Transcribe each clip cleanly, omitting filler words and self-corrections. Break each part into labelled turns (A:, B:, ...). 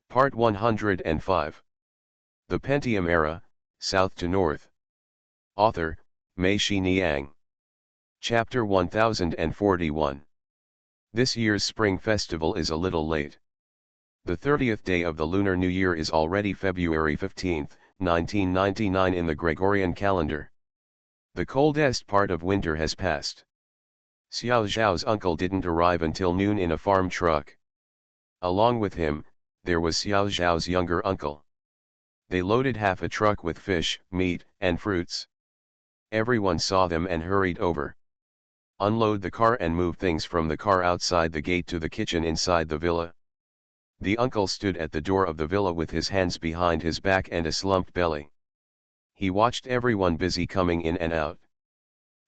A: Part 105. The Pentium Era, South to North. Author, Mei Shi Niang. Chapter 1041. This year's Spring Festival is a little late. The 30th day of the Lunar New Year is already February 15, 1999 in the Gregorian calendar. The coldest part of winter has passed. Xiao Zhao's uncle didn't arrive until noon in a farm truck. Along with him, there was Xiao Zhao's younger uncle. They loaded half a truck with fish, meat, and fruits. Everyone saw them and hurried over. Unload the car and move things from the car outside the gate to the kitchen inside the villa. The uncle stood at the door of the villa with his hands behind his back and a slumped belly. He watched everyone busy coming in and out.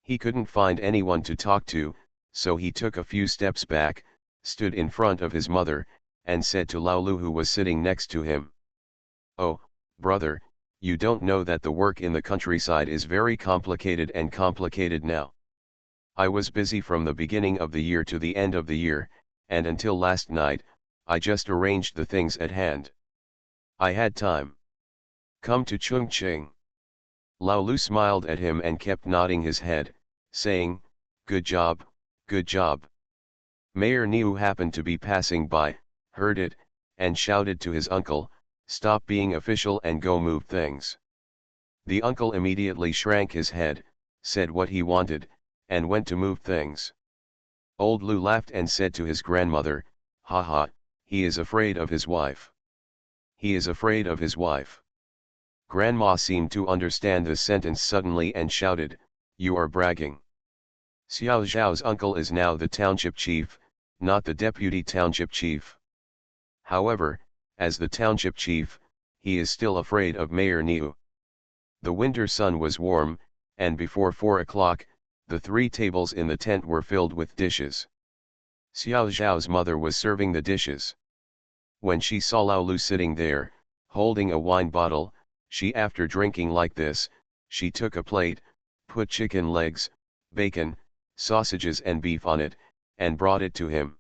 A: He couldn't find anyone to talk to, so he took a few steps back, stood in front of his mother, and said to Lao Lu, who was sitting next to him, "Oh, brother, you don't know that the work in the countryside is very complicated and complicated now. I was busy from the beginning of the year to the end of the year, and until last night, I just arranged the things at hand. I had time. Come to Chongqing." Lao Lu smiled at him and kept nodding his head, saying, "Good job, good job." Mayor Niu happened to be passing by, heard it, and shouted to his uncle, "Stop being official and go move things." The uncle immediately shrank his head, said what he wanted, and went to move things. Old Lu laughed and said to his grandmother, "Ha ha, he is afraid of his wife. He is afraid of his wife." Grandma seemed to understand the sentence suddenly and shouted, "You are bragging." Xiao Zhao's uncle is now the township chief, not the deputy township chief. However, as the township chief, he is still afraid of Mayor Niu. The winter sun was warm, and before 4 o'clock, the 3 tables in the tent were filled with dishes. Xiao Zhao's mother was serving the dishes. When she saw Lao Lu sitting there, holding a wine bottle, after drinking like this, she took a plate, put chicken legs, bacon, sausages and beef on it, and brought it to him.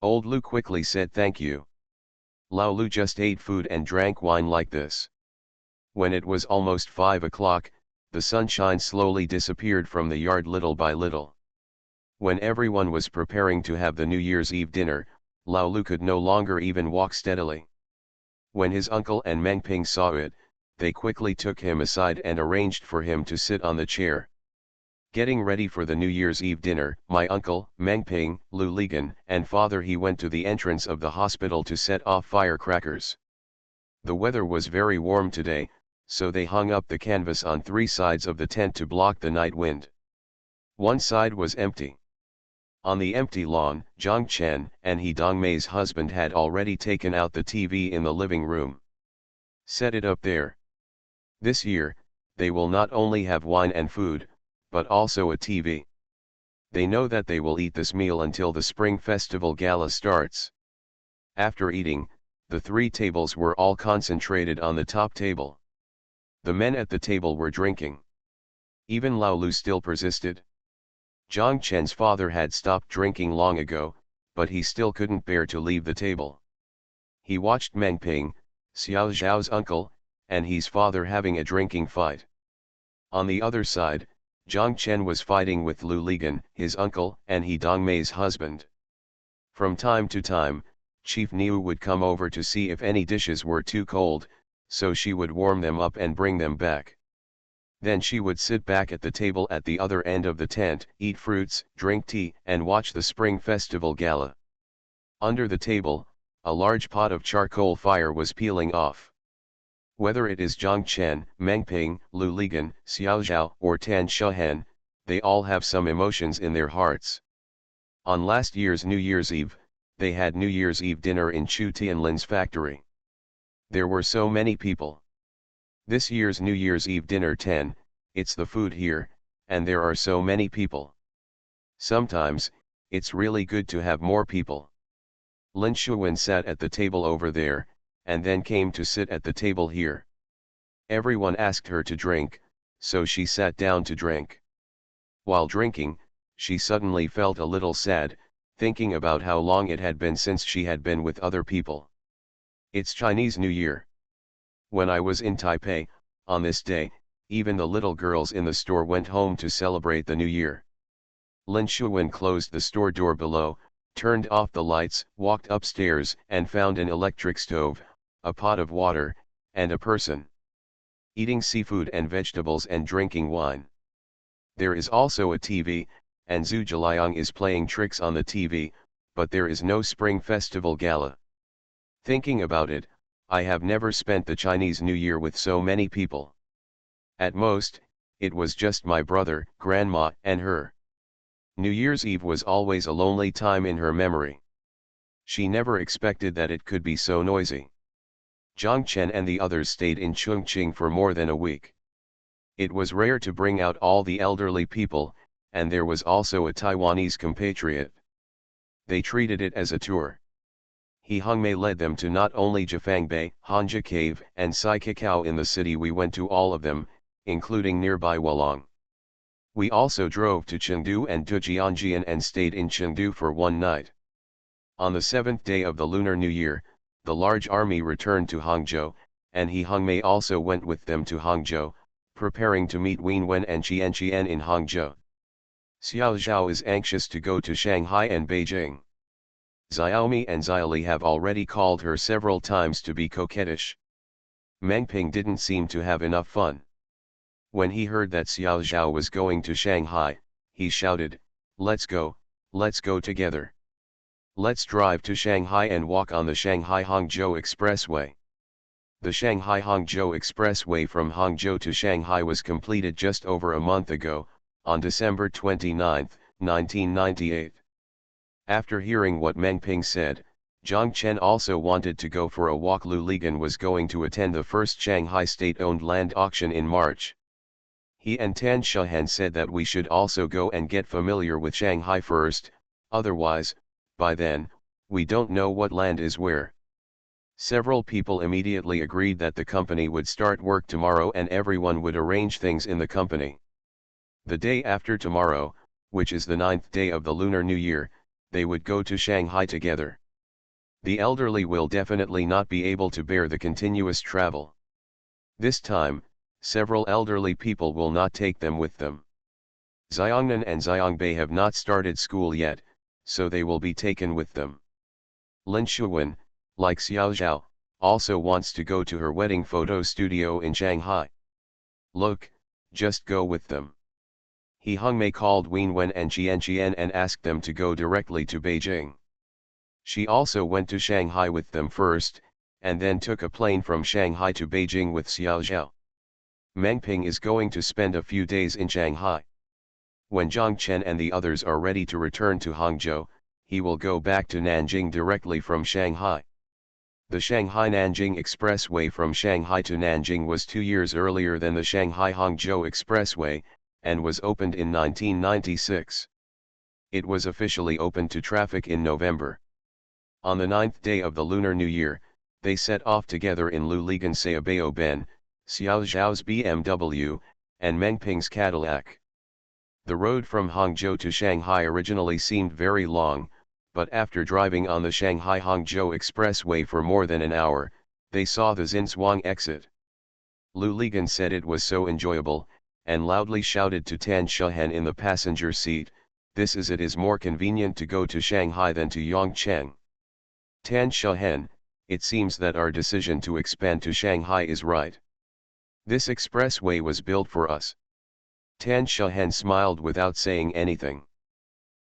A: Old Lu quickly said thank you. Lao Lu just ate food and drank wine like this. When it was almost 5 o'clock, the sunshine slowly disappeared from the yard little by little. When everyone was preparing to have the New Year's Eve dinner, Lao Lu could no longer even walk steadily. When his uncle and Meng Ping saw it, they quickly took him aside and arranged for him to sit on the chair. Getting ready for the New Year's Eve dinner, my uncle, Meng Ping, Lu Ligan, and father he went to the entrance of the hospital to set off firecrackers. The weather was very warm today, so they hung up the canvas on 3 sides of the tent to block the night wind. One side was empty. On the empty lawn, Zhang Chen and He Dongmei's husband had already taken out the TV in the living room. Set it up there. This year, they will not only have wine and food, but also a TV. They know that they will eat this meal until the Spring Festival Gala starts. After eating, the 3 tables were all concentrated on the top table. The men at the table were drinking. Even Lao Lu still persisted. Zhang Chen's father had stopped drinking long ago, but he still couldn't bear to leave the table. He watched Meng Ping, Xiao Zhao's uncle, and his father having a drinking fight. On the other side, Zhang Chen was fighting with Lu Ligan, his uncle, and He Dongmei's husband. From time to time, Chief Niu would come over to see if any dishes were too cold, so she would warm them up and bring them back. Then she would sit back at the table at the other end of the tent, eat fruits, drink tea, and watch the Spring Festival Gala. Under the table, a large pot of charcoal fire was peeling off. Whether it is Zhang Chen, Meng Ping, Lu Ligan, Xiao Zhao, or Tan Shuhan, they all have some emotions in their hearts. On last year's New Year's Eve, they had New Year's Eve dinner in Chu Tianlin's factory. There were so many people. This year's New Year's Eve dinner 10, it's the food here, and there are so many people. Sometimes, it's really good to have more people. Lin Shuwen sat at the table over there, and then came to sit at the table here. Everyone asked her to drink, so she sat down to drink. While drinking, she suddenly felt a little sad, thinking about how long it had been since she had been with other people. It's Chinese New Year. When I was in Taipei, on this day, even the little girls in the store went home to celebrate the New Year. Lin Shuwen closed the store door below, turned off the lights, walked upstairs and found an electric stove, a pot of water, and a person eating seafood and vegetables and drinking wine. There is also a TV, and Zhu Zhiliang is playing tricks on the TV, but there is no Spring Festival Gala. Thinking about it, I have never spent the Chinese New Year with so many people. At most, it was just my brother, grandma, and her. New Year's Eve was always a lonely time in her memory. She never expected that it could be so noisy. Zhang Chen and the others stayed in Chongqing for more than a week. It was rare to bring out all the elderly people, and there was also a Taiwanese compatriot. They treated it as a tour. He Hongmei led them to not only Jifangbei, Hanja Cave and Sai Kikao in the city. We went to all of them, including nearby Wolong. We also drove to Chengdu and Dujianjian and stayed in Chengdu for one night. On the 7th day of the Lunar New Year, the large army returned to Hangzhou, and he Hongmei also went with them to Hangzhou, preparing to meet Wen Wen and Qian in Hangzhou. Xiao Zhao is anxious to go to Shanghai and Beijing. Xiaomi and Xiaoli have already called her several times to be coquettish. Meng Ping didn't seem to have enough fun. When he heard that Xiao Zhao was going to Shanghai, he shouted, let's go together. Let's drive to Shanghai and walk on the Shanghai-Hangzhou Expressway. The Shanghai-Hangzhou Expressway from Hangzhou to Shanghai was completed just over a month ago, on December 29, 1998. After hearing what Meng Ping said, Zhang Chen also wanted to go for a walk. Lu Ligan was going to attend the first Shanghai state-owned land auction in March. He and Tan Shahan said that we should also go and get familiar with Shanghai first, otherwise, by then, we don't know what land is where. Several people immediately agreed that the company would start work tomorrow and everyone would arrange things in the company. The day after tomorrow, which is the 9th day of the Lunar New Year, they would go to Shanghai together. The elderly will definitely not be able to bear the continuous travel. This time, several elderly people will not take them with them. Xiongnan and Xiangbei have not started school yet, so they will be taken with them. Lin Shuwen, like Xiao Zhao, also wants to go to her wedding photo studio in Shanghai. Look, just go with them. He Hongmei called Wen Wen and Qian and asked them to go directly to Beijing. She also went to Shanghai with them first, and then took a plane from Shanghai to Beijing with Xiao Zhao. Meng Ping is going to spend a few days in Shanghai. When Zhang Chen and the others are ready to return to Hangzhou, he will go back to Nanjing directly from Shanghai. The Shanghai-Nanjing Expressway from Shanghai to Nanjing was 2 years earlier than the Shanghai-Hangzhou Expressway, and was opened in 1996. It was officially opened to traffic in November. On the 9th day of the Lunar New Year, they set off together in Lu Ligan's Sayabao Ben, Xiao Zhao's BMW, and Meng Ping's Cadillac. The road from Hangzhou to Shanghai originally seemed very long, but after driving on the Shanghai-Hangzhou Expressway for more than an hour, they saw the Xinzhuang exit. Lu Ligan said it was so enjoyable, and loudly shouted to Tan Shahan in the passenger seat, "This is it is more convenient to go to Shanghai than to Yongcheng." Tan Shahan, it seems that our decision to expand to Shanghai is right. This expressway was built for us. Tan Shahan smiled without saying anything.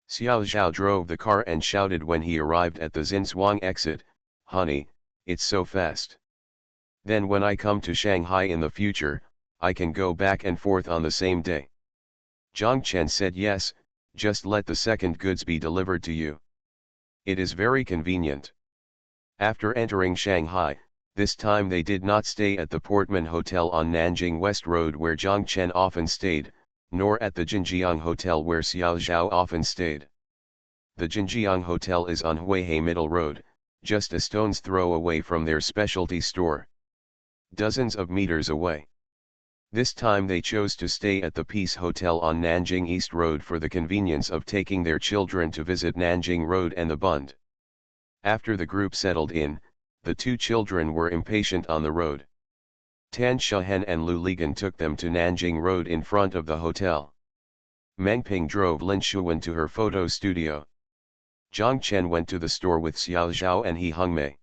A: Xiao Zhao drove the car and shouted when he arrived at the Xinzhuang exit, "Honey, it's so fast. Then when I come to Shanghai in the future, I can go back and forth on the same day." Zhang Chen said, "Yes, just let the second goods be delivered to you. It is very convenient." After entering Shanghai, this time they did not stay at the Portman Hotel on Nanjing West Road where Zhang Chen often stayed, nor at the Jinjiang Hotel where Xiao Zhao often stayed. The Jinjiang Hotel is on Huihei Middle Road, just a stone's throw away from their specialty store. Dozens of meters away. This time they chose to stay at the Peace Hotel on Nanjing East Road for the convenience of taking their children to visit Nanjing Road and the Bund. After the group settled in, The two children were impatient on the road. Tan Shahen and Lu Ligan took them to Nanjing Road in front of the hotel. Meng Ping drove Lin Shuwen to her photo studio. Zhang Chen went to the store with Xiao Zhao and He Hongmei.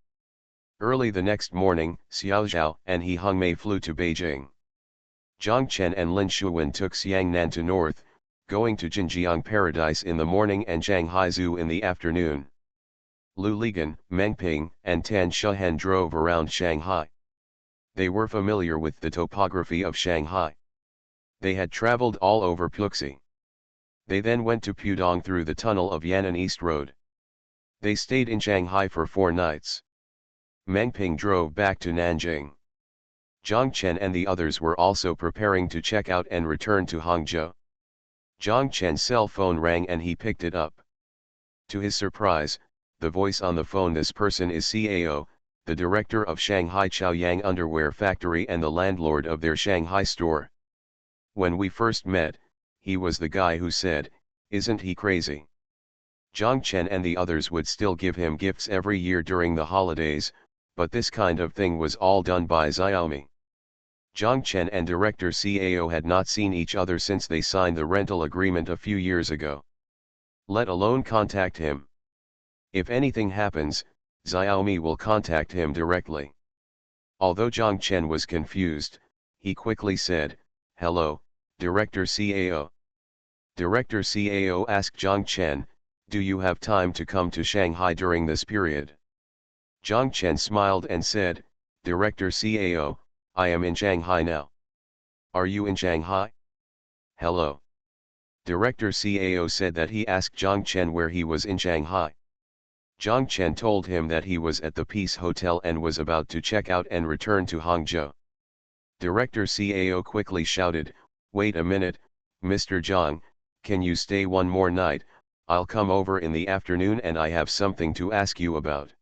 A: Early the next morning, Xiao Zhao and He Hongmei flew to Beijing. Zhang Chen and Lin Shuwen took Xiangnan to north, going to Jinjiang Paradise in the morning and Shanghai Zoo in the afternoon. Lu Ligan, Meng Ping, and Tan Shahen drove around Shanghai. They were familiar with the topography of Shanghai. They had traveled all over Puxi. They then went to Pudong through the tunnel of Yan'an East Road. They stayed in Shanghai for 4 nights. Meng Ping drove back to Nanjing. Zhang Chen and the others were also preparing to check out and return to Hangzhou. Zhang Chen's cell phone rang and he picked it up. To his surprise, the voice on the phone: "This person is CAO, the director of Shanghai Chaoyang Underwear Factory and the landlord of their Shanghai store. When we first met, he was the guy who said, 'Isn't he crazy?' Zhang Chen and the others would still give him gifts every year during the holidays, but this kind of thing was all done by Xiaomi." Zhang Chen and director CAO had not seen each other since they signed the rental agreement a few years ago. Let alone contact him. If anything happens, Xiaomi will contact him directly. Although Zhang Chen was confused, he quickly said, "Hello, Director CAO." Director CAO asked Zhang Chen, "Do you have time to come to Shanghai during this period?" Zhang Chen smiled and said, "Director CAO, I am in Shanghai now." "Are you in Shanghai?" "Hello." Director CAO said that he asked Zhang Chen where he was in Shanghai. Zhang Chen told him that he was at the Peace Hotel and was about to check out and return to Hangzhou. Director CAO quickly shouted, "Wait a minute, Mr. Zhang, can you stay one more night? I'll come over in the afternoon and I have something to ask you about.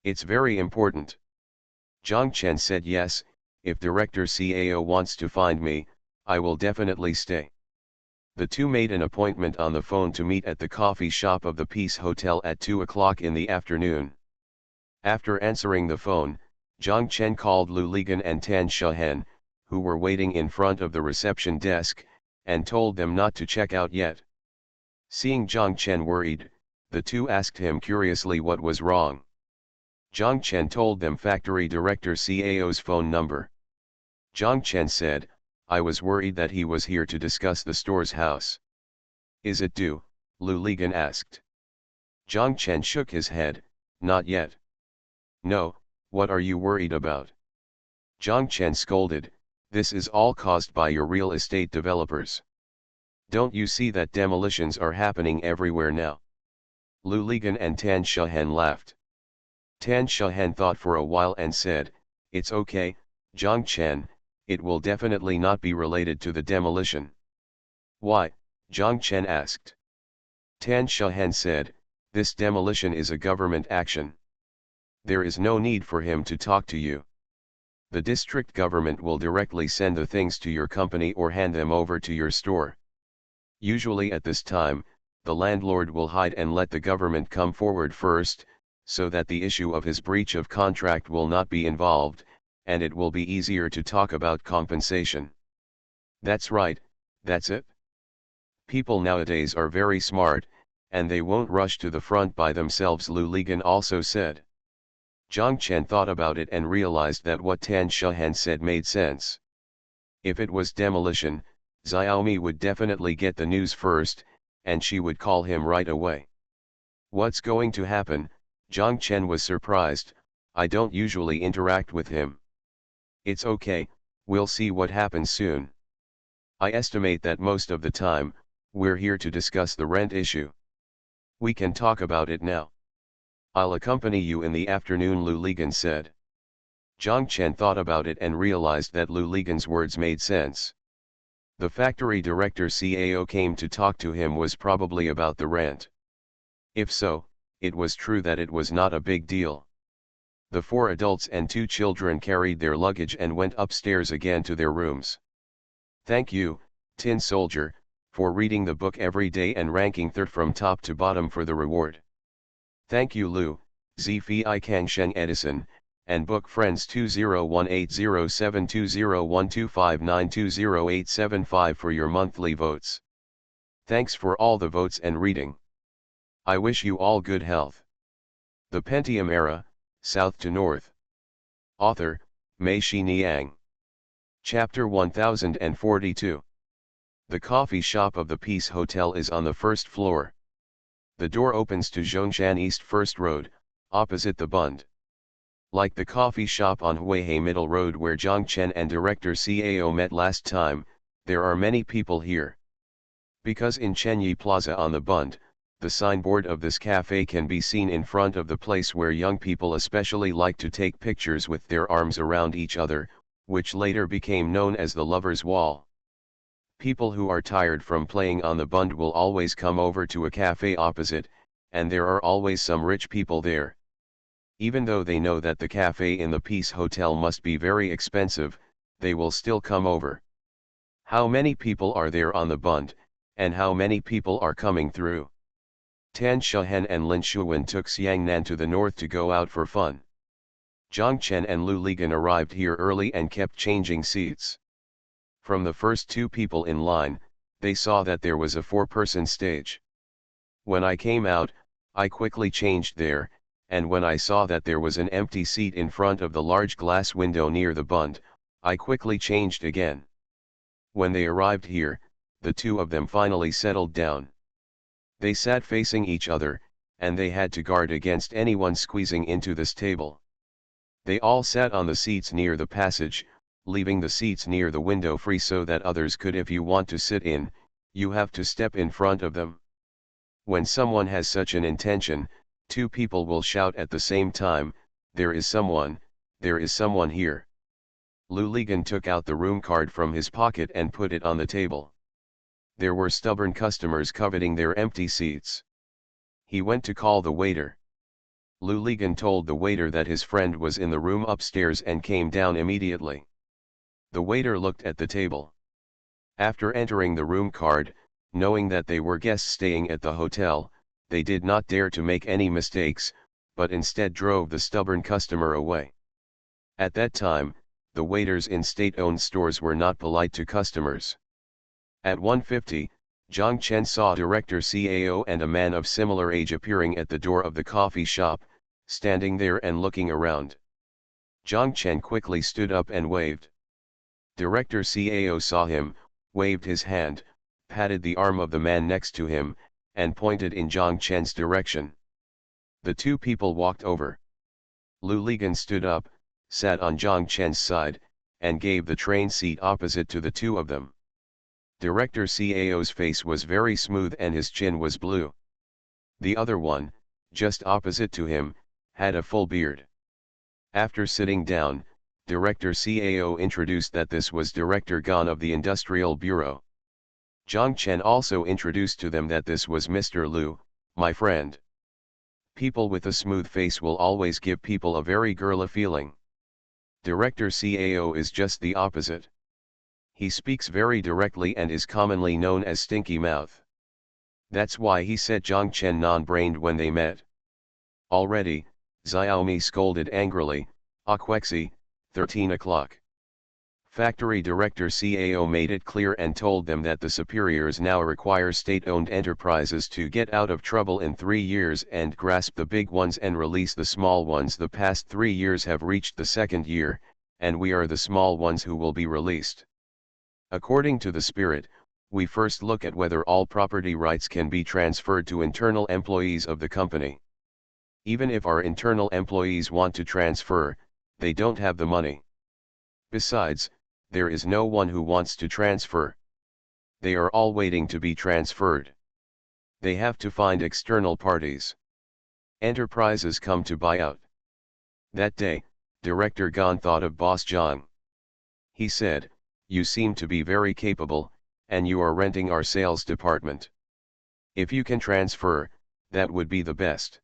A: It's very important." Zhang Chen said, "Yes, if Director CAO wants to find me, I will definitely stay." The two made an appointment on the phone to meet at the coffee shop of the Peace Hotel at 2 o'clock in the afternoon. After answering the phone, Zhang Chen called Lu Ligan and Tan Shahen, who were waiting in front of the reception desk, and told them not to check out yet. Seeing Zhang Chen worried, the two asked him curiously what was wrong. Zhang Chen told them factory director CAO's phone number. Zhang Chen said, "I was worried that he was here to discuss the store's house." "Is it due?" Lu Ligan asked. Zhang Chen shook his head, "Not yet." "No, what are you worried about?" Zhang Chen scolded, "This is all caused by your real estate developers. Don't you see that demolitions are happening everywhere now?" Lu Ligan and Tan Shahen laughed. Tan Shahen thought for a while and said, "It's okay, Zhang Chen, it will definitely not be related to the demolition." "Why?" Zhang Chen asked. Tan Shahen said, "This demolition is a government action. There is no need for him to talk to you. The district government will directly send the things to your company or hand them over to your store. Usually at this time, the landlord will hide and let the government come forward first, so that the issue of his breach of contract will not be involved, and it will be easier to talk about compensation." "That's right, that's it. People nowadays are very smart, and they won't rush to the front by themselves," Lu Ligan also said. Zhang Chen thought about it and realized that what Tan Shahen said made sense. If it was demolition, Xiaomi would definitely get the news first, and she would call him right away. "What's going to happen?" Zhang Chen was surprised. "I don't usually interact with him." "It's okay, we'll see what happens soon. I estimate that most of the time, we're here to discuss the rent issue. We can talk about it now. I'll accompany you in the afternoon," Lu Ligan said. Zhang Chen thought about it and realized that Lu Ligan's words made sense. The factory director CAO came to talk to him was probably about the rent. If so, it was true that it was not a big deal. The 4 adults and 2 children carried their luggage and went upstairs again to their rooms. "Thank you, Tin Soldier, for reading the book every day and ranking third from top to bottom for the reward." "Thank you, Lu, Zifi Kangsheng Edison, and book friends 20180720125920875 for your monthly votes. Thanks for all the votes and reading. I wish you all good health. The Pentium Era, South to North. Author, Mei-Shi Niang. Chapter 1042. The coffee shop of the Peace Hotel is on the first floor. The door opens to Zhongshan East First Road, opposite the Bund. Like the coffee shop on Huihei Middle Road where Zhang Chen and Director CAO met last time, there are many people here. Because in Chenyi Plaza on the Bund, the signboard of this cafe can be seen in front of the place where young people especially like to take pictures with their arms around each other, which later became known as the Lover's Wall. People who are tired from playing on the Bund will always come over to a cafe opposite, and there are always some rich people there. Even though they know that the cafe in the Peace Hotel must be very expensive, they will still come over. How many people are there on the Bund, and how many people are coming through? Tan Shuhen and Lin Shuwen took Xiangnan to the north to go out for fun. Zhang Chen and Lu Ligan arrived here early and kept changing seats. From the first two people in line, they saw that there was a four-person stage. When I came out, I quickly changed there, and when I saw that there was an empty seat in front of the large glass window near the Bund, I quickly changed again. When they arrived here, the two of them finally settled down. They sat facing each other, and they had to guard against anyone squeezing into this table. They all sat on the seats near the passage, leaving the seats near the window free so that others could. If you want to sit in, you have to step in front of them. When someone has such an intention, two people will shout at the same time, there is someone here. Lu Ligan took out the room card from his pocket and put it on the table. There were stubborn customers coveting their empty seats. He went to call the waiter. Lu Ligan told the waiter that his friend was in the room upstairs and came down immediately. The waiter looked at the table. After entering the room card, knowing that they were guests staying at the hotel, they did not dare to make any mistakes, but instead drove the stubborn customer away. At that time, the waiters in state-owned stores were not polite to customers. At 1:50, Zhang Chen saw Director CAO and a man of similar age appearing at the door of the coffee shop, standing there and looking around. Zhang Chen quickly stood up and waved. Director CAO saw him, waved his hand, patted the arm of the man next to him, and pointed in Zhang Chen's direction. The two people walked over. Lu Ligan stood up, sat on Zhang Chen's side, and gave the train seat opposite to the two of them. Director CAO's face was very smooth and his chin was blue. The other one, just opposite to him, had a full beard. After sitting down, Director CAO introduced that this was Director Gan of the Industrial Bureau. Zhang Chen also introduced to them that this was Mr. Lu, my friend. People with a smooth face will always give people a very girly feeling. Director CAO is just the opposite. He speaks very directly and is commonly known as Stinky Mouth. That's why he said Zhang Chen non-brained when they met. Already, Xiaomi scolded angrily, "Akwexi, 13 o'clock. Factory Director CAO made it clear and told them that the superiors now require state-owned enterprises to get out of trouble in 3 years and grasp the big ones and release the small ones. The past 3 years have reached the second year, and we are the small ones who will be released. According to the spirit, we first look at whether all property rights can be transferred to internal employees of the company. Even if our internal employees want to transfer, they don't have the money. Besides, there is no one who wants to transfer. They are all waiting to be transferred. They have to find external parties. Enterprises come to buy out." That day, Director Gan thought of Boss Zhang. He said, "You seem to be very capable, and you are renting our sales department. If you can transfer, that would be the best.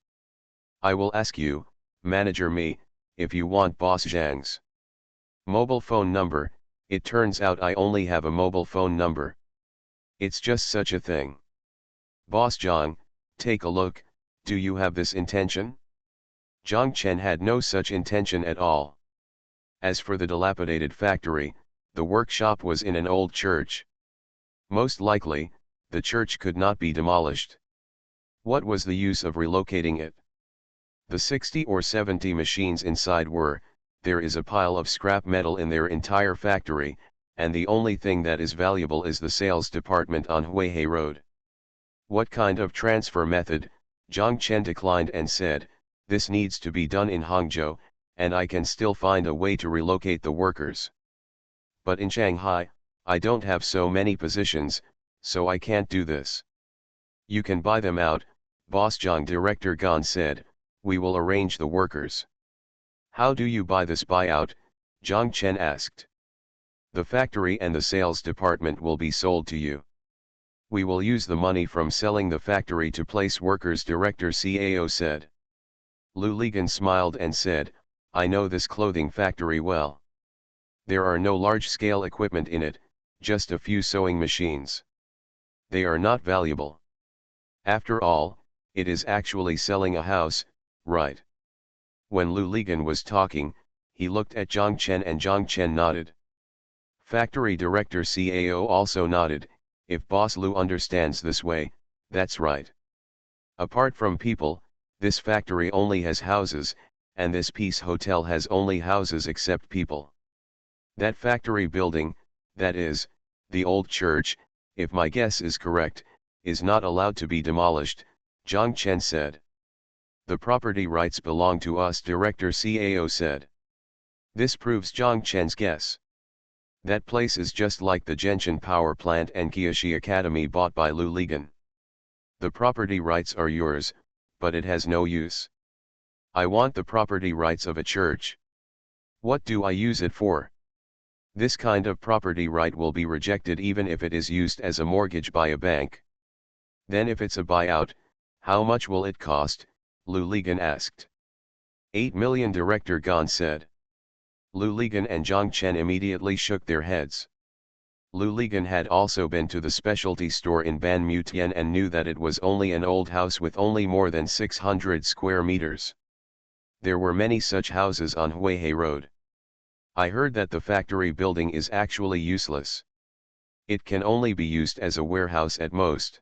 A: I will ask you, Manager Me, if you want Boss Zhang's mobile phone number. It turns out I only have a mobile phone number. It's just such a thing. Boss Zhang, take a look, do you have this intention?" Zhang Chen had no such intention at all. As for the dilapidated factory, the workshop was in an old church. Most likely, the church could not be demolished. What was the use of relocating it? The 60 or 70 machines inside there is a pile of scrap metal in their entire factory, and the only thing that is valuable is the sales department on Huihei Road. What kind of transfer method? Zhang Chen declined and said, this needs to be done in Hangzhou, and I can still find a way to relocate the workers. But in Shanghai, I don't have so many positions, so I can't do this. You can buy them out, Boss Zhang. Director Gan said, we will arrange the workers. How do you buy this buyout? Zhang Chen asked. The factory and the sales department will be sold to you. We will use the money from selling the factory to place workers, Director CAO said. Lu Ligan smiled and said, I know this clothing factory well. There are no large-scale equipment in it, just a few sewing machines. They are not valuable. After all, it is actually selling a house, right? When Lu Ligan was talking, he looked at Zhang Chen and Zhang Chen nodded. Factory Director CAO also nodded, if Boss Lu understands this way, that's right. Apart from people, this factory only has houses, and this Peace Hotel has only houses except people. That factory building, that is, the old church, if my guess is correct, is not allowed to be demolished, Zhang Chen said. The property rights belong to us, Director CAO said. This proves Zhang Chen's guess. That place is just like the Genshin power plant and Kyoshi Academy bought by Lu Ligan. The property rights are yours, but it has no use. I want the property rights of a church. What do I use it for? This kind of property right will be rejected even if it is used as a mortgage by a bank. Then if it's a buyout, how much will it cost? Lu Ligan asked. 8 million, Director Gan said. Lu Ligan and Zhang Chen immediately shook their heads. Lu Ligan had also been to the specialty store in Ban Mutian and knew that it was only an old house with only more than 600 square meters. There were many such houses on Huihei Road. I heard that the factory building is actually useless. It can only be used as a warehouse at most.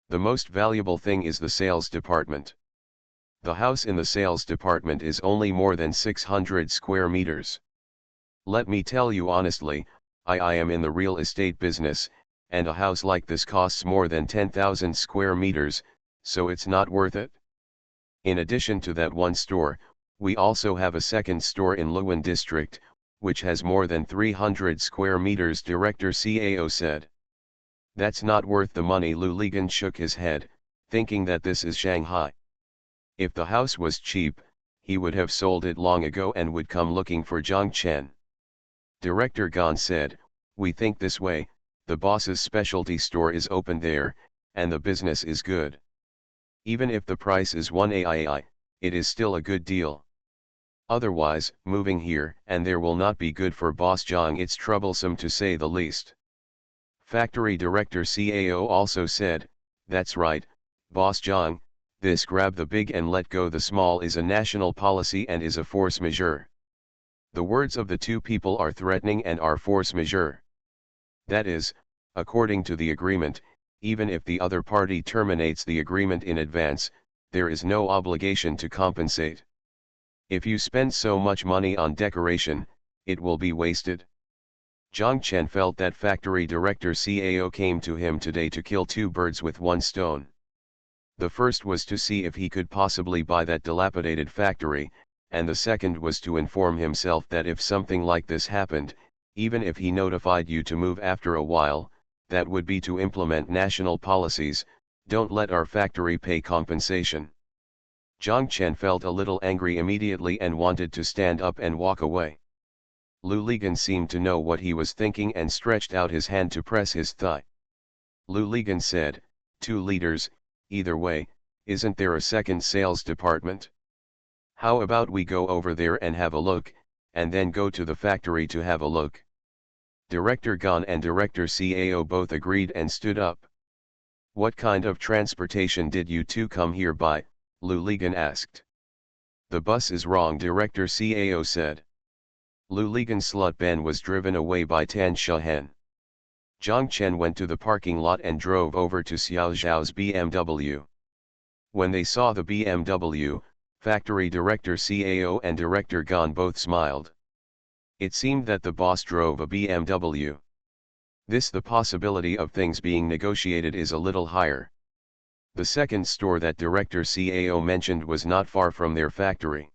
A: The most valuable thing is the sales department. The house in the sales department is only more than 600 square meters. Let me tell you honestly, I am in the real estate business, and a house like this costs more than 10,000 square meters, so it's not worth it. In addition to that one store, we also have a second store in Luan district, which has more than 300 square meters, Director CAO said. That's not worth the money. Lu Ligan shook his head, thinking that this is Shanghai. If the house was cheap, he would have sold it long ago and would come looking for Zhang Chen. Director Gan said, we think this way, the boss's specialty store is open there, and the business is good. Even if the price is 1 AII, it is still a good deal. Otherwise, moving here and there will not be good for Boss Zhang. It's troublesome to say the least. Factory Director CAO also said, that's right, Boss Zhang, this grab the big and let go the small is a national policy and is a force majeure. The words of the two people are threatening and are force majeure. That is, according to the agreement, even if the other party terminates the agreement in advance, there is no obligation to compensate. If you spend so much money on decoration, it will be wasted. Zhang Chen felt that Factory Director CAO came to him today to kill two birds with one stone. The first was to see if he could possibly buy that dilapidated factory, and the second was to inform himself that if something like this happened, even if he notified you to move after a while, that would be to implement national policies. Don't let our factory pay compensation. Zhang Chen felt a little angry immediately and wanted to stand up and walk away. Lu Ligan seemed to know what he was thinking and stretched out his hand to press his thigh. Lu Ligan said, 2 liters, either way, isn't there a second sales department? How about we go over there and have a look, and then go to the factory to have a look? Director Gan and Director CAO both agreed and stood up. What kind of transportation did you two come here by? Lu Ligan asked. The bus is wrong, director CAO said. Lu Ligan Slut Ben was driven away by Tan Shahen. Zhang Chen went to the parking lot and drove over to Xiao Zhao's BMW. When they saw the BMW, factory director CAO and director Gan both smiled. It seemed that the boss drove a BMW. The possibility of things being negotiated is a little higher. The second store that director CAO mentioned was not far from their factory.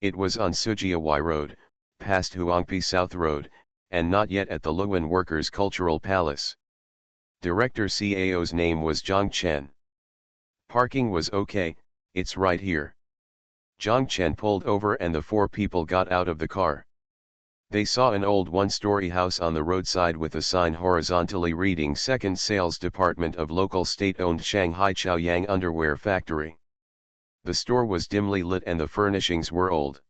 A: It was on Sujiawai Road, past Huangpi South Road, and not yet at the Luan Workers' Cultural Palace. Director CAO's name was Zhang Chen. Parking was okay, it's right here. Zhang Chen pulled over and the four people got out of the car. They saw an old one-story house on the roadside with a sign horizontally reading Second Sales Department of Local State-Owned Shanghai Chaoyang Underwear Factory. The store was dimly lit and the furnishings were old.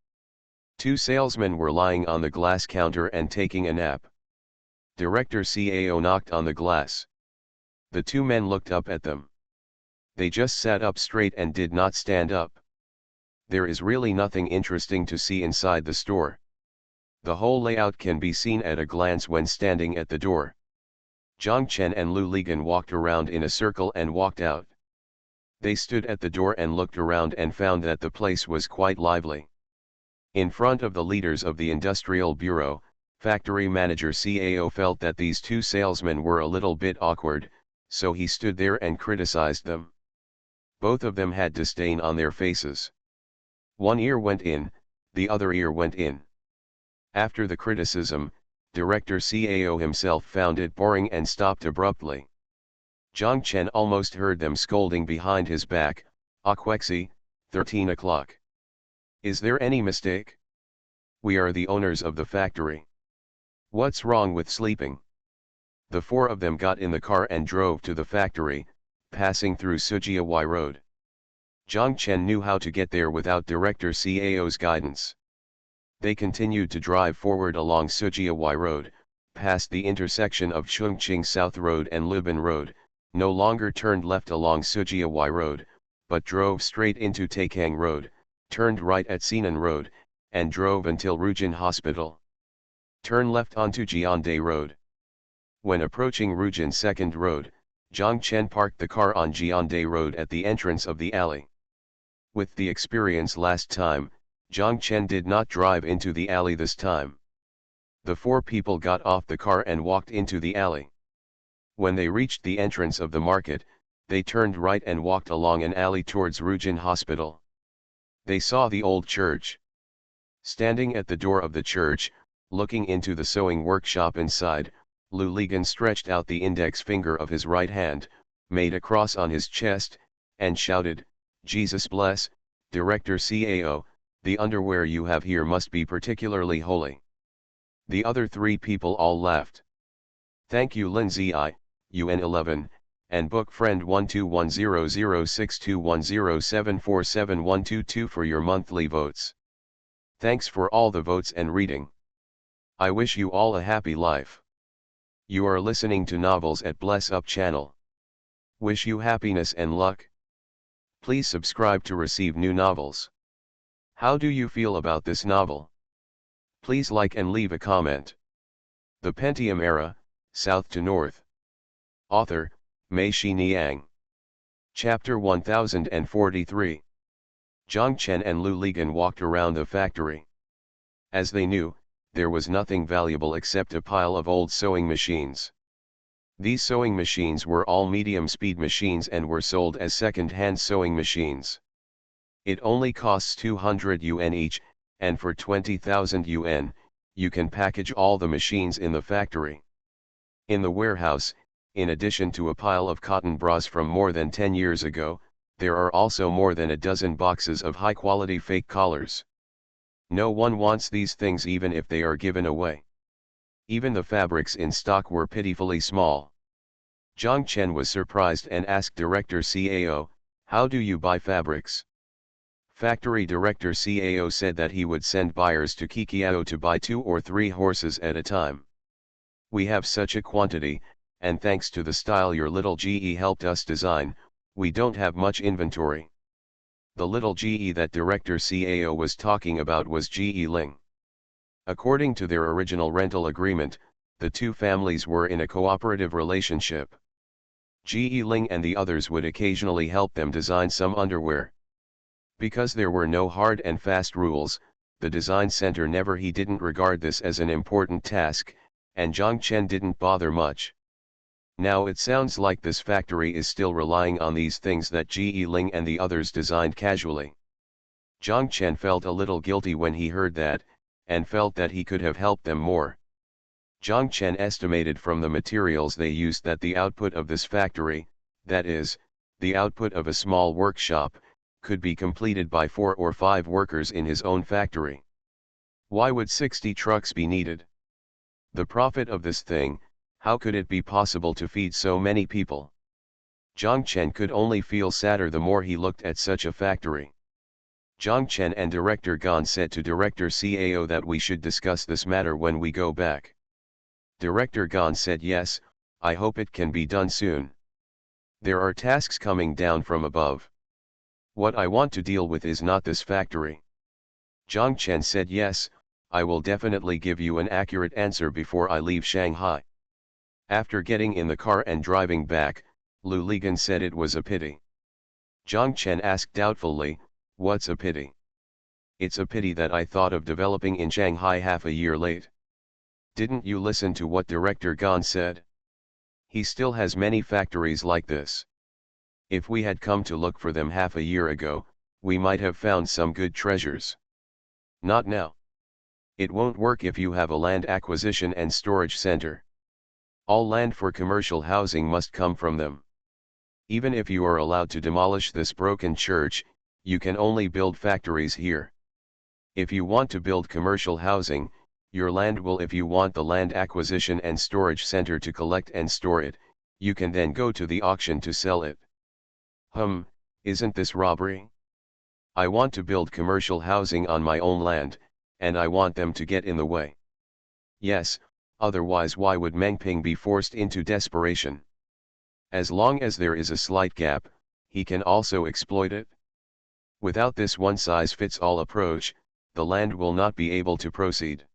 A: Two salesmen were lying on the glass counter and taking a nap. Director CAO knocked on the glass. The two men looked up at them. They just sat up straight and did not stand up. There is really nothing interesting to see inside the store. The whole layout can be seen at a glance when standing at the door. Zhang Chen and Lu Ligan walked around in a circle and walked out. They stood at the door and looked around and found that the place was quite lively. In front of the leaders of the Industrial Bureau, factory manager CAO felt that these two salesmen were a little bit awkward, so he stood there and criticized them. Both of them had disdain on their faces. One ear went in, the other ear went in. After the criticism, director CAO himself found it boring and stopped abruptly. Zhang Chen almost heard them scolding behind his back, "Akwexi, 13 o'clock. Is there any mistake? We are the owners of the factory. What's wrong with sleeping?" The four of them got in the car and drove to the factory, passing through Sujiawai Road. Zhang Chen knew how to get there without director CAO's guidance. They continued to drive forward along Sujiawai Road, past the intersection of Chongqing South Road and Liban Road, no longer turned left along Sujiawai Road, but drove straight into Taikang Road, turned right at Sinan Road, and drove until Rujin Hospital. Turn left onto Jiande Road. When approaching Rujin Second Road, Zhang Chen parked the car on Jiande Road at the entrance of the alley. With the experience last time, Zhang Chen did not drive into the alley this time. The four people got off the car and walked into the alley. When they reached the entrance of the market, they turned right and walked along an alley towards Rujin Hospital. They saw the old church. Standing at the door of the church, looking into the sewing workshop inside, Lu Ligan stretched out the index finger of his right hand, made a cross on his chest, and shouted, "Jesus bless, Director CAO, the underwear you have here must be particularly holy." The other three people all laughed. Thank you Lindsay I, UN11, and book friend 1210062107477122 for your monthly votes. Thanks for all the votes and reading. I wish you all a happy life. You are listening to Novels at Bless Up channel. Wish you happiness and luck. Please subscribe to receive new novels. How do you feel about this novel? Please like and leave a comment. The Pentium Era, South to North. Author, Mei Xiniang. Chapter 1043. Zhang Chen and Lu Ligan walked around the factory. As they knew, there was nothing valuable except a pile of old sewing machines. These sewing machines were all medium-speed machines and were sold as second-hand sewing machines. It only costs 200 yuan each, and for 20,000 yuan, you can package all the machines in the factory. In the warehouse, in addition to a pile of cotton bras from more than 10 years ago, there are also more than a dozen boxes of high-quality fake collars. No one wants these things even if they are given away. Even the fabrics in stock were pitifully small. Zhang Chen was surprised and asked Director CAO, "How do you buy fabrics?" Factory Director CAO said that he would send buyers to Qiqiao to buy 2 or 3 horses at a time. "We have such a quantity, and thanks to the style your little GE helped us design, we don't have much inventory." The little GE that director CAO was talking about was GE Ling. According to their original rental agreement, the two families were in a cooperative relationship. GE Ling and the others would occasionally help them design some underwear. Because there were no hard and fast rules, the design center he didn't regard this as an important task, and Zhang Chen didn't bother much. Now it sounds like this factory is still relying on these things that GE Ling and the others designed casually. Zhang Chen felt a little guilty when he heard that, and felt that he could have helped them more. Zhang Chen estimated from the materials they used that the output of this factory, that is, the output of a small workshop, could be completed by 4 or 5 workers in his own factory. Why would 60 trucks be needed? The profit of this thing, how could it be possible to feed so many people? Zhang Chen could only feel sadder the more he looked at such a factory. Zhang Chen and Director Gan said to Director CAO that we should discuss this matter when we go back. Director Gan said yes, I hope it can be done soon. There are tasks coming down from above. What I want to deal with is not this factory. Zhang Chen said yes, I will definitely give you an accurate answer before I leave Shanghai. After getting in the car and driving back, Lu Ligan said it was a pity. Zhang Chen asked doubtfully, what's a pity? It's a pity that I thought of developing in Shanghai half a year late. Didn't you listen to what Director Gan said? He still has many factories like this. If we had come to look for them half a year ago, we might have found some good treasures. Not now. It won't work if you have a land acquisition and storage center. All land for commercial housing must come from them. Even if you are allowed to demolish this broken church, you can only build factories here. If you want to build commercial housing, your land will. If you want the land acquisition and storage center to collect and store it, you can then go to the auction to sell it. Isn't this robbery? I want to build commercial housing on my own land, and I want them to get in the way. Yes, otherwise why would Mengping be forced into desperation? As long as there is a slight gap, he can also exploit it. Without this one-size-fits-all approach, the land will not be able to proceed.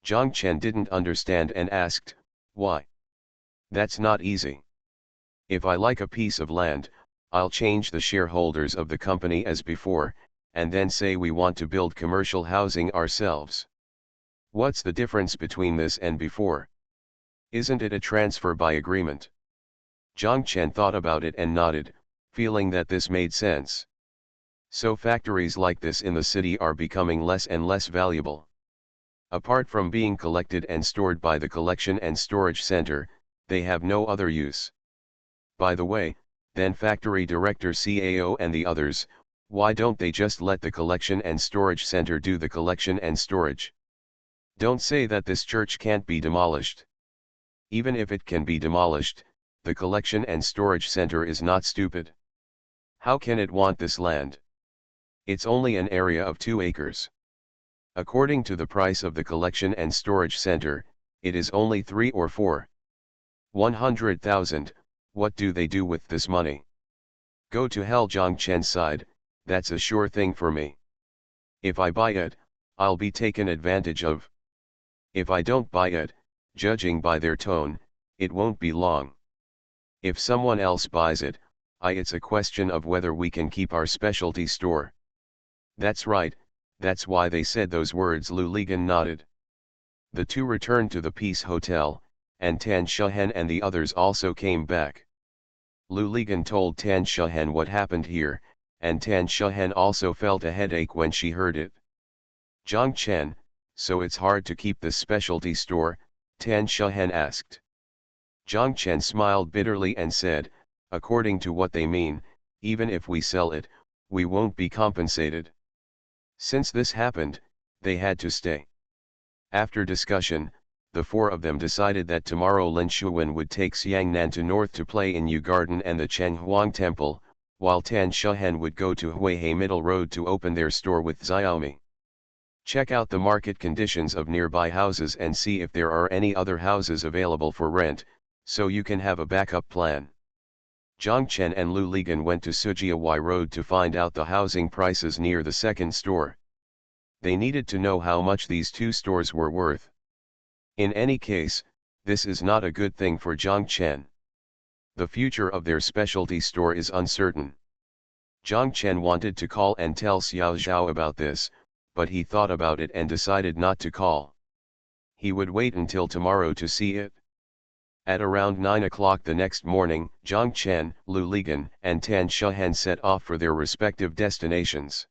A: Zhang Chen didn't understand and asked, why? That's not easy. If I like a piece of land, I'll change the shareholders of the company as before, and then say we want to build commercial housing ourselves. What's the difference between this and before? Isn't it a transfer by agreement? Zhang Chen thought about it and nodded, feeling that this made sense. So factories like this in the city are becoming less and less valuable. Apart from being collected and stored by the collection and storage center, they have no other use. By the way, then factory director CAO and the others, why don't they just let the collection and storage center do the collection and storage? Don't say that this church can't be demolished. Even if it can be demolished, the collection and storage center is not stupid. How can it want this land? It's only an area of 2 acres. According to the price of the collection and storage center, it is only 3 or 4. 100,000, what do they do with this money? Go to hell. Zhang Chen sighed, that's a sure thing for me. If I buy it, I'll be taken advantage of. If I don't buy it, judging by their tone, it won't be long. If someone else buys it, it's a question of whether we can keep our specialty store. That's right, that's why they said those words. Lu Ligan nodded. The two returned to the Peace Hotel, and Tan Shuhen and the others also came back. Lu Ligan told Tan Shuhen what happened here, and Tan Shuhen also felt a headache when she heard it. Zhang Chen, so it's hard to keep this specialty store? Tan Shuhen asked. Zhang Chen smiled bitterly and said, according to what they mean, even if we sell it, we won't be compensated. Since this happened, they had to stay. After discussion, the 4 of them decided that tomorrow Lin Shuwen would take Xiangnan to North to play in Yu Garden and the Chenghuang Temple, while Tan Shuhen would go to Huihei Middle Road to open their store with Xiaomi. Check out the market conditions of nearby houses and see if there are any other houses available for rent, so you can have a backup plan. Zhang Chen and Lu Ligan went to Sujiawai Road to find out the housing prices near the second store. They needed to know how much these two stores were worth. In any case, this is not a good thing for Zhang Chen. The future of their specialty store is uncertain. Zhang Chen wanted to call and tell Xiao Zhao about this, but he thought about it and decided not to call. He would wait until tomorrow to see it. At around 9 o'clock the next morning, Zhang Chen, Lu Ligan, and Tan Shehen set off for their respective destinations.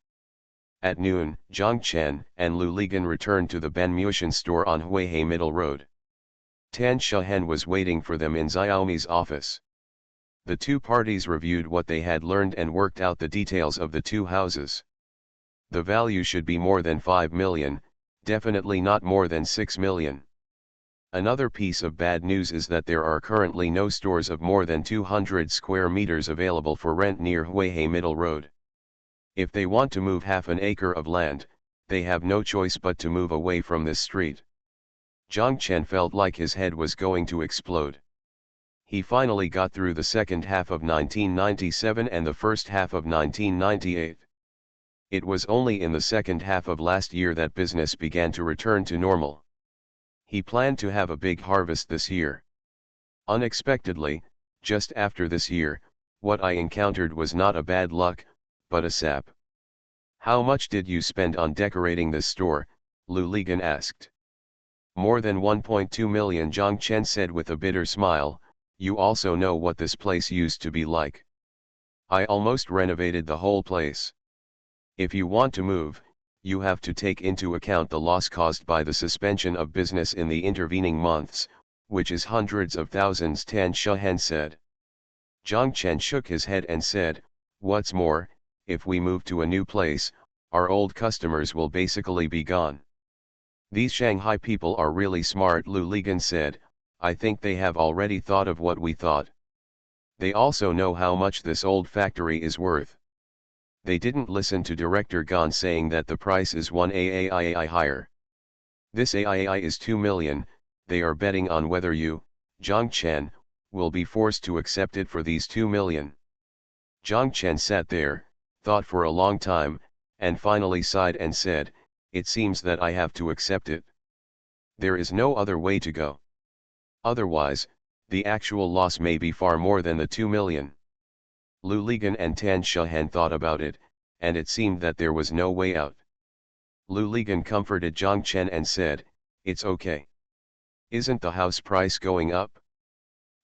A: At noon, Zhang Chen and Lu Ligan returned to the Banmuishan store on Huihei Middle Road. Tan Shehen was waiting for them in Xiaomi's office. The two parties reviewed what they had learned and worked out the details of the two houses. The value should be more than 5 million, definitely not more than 6 million. Another piece of bad news is that there are currently no stores of more than 200 square meters available for rent near Huihei Middle Road. If they want to move half an acre of land, they have no choice but to move away from this street. Zhang Chen felt like his head was going to explode. He finally got through the second half of 1997 and the first half of 1998. It was only in the second half of last year that business began to return to normal. He planned to have a big harvest this year. Unexpectedly, just after this year, what I encountered was not a bad luck, but a sap. How much did you spend on decorating this store? Lu Ligan asked. More than 1.2 million, Zhang Chen said with a bitter smile. You also know what this place used to be like. I almost renovated the whole place. If you want to move, you have to take into account the loss caused by the suspension of business in the intervening months, which is hundreds of thousands, Tan Shehen said. Zhang Chen shook his head and said, what's more, if we move to a new place, our old customers will basically be gone. These Shanghai people are really smart, Lu Ligan said. I think they have already thought of what we thought. They also know how much this old factory is worth. They didn't listen to Director Gan saying that the price is 1 AAI higher. This AAI is 2 million, they are betting on whether you, Zhang Chen, will be forced to accept it for these 2 million. Zhang Chen sat there, thought for a long time, and finally sighed and said, it seems that I have to accept it. There is no other way to go. Otherwise, the actual loss may be far more than the 2 million. Lu Ligan and Tan Shehen thought about it, and it seemed that there was no way out. Lu Ligan comforted Zhang Chen and said, it's okay. Isn't the house price going up?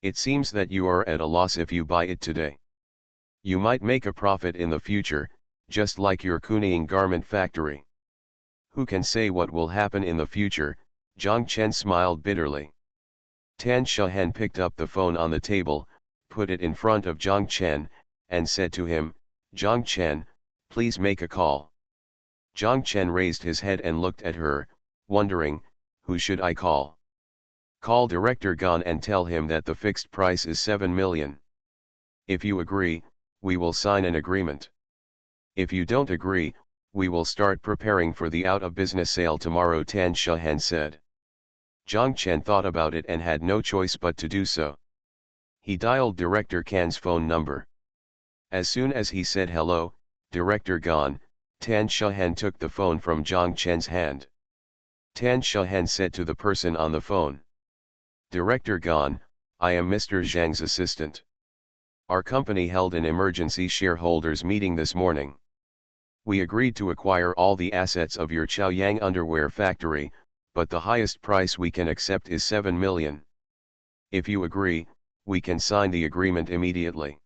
A: It seems that you are at a loss if you buy it today. You might make a profit in the future, just like your Kuning garment factory. Who can say what will happen in the future? Zhang Chen smiled bitterly. Tan Shehen picked up the phone on the table, put it in front of Zhang Chen, and said to him, Zhang Chen, please make a call. Zhang Chen raised his head and looked at her, wondering, who should I call? Call Director Gan and tell him that the fixed price is 7 million. If you agree, we will sign an agreement. If you don't agree, we will start preparing for the out-of-business sale tomorrow, Tan Shehen said. Zhang Chen thought about it and had no choice but to do so. He dialed Director Gan's phone number. As soon as he said hello, Director Gan, Tan Shehen took the phone from Zhang Chen's hand. Tan Shehen said to the person on the phone, Director Gan, I am Mr. Zhang's assistant. Our company held an emergency shareholders meeting this morning. We agreed to acquire all the assets of your Chaoyang underwear factory, but the highest price we can accept is 7 million. If you agree, we can sign the agreement immediately.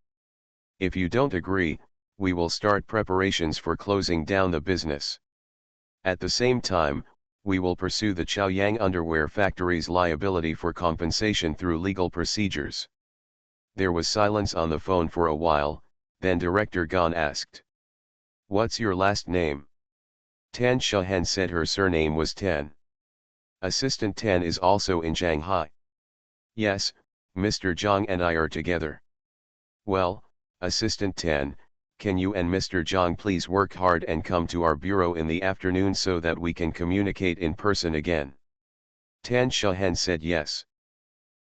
A: If you don't agree, we will start preparations for closing down the business. At the same time, we will pursue the Chaoyang underwear factory's liability for compensation through legal procedures. There was silence on the phone for a while, then Director Gan asked, what's your last name? Tan Shehen said her surname was Tan. Assistant Tan is also in Shanghai. Yes, Mr. Zhang and I are together. Well, Assistant Tan, can you and Mr. Zhang please work hard and come to our bureau in the afternoon so that we can communicate in person again? Tan Shehen said yes.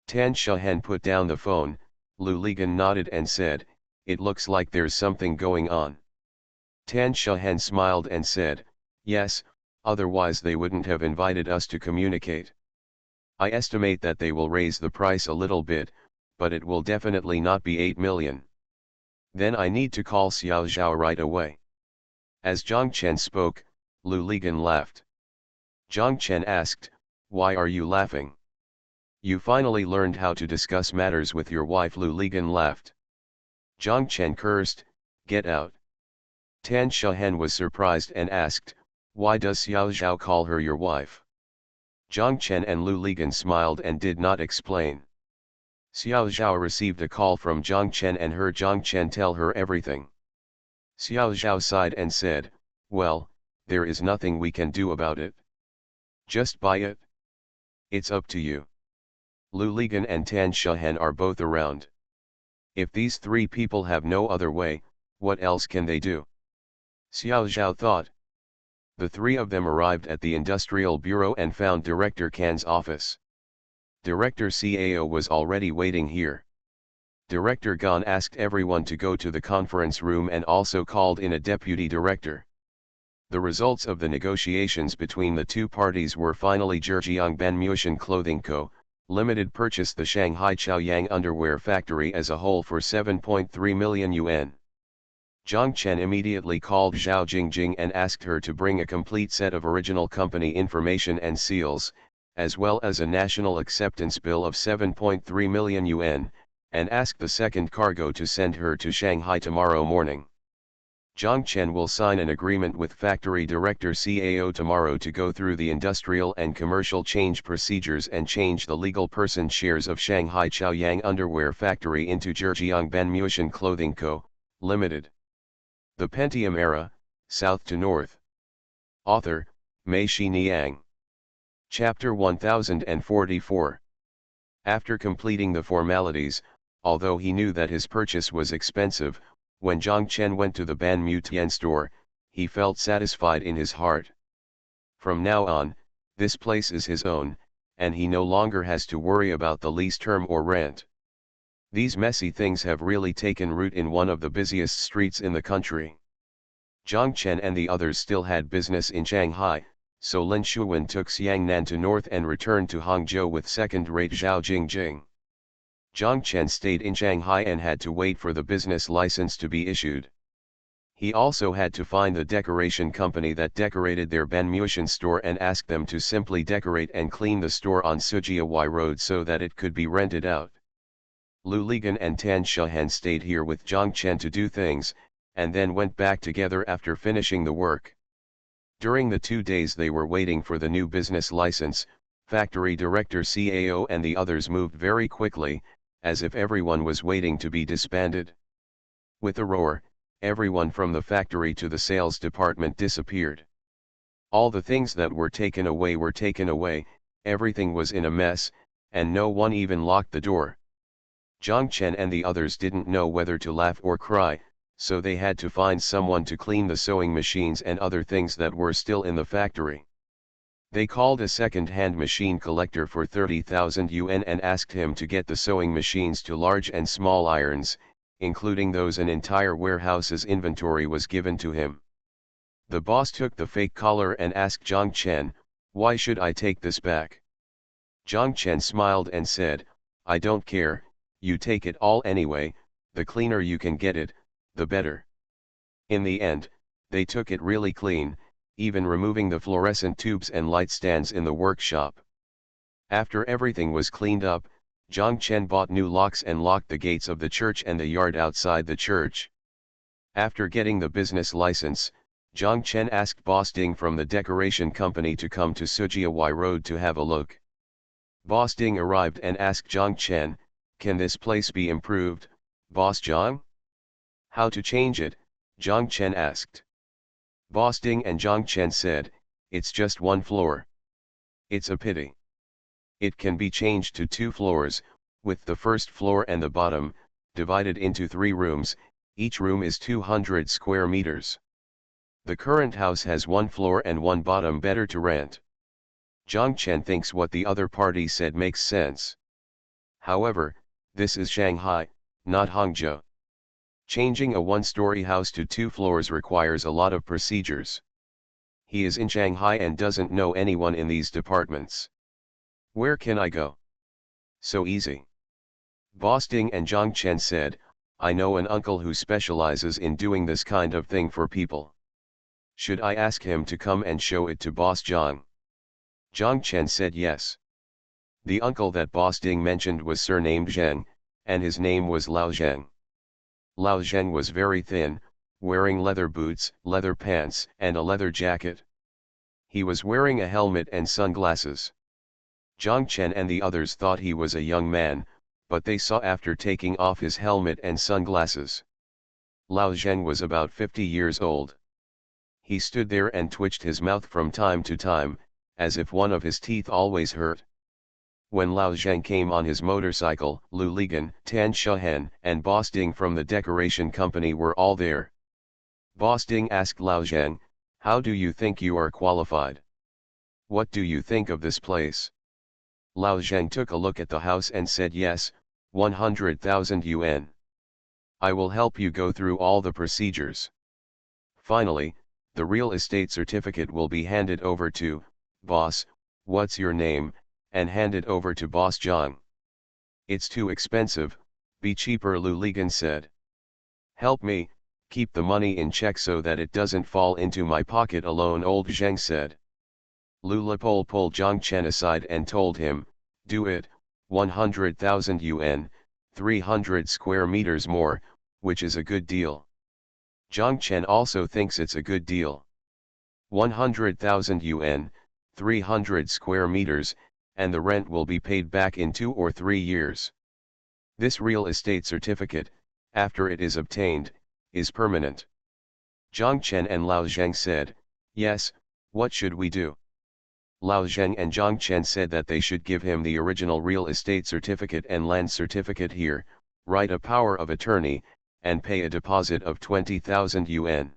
A: Tan Shehen put down the phone, Lu Ligan nodded and said, "It looks like there's something going on." Tan Shahen smiled and said, "Yes, otherwise they wouldn't have invited us to communicate. I estimate that they will raise the price a little bit, but it will definitely not be 8 million. Then I need to call Xiao Zhao right away." As Zhang Chen spoke, Lu Ligan laughed. Zhang Chen asked, "Why are you laughing? You finally learned how to discuss matters with your wife." Lu Ligan laughed. Zhang Chen cursed, "Get out." Tan Shahen was surprised and asked, "Why does Xiao Zhao call her your wife?" Zhang Chen and Lu Ligan smiled and did not explain. Xiao Zhao received a call from Zhang Chen and heard Zhang Chen tell her everything. Xiao Zhao sighed and said, "Well, there is nothing we can do about it. Just buy it. It's up to you." Lu Ligan and Tan Shahen are both around. If these three people have no other way, what else can they do? Xiao Zhao thought. The three of them arrived at the Industrial Bureau and found Director Kan's office. Director CAO was already waiting here. Director Gan asked everyone to go to the conference room and also called in a deputy director. The results of the negotiations between the two parties were finally. Zhejiang Banmuishan Clothing Co., Limited purchased the Shanghai Chaoyang underwear factory as a whole for 7.3 million yuan. Zhang Chen immediately called Zhao Jingjing and asked her to bring a complete set of original company information and seals, as well as a national acceptance bill of 7.3 million yuan, and asked the second cargo to send her to Shanghai tomorrow morning. Zhang Chen will sign an agreement with Factory Director CAO tomorrow to go through the industrial and commercial change procedures and change the legal person shares of Shanghai Chaoyang Underwear Factory into Zhejiang Banmuishan Clothing Co., Limited. The Pentium Era, South to North. Author, Mei Xiniang. Chapter 1044. After completing the formalities, although he knew that his purchase was expensive, when Zhang Chen went to the Banmu Tian store, he felt satisfied in his heart. From now on, this place is his own, and he no longer has to worry about the lease term or rent. These messy things have really taken root in one of the busiest streets in the country. Zhang Chen and the others still had business in Shanghai, so Lin Shuwen took Xiangnan to north and returned to Hangzhou with second-rate Zhao Jingjing. Zhang Chen stayed in Shanghai and had to wait for the business license to be issued. He also had to find the decoration company that decorated their Banmuishan store and ask them to simply decorate and clean the store on Sujiawai Road so that it could be rented out. Lu Ligan and Tan Shahen stayed here with Zhang Chen to do things, and then went back together after finishing the work. During the 2 days they were waiting for the new business license, Factory Director CAO and the others moved very quickly, as if everyone was waiting to be disbanded. With a roar, everyone from the factory to the sales department disappeared. All the things that were taken away, everything was in a mess, and no one even locked the door. Zhang Chen and the others didn't know whether to laugh or cry, so they had to find someone to clean the sewing machines and other things that were still in the factory. They called a second-hand machine collector for 30,000 yuan and asked him to get the sewing machines to large and small irons, including those an entire warehouse's inventory was given to him. The boss took the fake collar and asked Zhang Chen, "Why should I take this back?" Zhang Chen smiled and said, "I don't care, you take it all anyway, the cleaner you can get it, the better." In the end, they took it really clean, even removing the fluorescent tubes and light stands in the workshop. After everything was cleaned up, Zhang Chen bought new locks and locked the gates of the church and the yard outside the church. After getting the business license, Zhang Chen asked Boss Ding from the decoration company to come to Sujiawai Road to have a look. Boss Ding arrived and asked Zhang Chen, "Can this place be improved, Boss Zhang?" "How to change it?" Zhang Chen asked. Boss Ding and Zhang Chen said, "It's just one floor. It's a pity. It can be changed to 2 floors, with the first floor and the bottom, divided into 3 rooms, each room is 200 square meters. The current house has 1 floor and 1 bottom, better to rent." Zhang Chen thinks what the other party said makes sense. However, this is Shanghai, not Hangzhou. Changing a one-story house to 2 floors requires a lot of procedures. He is in Shanghai and doesn't know anyone in these departments. Where can I go? So easy. Boss Ding and Zhang Chen said, I know an uncle who specializes in doing this kind of thing for people. Should I ask him to come and show it to Boss Zhang? Zhang Chen said yes. The uncle that Boss Ding mentioned was surnamed Zheng, and his name was Lao Zheng. Lao Zheng was very thin, wearing leather boots, leather pants, and a leather jacket. He was wearing a helmet and sunglasses. Zhang Chen and the others thought he was a young man, but they saw after taking off his helmet and sunglasses. Lao Zheng was about 50 years old. He stood there and twitched his mouth from time to time, as if one of his teeth always hurt. When Lao Zheng came on his motorcycle, Lu Ligan, Tan Shuhen, and Boss Ding from the decoration company were all there. Boss Ding asked Lao Zheng, how do you think you are qualified? What do you think of this place? Lao Zheng took a look at the house and said yes, 100,000 yuan. I will help you go through all the procedures. Finally, the real estate certificate will be handed over to, boss, what's your name, and handed over to Boss Zhang. It's too expensive, be cheaper, Lu Ligan said. Help me, keep the money in check so that it doesn't fall into my pocket alone, old Zheng said. Lu Lipol pulled Zhang Chen aside and told him, do it, 100,000 yuan, 300 square meters more, which is a good deal. Zhang Chen also thinks it's a good deal. 100,000 yuan, 300 square meters, and the rent will be paid back in 2 or 3 years. This real estate certificate, after it is obtained, is permanent. Zhang Chen and Lao Zheng said, yes, what should we do? Lao Zheng and Zhang Chen said that they should give him the original real estate certificate and land certificate here, write a power of attorney, and pay a deposit of 20,000 yuan.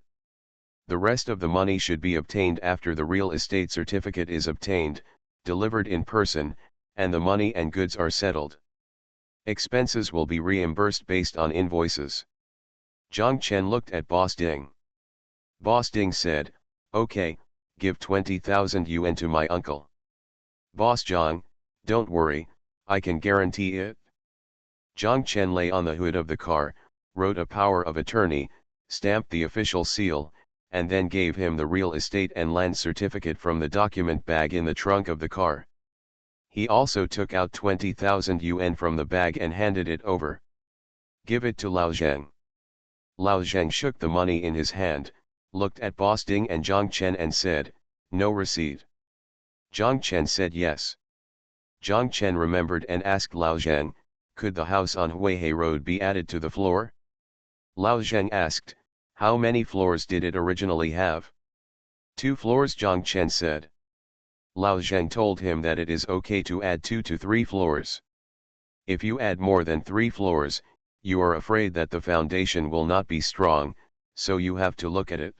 A: The rest of the money should be obtained after the real estate certificate is obtained, delivered in person, and the money and goods are settled. Expenses will be reimbursed based on invoices. Zhang Chen looked at Boss Ding. Boss Ding said, okay, give 20,000 yuan to my uncle. Boss Zhang, don't worry, I can guarantee it. Zhang Chen lay on the hood of the car, wrote a power of attorney, stamped the official seal, and then gave him the real estate and land certificate from the document bag in the trunk of the car. He also took out 20,000 yuan from the bag and handed it over. Give it to Lao Zheng. Lao Zheng shook the money in his hand, looked at Boss Ding and Zhang Chen and said, no receipt. Zhang Chen said yes. Zhang Chen remembered and asked Lao Zheng, could the house on Huihei Road be added to the floor? Lao Zheng asked, how many floors did it originally have? 2 floors, Zhang Chen said. Lao Zheng told him that it is okay to add 2 to 3 floors. If you add more than 3 floors, you are afraid that the foundation will not be strong, so you have to look at it.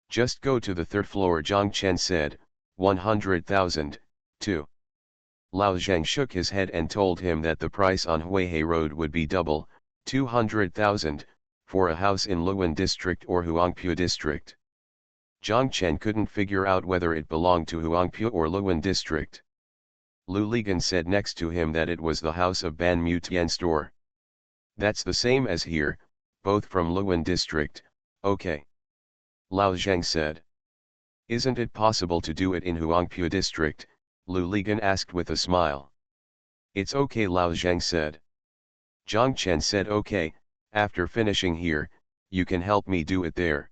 A: Just go to the 3rd floor, Zhang Chen said, 100,000, 2. Lao Zheng shook his head and told him that the price on Huihei Road would be double, 200,000, for a house in Luan District or Huangpu District. Zhang Chen couldn't figure out whether it belonged to Huangpu or Luan District. Lu Ligan said next to him that it was the house of Ban Mu Tian store. That's the same as here, both from Luan District, okay. Lao Zheng said. Isn't it possible to do it in Huangpu District? Lu Ligan asked with a smile. It's okay, Lao Zheng said. Zhang Chen said okay, after finishing here, you can help me do it there.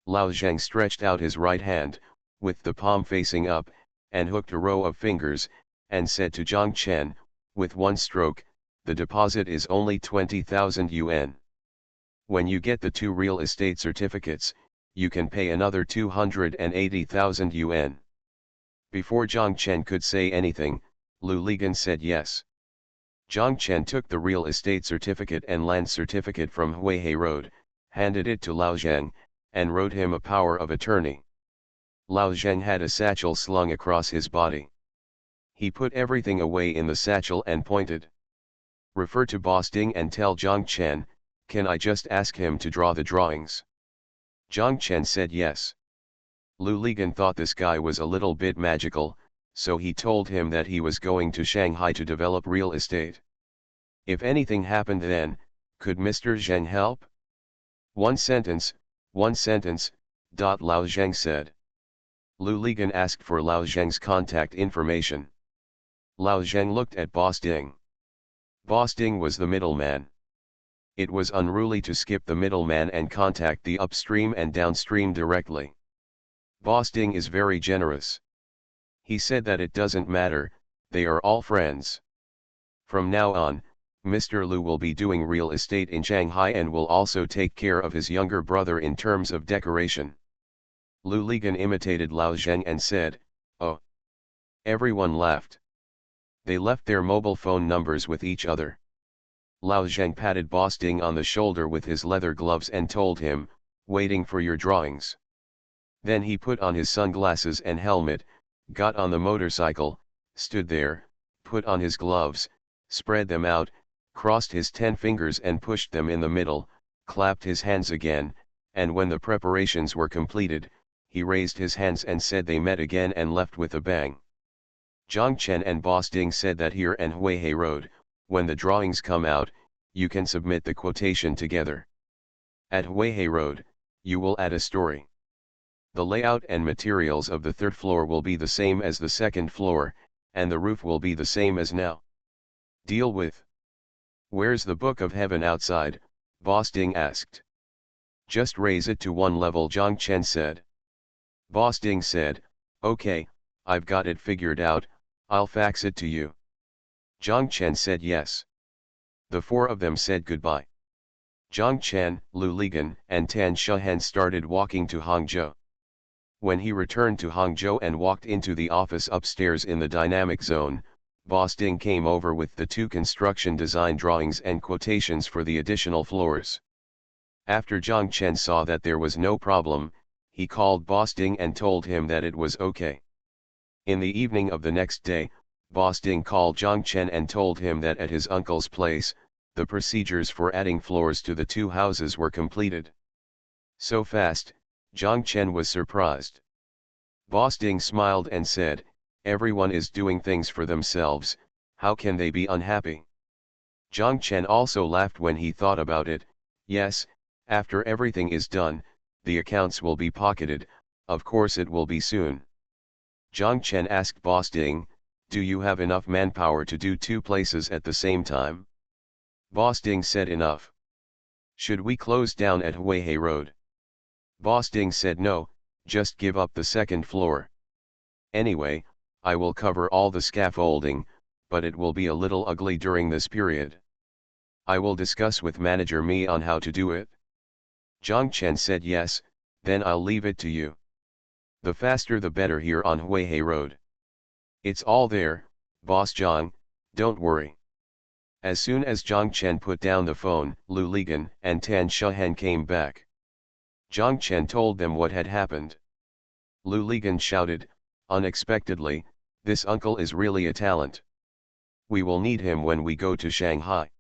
A: Lao Zheng stretched out his right hand, with the palm facing up, and hooked a row of fingers, and said to Zhang Chen, with one stroke, the deposit is only 20,000 yuan. When you get the 2 real estate certificates, you can pay another 280,000 yuan. Before Zhang Chen could say anything, Lu Ligan said yes. Zhang Chen took the real estate certificate and land certificate from Huihei Road, handed it to Lao Zheng, and wrote him a power of attorney. Lao Zheng had a satchel slung across his body. He put everything away in the satchel and pointed. Refer to Boss Ding and tell Zhang Chen, can I just ask him to draw the drawings? Zhang Chen said yes. Lu Ligan thought this guy was a little bit magical, so he told him that he was going to Shanghai to develop real estate. If anything happened then, could Mr. Zheng help? One sentence, Lao Zheng said. Lu Ligan asked for Lao Zheng's contact information. Lao Zheng looked at Boss Ding. Boss Ding was the middleman. It was unruly to skip the middleman and contact the upstream and downstream directly. Boss Ding is very generous. He said that it doesn't matter, they are all friends. From now on, Mr. Lu will be doing real estate in Shanghai and will also take care of his younger brother in terms of decoration. Lu Ligan imitated Lao Zheng and said, "Oh." Everyone laughed. They left their mobile phone numbers with each other. Lao Zheng patted Boss Ding on the shoulder with his leather gloves and told him, "Waiting for your drawings." Then he put on his sunglasses and helmet, got on the motorcycle, stood there, put on his gloves, spread them out, crossed his 10 fingers and pushed them in the middle, clapped his hands again, and when the preparations were completed, he raised his hands and said they met again and left with a bang. Zhang Chen and Boss Ding said that here and Huihei Road, when the drawings come out, you can submit the quotation together. At Huihei Road, you will add a story. The layout and materials of the third floor will be the same as the second floor, and the roof will be the same as now. Deal with. Where's the Book of Heaven outside? Boss Ding asked. Just raise it to one level, Zhang Chen said. Boss Ding said, "Okay, I've got it figured out, I'll fax it to you." Zhang Chen said yes. The four of them said goodbye. Zhang Chen, Lu Ligan, and Tan Shehen started walking to Hangzhou. When he returned to Hangzhou and walked into the office upstairs in the dynamic zone, Boss Ding came over with the 2 construction design drawings and quotations for the additional floors. After Zhang Chen saw that there was no problem, he called Boss Ding and told him that it was okay. In the evening of the next day, Boss Ding called Zhang Chen and told him that at his uncle's place, the procedures for adding floors to the 2 houses were completed. So fast, Zhang Chen was surprised. Boss Ding smiled and said, "Everyone is doing things for themselves, how can they be unhappy?" Zhang Chen also laughed when he thought about it. Yes, after everything is done, the accounts will be pocketed, of course it will be soon. Zhang Chen asked Boss Ding, "Do you have enough manpower to do 2 places at the same time?" Boss Ding said enough. "Should we close down at Huihei Road?" Boss Ding said no, just give up the 2nd floor. Anyway, I will cover all the scaffolding, but it will be a little ugly during this period. I will discuss with manager Mi on how to do it. Zhang Chen said yes, then I'll leave it to you. The faster the better here on Huihei Road. It's all there, Boss Zhang, don't worry. As soon as Zhang Chen put down the phone, Lu Ligan and Tan Shehen came back. Zhang Chen told them what had happened. Lu Ligan shouted, unexpectedly, "This uncle is really a talent. We will need him when we go to Shanghai.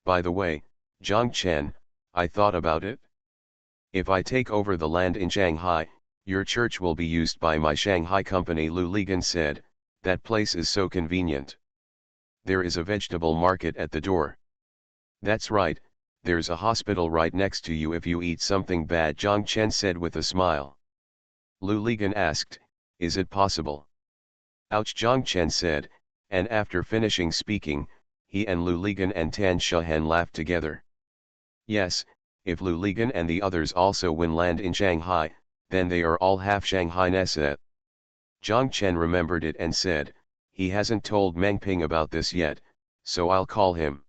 A: By the way, Zhang Chen, I thought about it. If I take over the land in Shanghai, your church will be used by my Shanghai company." Lu Ligan said, "That place is so convenient. There is a vegetable market at the door. That's right, there's a hospital right next to you if you eat something bad," Zhang Chen said with a smile. Lu Ligan asked, "Is it possible?" "Ouch," Zhang Chen said, and after finishing speaking, he and Lu Ligan and Tan Shehen laughed together. Yes, if Lu Ligan and the others also win land in Shanghai, then they are all half Shanghai Neset. Zhang Chen remembered it and said, "He hasn't told Meng Ping about this yet, so I'll call him."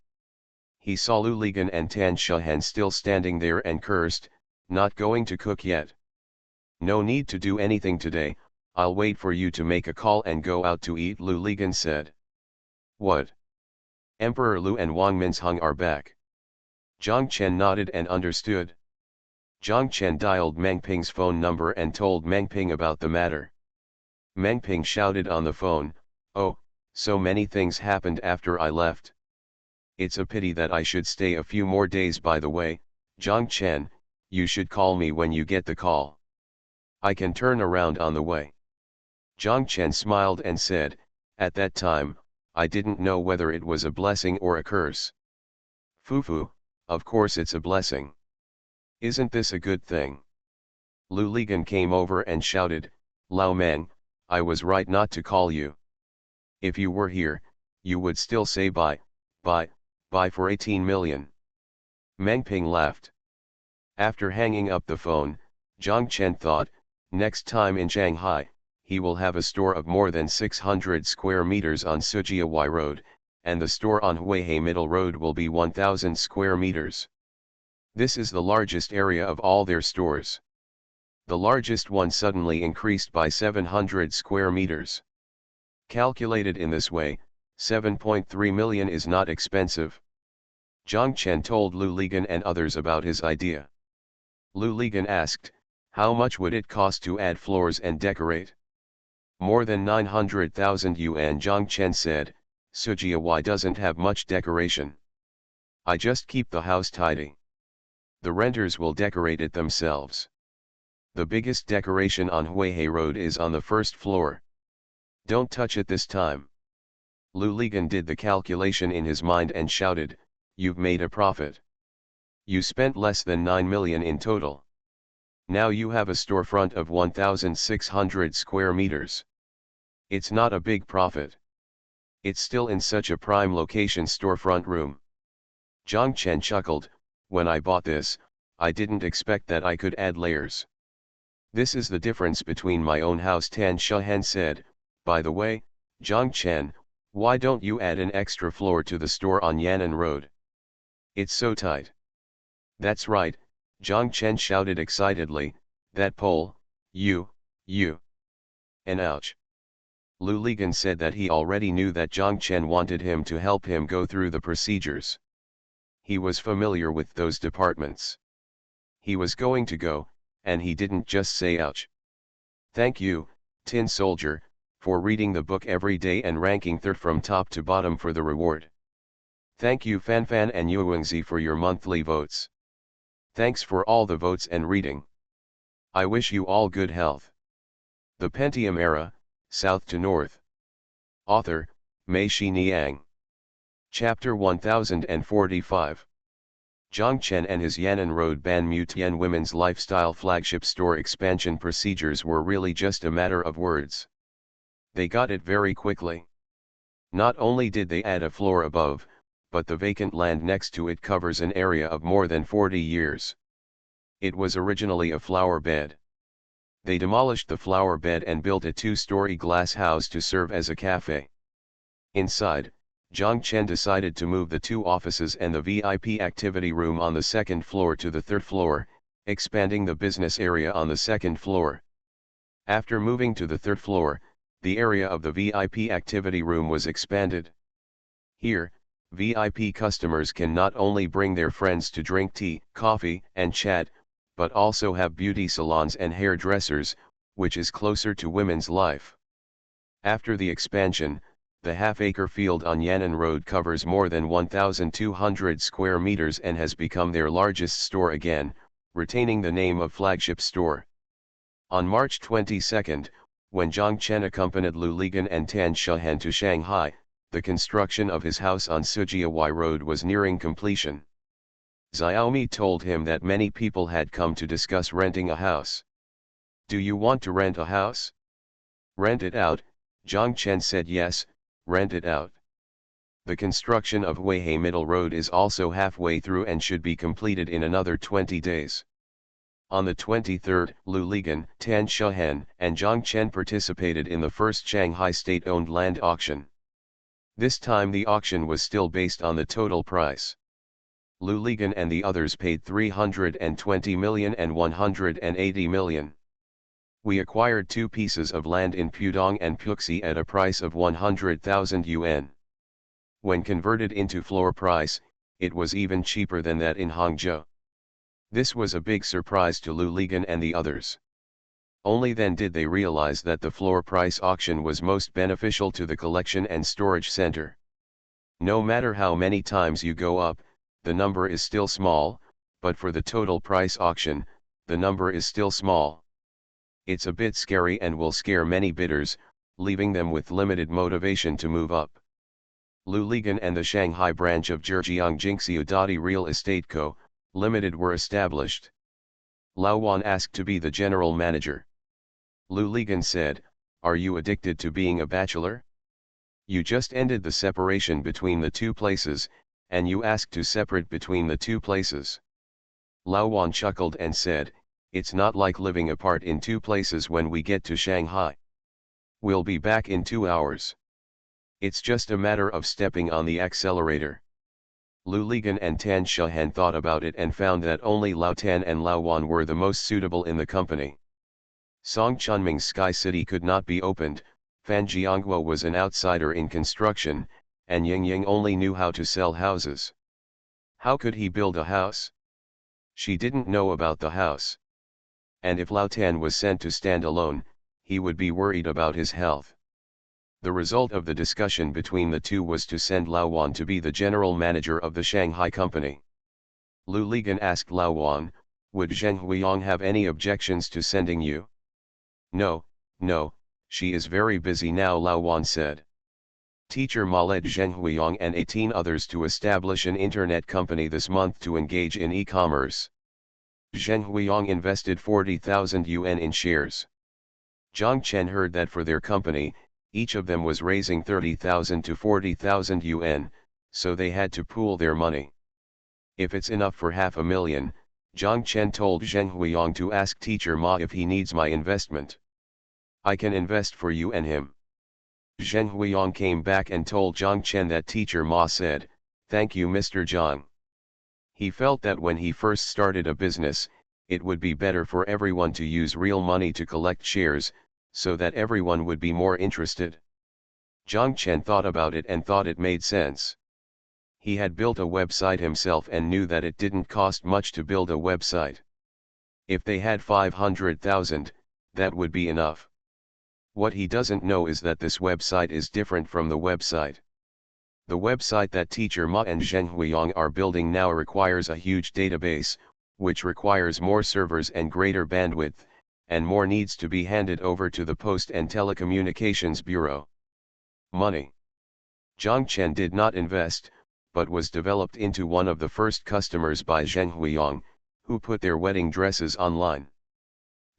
A: He saw Lu Ligan and Tan Shehen still standing there and cursed, "Not going to cook yet? No need to do anything today, I'll wait for you to make a call and go out to eat," Lu Ligan said. "What? Emperor Lu and Wang Minzhong are back?" Zhang Chen nodded and understood. Zhang Chen dialed Meng Ping's phone number and told Meng Ping about the matter. Meng Ping shouted on the phone, "Oh, so many things happened after I left. It's a pity that I should stay a few more days. By the way, Zhang Chen, you should call me when you get the call. I can turn around on the way. Zhang Chen smiled and said, at that time, I didn't know whether it was a blessing or a curse. Fufu, of course it's a blessing. Isn't this a good thing? Lu Ligan came over and shouted, Lao Meng, I was right not to call you. If you were here, you would still say buy for 18 million. Meng Ping laughed. After hanging up the phone, Zhang Chen thought, next time in Shanghai, he will have a store of more than 600 square meters on Sujiawai Road, and the store on Huihai Middle Road will be 1,000 square meters. This is the largest area of all their stores. The largest one suddenly increased by 700 square meters. Calculated in this way, 7.3 million is not expensive. Zhang Chen told Lu Ligan and others about his idea. Lu Ligan asked, how much would it cost to add floors and decorate? More than 900,000 yuan. Zhang Chen said, Sujiawai doesn't have much decoration. I just keep the house tidy. The renters will decorate it themselves. The biggest decoration on Huihai Road is on the first floor. Don't touch it this time. Lu Ligan did the calculation in his mind and shouted, you've made a profit. You spent less than 9 million in total. Now you have a storefront of 1,600 square meters. It's not a big profit. It's still in such a prime location storefront room. Zhang Chen chuckled, when I bought this, I didn't expect that I could add layers. This is the difference between my own house. Tan Shahen said, by the way, Zhang Chen, why don't you add an extra floor to the store on Yan'an Road? It's so tight. That's right, Zhang Chen shouted excitedly, that pole, you. And ouch. Lu Ligan said that he already knew that Zhang Chen wanted him to help him go through the procedures. He was familiar with those departments. He was going to go, and he didn't just say ouch. Thank you, Tin Soldier, for reading the book every day and ranking third from top to bottom for the reward. Thank you Fanfan and Yuengzi for your monthly votes. Thanks for all the votes and reading. I wish you all good health. The Pentium Era, South to North. Author, Mei Xiniang. Chapter 1045. Zhang Chen and his Yan'an Road Ban Mu Tian Women's Lifestyle flagship store expansion procedures were really just a matter of words. They got it very quickly. Not only did they add a floor above, but the vacant land next to it covers an area of more than 40 years. It was originally a flower bed. They demolished the flower bed and built a 2-story glass house to serve as a cafe. Inside, Zhang Chen decided to move the 2 offices and the VIP activity room on the 2nd floor to the 3rd floor, expanding the business area on the 2nd floor. After moving to the 3rd floor, the area of the VIP activity room was expanded. Here, VIP customers can not only bring their friends to drink tea, coffee, and chat, but also have beauty salons and hairdressers, which is closer to women's life. After the expansion, the half-acre field on Yan'an Road covers more than 1,200 square meters and has become their largest store again, retaining the name of flagship store. On March 22, when Zhang Chen accompanied Lu Ligan and Tan Shahen to Shanghai, the construction of his house on Sujiawai Road was nearing completion. Xiaomi told him that many people had come to discuss renting a house. Do you want to rent a house? Rent it out, Zhang Chen said. Yes, rent it out. The construction of Huihai Middle Road is also halfway through and should be completed in another 20 days. On the 23rd, Lu Ligan, Tan Shahen, and Zhang Chen participated in the first Shanghai state-owned land auction. This time the auction was still based on the total price. Lu Ligan and the others paid 320 million and 180 million. We acquired 2 pieces of land in Pudong and Puxi at a price of 100,000 yuan. When converted into floor price, it was even cheaper than that in Hangzhou. This was a big surprise to Lu Ligan and the others. Only then did they realize that the floor price auction was most beneficial to the collection and storage center. No matter how many times you go up, the number is still small, but for the total price auction, the number is still small. It's a bit scary and will scare many bidders, leaving them with limited motivation to move up. Lu Ligan and the Shanghai branch of Zhejiang Jinxiudadi Real Estate Co., Limited were established. Lao Wan asked to be the general manager. Lu Ligan said, "Are you addicted to being a bachelor? You just ended the separation between the two places, and you asked to separate between the two places." Lao Wan chuckled and said, "It's not like living apart in two places when we get to Shanghai. We'll be back in 2 hours. It's just a matter of stepping on the accelerator." Lu Ligan and Tan Shahan thought about it and found that only Lao Tan and Lao Wan were the most suitable in the company. Song Chunming's Sky City could not be opened, Fan Jianguo was an outsider in construction, and Ying Ying only knew how to sell houses. How could he build a house? She didn't know about the house. And if Lao Tan was sent to stand alone, he would be worried about his health. The result of the discussion between the two was to send Lao Wan to be the general manager of the Shanghai company. Lu Ligan asked Lao Wan, "Would Zheng Huiyang have any objections to sending you?" No, she is very busy now," Lao Wan said. Teacher Ma led Zheng Huiyang and 18 others to establish an internet company this month to engage in e-commerce. Zheng Huiyang invested 40,000 yuan in shares. Zhang Chen heard that for their company, each of them was raising 30,000 to 40,000 yuan, so they had to pool their money. If it's enough for 500,000, Zhang Chen told Zheng Huiyang to ask Teacher Ma if he needs my investment. "I can invest for you and him." Zheng Huiyang came back and told Zhang Chen that Teacher Ma said, "Thank you Mr. Zhang." He felt that when he first started a business, it would be better for everyone to use real money to collect shares, so that everyone would be more interested. Zhang Chen thought about it and thought it made sense. He had built a website himself and knew that it didn't cost much to build a website. If they had 500,000, that would be enough. What he doesn't know is that this website is different from the website. The website that Teacher Ma and Zheng Huiyang are building now requires a huge database, which requires more servers and greater bandwidth, and more needs to be handed over to the Post and Telecommunications Bureau. Money. Zhang Chen did not invest, but was developed into one of the first customers by Zheng Huiyang, who put their wedding dresses online.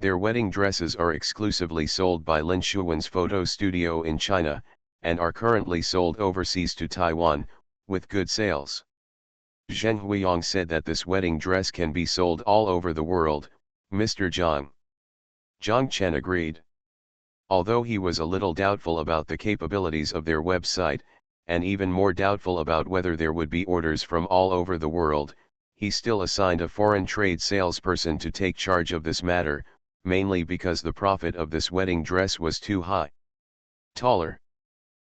A: Their wedding dresses are exclusively sold by Lin Shuwen's photo studio in China, and are currently sold overseas to Taiwan, with good sales. Zheng Huiyang said that this wedding dress can be sold all over the world, Mr. Zhang. Zhang Chen agreed. Although he was a little doubtful about the capabilities of their website, and even more doubtful about whether there would be orders from all over the world, he still assigned a foreign trade salesperson to take charge of this matter, mainly because the profit of this wedding dress was too high. Taller.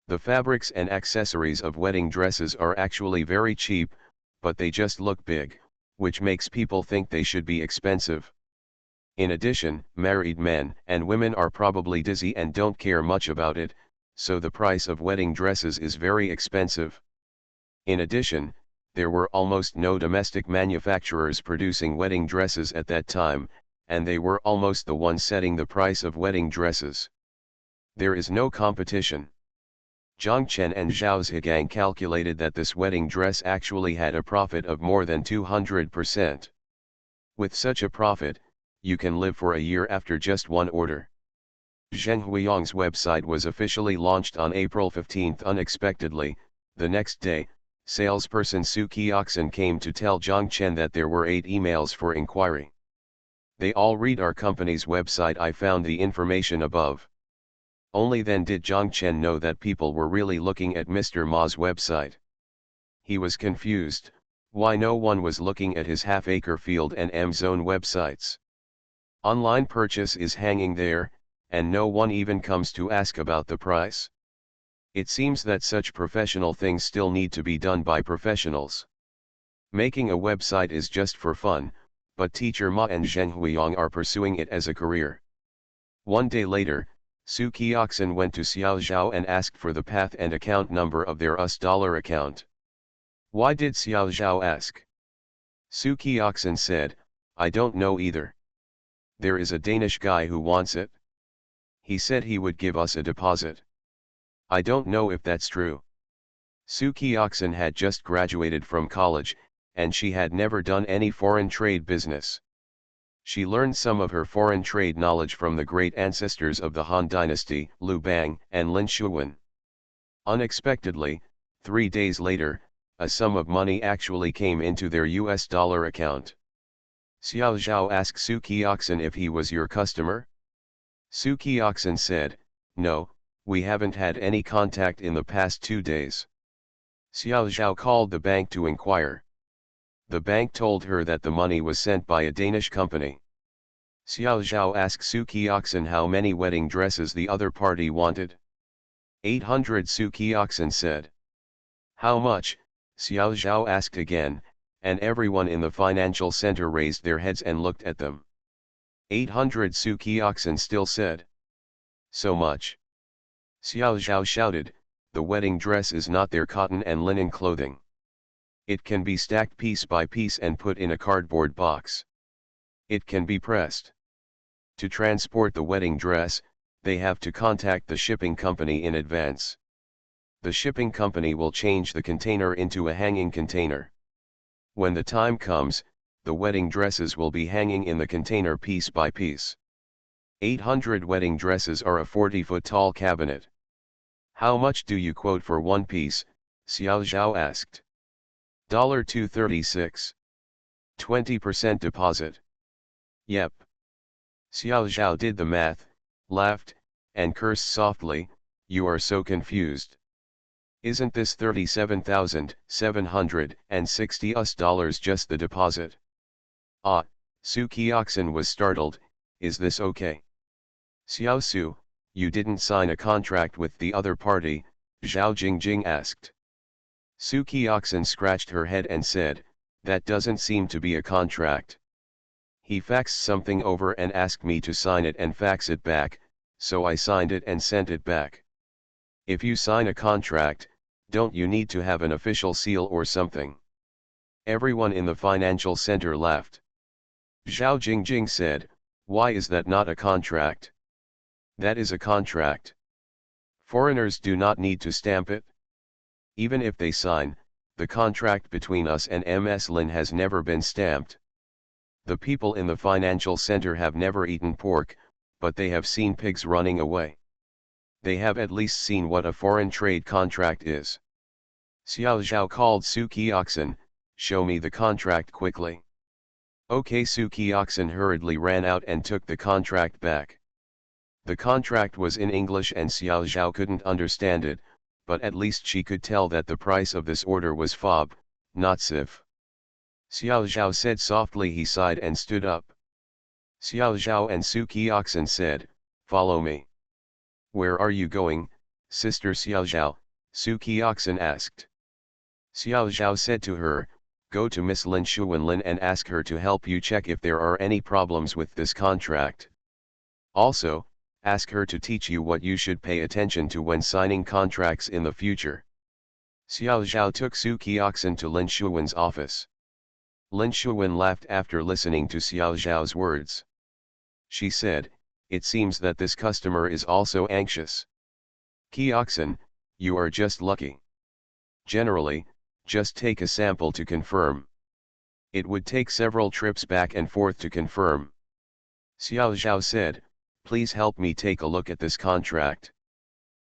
A: The fabrics and accessories of wedding dresses are actually very cheap, but they just look big, which makes people think they should be expensive. In addition, married men and women are probably dizzy and don't care much about it, so the price of wedding dresses is very expensive. In addition, there were almost no domestic manufacturers producing wedding dresses at that time, and they were almost the ones setting the price of wedding dresses. There is no competition. Zhang Chen and Zhao Zhigang calculated that this wedding dress actually had a profit of more than 200%. With such a profit, you can live for a year after just one order. Zheng Huiyang's website was officially launched on April 15 unexpectedly. The next day, salesperson Su Qiaxin came to tell Zhang Chen that there were 8 emails for inquiry. "They all read our company's website. I found the information above." Only then did Zhang Chen know that people were really looking at Mr. Ma's website. He was confused, why no one was looking at his half-acre field and M-Zone websites. Online purchase is hanging there, and no one even comes to ask about the price. It seems that such professional things still need to be done by professionals. Making a website is just for fun, but Teacher Ma and Zheng Huiyang are pursuing it as a career. One day later, Su Qiaxin went to Xiao Zhao and asked for the path and account number of their US$ account. Why did Xiao Zhao ask? Su Qiaxin said, I don't know either. There is a Danish guy who wants it. He said he would give us a deposit. I don't know if that's true. Su Qiaxin had just graduated from college, and she had never done any foreign trade business. She learned some of her foreign trade knowledge from the great ancestors of the Han Dynasty, Liu Bang and Lin Shuwen. Unexpectedly, 3 days later, a sum of money actually came into their US$ account. Xiao Zhao asked Su Qiaxin if he was your customer. Su Qiaxin said, no, we haven't had any contact in the past 2 days. Xiao Zhao called the bank to inquire. The bank told her that the money was sent by a Danish company. Xiao Zhao asked Su Qiaxin how many wedding dresses the other party wanted. 800, Su Qiaxin said. How much? Xiao Zhao asked again, and everyone in the financial center raised their heads and looked at them. 800, Su Qiaxin still said. So much. Xiao Zhao shouted, the wedding dress is not their cotton and linen clothing. It can be stacked piece by piece and put in a cardboard box. It can be pressed. To transport the wedding dress, they have to contact the shipping company in advance. The shipping company will change the container into a hanging container. When the time comes, the wedding dresses will be hanging in the container piece by piece. 800 wedding dresses are a 40-foot tall cabinet. How much do you quote for one piece? Xiao Zhao asked. $236. 20% deposit. Yep. Xiao Zhao did the math, laughed, and cursed softly, you are so confused. Isn't this $37,760 just the deposit? Ah, Su Qiaxin was startled, is this okay? Xiao Su, you didn't sign a contract with the other party, Zhao Jingjing asked. Su Qiaxin scratched her head and said, that doesn't seem to be a contract. He faxed something over and asked me to sign it and fax it back, so I signed it and sent it back. If you sign a contract, don't you need to have an official seal or something? Everyone in the financial center laughed. Zhao Jingjing said, why is that not a contract? That is a contract. Foreigners do not need to stamp it. Even if they sign, the contract between us and Ms. Lin has never been stamped. The people in the financial center have never eaten pork, but they have seen pigs running away. They have at least seen what a foreign trade contract is. Xiao Zhao called Su Qiaxin, show me the contract quickly. Okay, Su Qiaxin hurriedly ran out and took the contract back. The contract was in English and Xiao Zhao couldn't understand it, but at least she could tell that the price of this order was FOB, not CIF. Xiao Zhao said softly. He sighed and stood up. Xiao Zhao and Su Qiaxin said, follow me. Where are you going, Sister Xiao Zhao? Su Qiaxin asked. Xiao Zhao said to her, go to Miss Lin Shuwen and ask her to help you check if there are any problems with this contract. Also, ask her to teach you what you should pay attention to when signing contracts in the future. Xiao Zhao took Su Qiaxin to Lin Shuwen's office. Lin Shuwen laughed after listening to Xiao Zhao's words. She said, it seems that this customer is also anxious. Qiaxin, you are just lucky. Generally, just take a sample to confirm. It would take several trips back and forth to confirm. Xiao Zhao said, please help me take a look at this contract.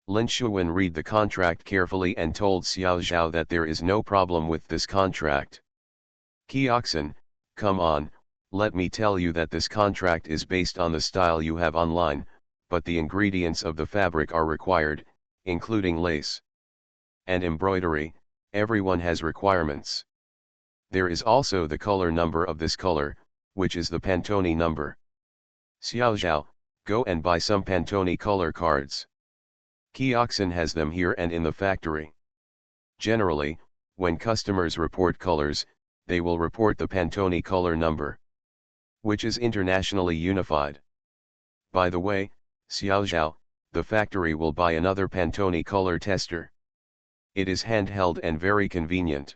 A: Lin Shuwen read the contract carefully and told Xiao Zhao that there is no problem with this contract. Qiaxin, come on, let me tell you that this contract is based on the style you have online, but the ingredients of the fabric are required, including lace and embroidery. Everyone has requirements. There is also the color number of this color, which is the Pantone number. Xiao Zhao, go and buy some Pantone color cards. Qiaxin has them here and in the factory. Generally, when customers report colors, they will report the Pantone color number, which is internationally unified. By the way, Xiao Zhao, the factory will buy another Pantone color tester. It is handheld and very convenient.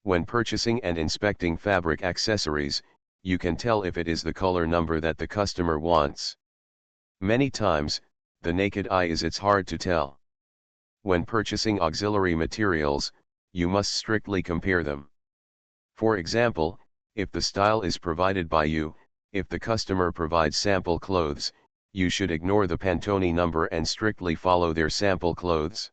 A: When purchasing and inspecting fabric accessories, you can tell if it is the color number that the customer wants. Many times, the naked eye it's hard to tell. When purchasing auxiliary materials, you must strictly compare them. For example, if the style is provided by you, if the customer provides sample clothes, you should ignore the Pantone number and strictly follow their sample clothes.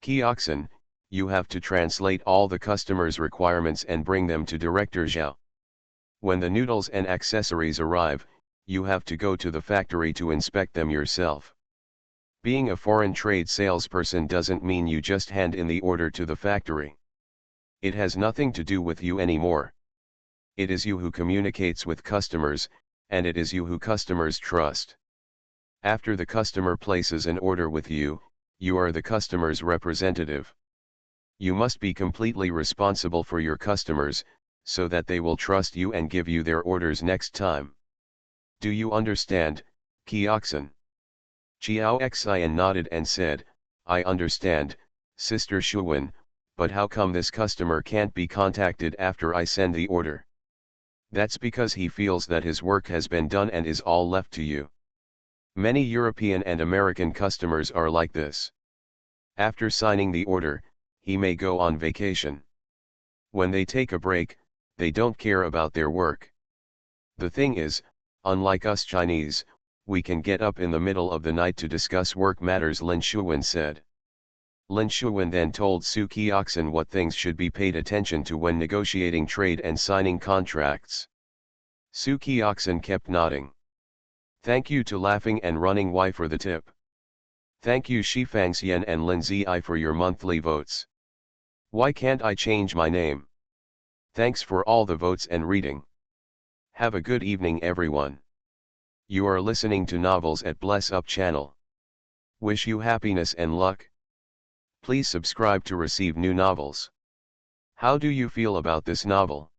A: Kioxin, you have to translate all the customer's requirements and bring them to Director Zhao. When the noodles and accessories arrive, you have to go to the factory to inspect them yourself. Being a foreign trade salesperson doesn't mean you just hand in the order to the factory. It has nothing to do with you anymore. It is you who communicates with customers, and it is you who customers trust. After the customer places an order with you, you are the customer's representative. You must be completely responsible for your customers, so that they will trust you and give you their orders next time. Do you understand, Kioxin? Chiao Xian nodded and said, I understand, Sister Shuwen, but how come this customer can't be contacted after I send the order? That's because he feels that his work has been done and is all left to you. Many European and American customers are like this. After signing the order, he may go on vacation. When they take a break, they don't care about their work. The thing is, unlike us Chinese, we can get up in the middle of the night to discuss work matters, Lin Shuwen said. Lin Shuwen then told Su Kioxin what things should be paid attention to when negotiating trade and signing contracts. Su Kioxin kept nodding. Thank you to Laughing and Running Y for the tip. Thank you Shifang Xian and Lin Zi for your monthly votes. Why can't I change my name? Thanks for all the votes and reading. Have a good evening everyone. You are listening to Novels at Bless Up channel. Wish you happiness and luck. Please subscribe to receive new novels. How do you feel about this novel?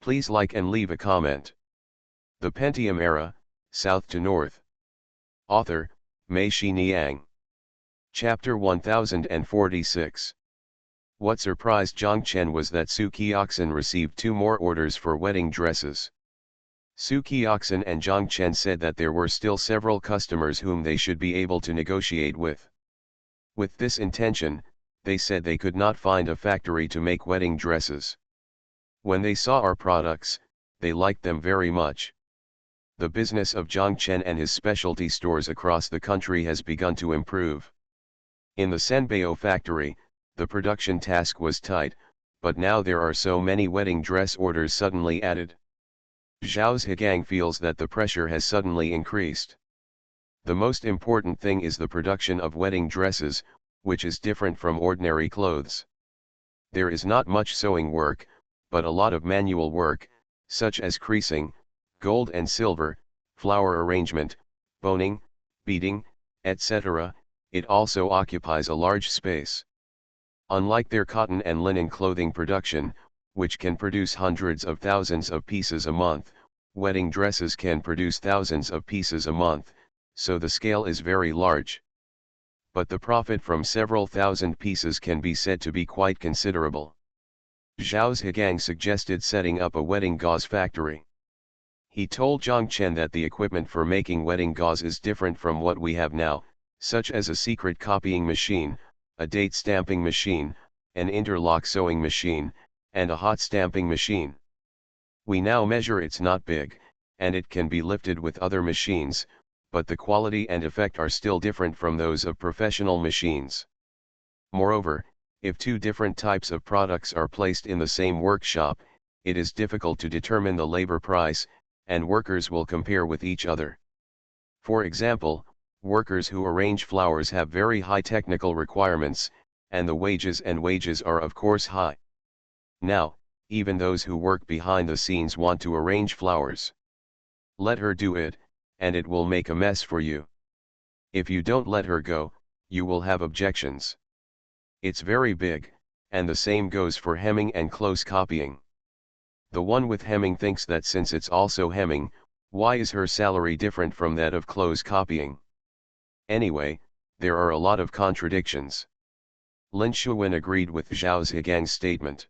A: Please like and leave a comment. The Pentium Era, South to North. Author, Mei Xiniang. Chapter 1046. What surprised Zhang Chen was that Su Kioxin received 2 more orders for wedding dresses. Su Kioxin and Zhang Chen said that there were still several customers whom they should be able to negotiate with. With this intention, they said they could not find a factory to make wedding dresses. When they saw our products, they liked them very much. The business of Zhang Chen and his specialty stores across the country has begun to improve. In the Senbeo factory, the production task was tight, but now there are so many wedding dress orders suddenly added. Zhao Zhigang feels that the pressure has suddenly increased. The most important thing is the production of wedding dresses, which is different from ordinary clothes. There is not much sewing work, but a lot of manual work, such as creasing, gold and silver, flower arrangement, boning, beading, etc. It also occupies a large space. Unlike their cotton and linen clothing production, which can produce hundreds of thousands of pieces a month, wedding dresses can produce thousands of pieces a month, so the scale is very large. But the profit from several thousand pieces can be said to be quite considerable. Zhao Zhigang suggested setting up a wedding gauze factory. He told Zhang Chen that the equipment for making wedding gauze is different from what we have now, such as a secret copying machine, a date stamping machine, an interlock sewing machine, and a hot stamping machine. We now measure it's not big, and it can be lifted with other machines, but the quality and effect are still different from those of professional machines. Moreover, if 2 different types of products are placed in the same workshop, it is difficult to determine the labor price, and workers will compare with each other. For example, workers who arrange flowers have very high technical requirements, and the wages are of course high. Now, even those who work behind the scenes want to arrange flowers. Let her do it, and it will make a mess for you. If you don't let her go, you will have objections. It's very big, and the same goes for hemming and close copying. The one with hemming thinks that since it's also hemming, why is her salary different from that of close copying? Anyway, there are a lot of contradictions. Lin Shuwen agreed with Zhao Zhigang's statement.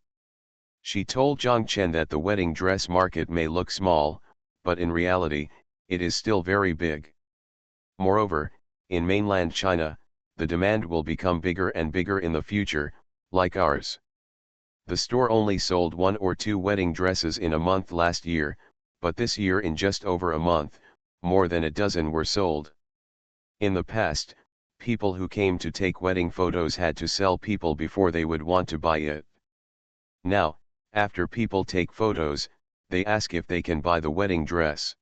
A: She told Zhang Chen that the wedding dress market may look small, but in reality, it is still very big. Moreover, in mainland China, the demand will become bigger and bigger in the future, like ours. The store only sold 1 or 2 wedding dresses in a month last year, but this year in just over a month, more than a dozen were sold. In the past, people who came to take wedding photos had to sell people before they would want to buy it. Now, after people take photos, they ask if they can buy the wedding dress.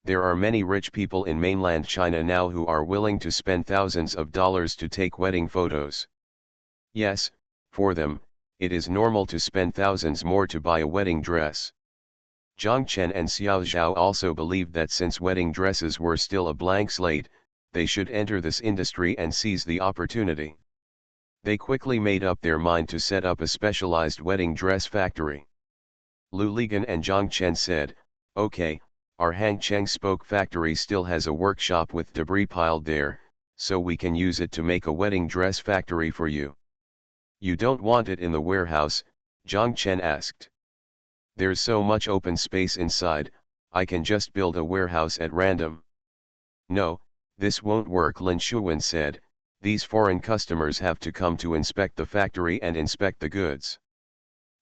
A: There are many rich people in mainland China now who are willing to spend thousands of dollars to take wedding photos. Yes, for them, it is normal to spend thousands more to buy a wedding dress. Zhang Chen and Xiao Zhao also believed that since wedding dresses were still a blank slate, they should enter this industry and seize the opportunity. They quickly made up their mind to set up a specialized wedding dress factory. Lu Ligan and Zhang Chen said, "Okay, our Hangcheng spoke factory still has a workshop with debris piled there, so we can use it to make a wedding dress factory for you." "You don't want it in the warehouse?" Zhang Chen asked. "There's so much open space inside, I can just build a warehouse at random." "No, this won't work," Lin Shuwen said. "These foreign customers have to come to inspect the factory and inspect the goods.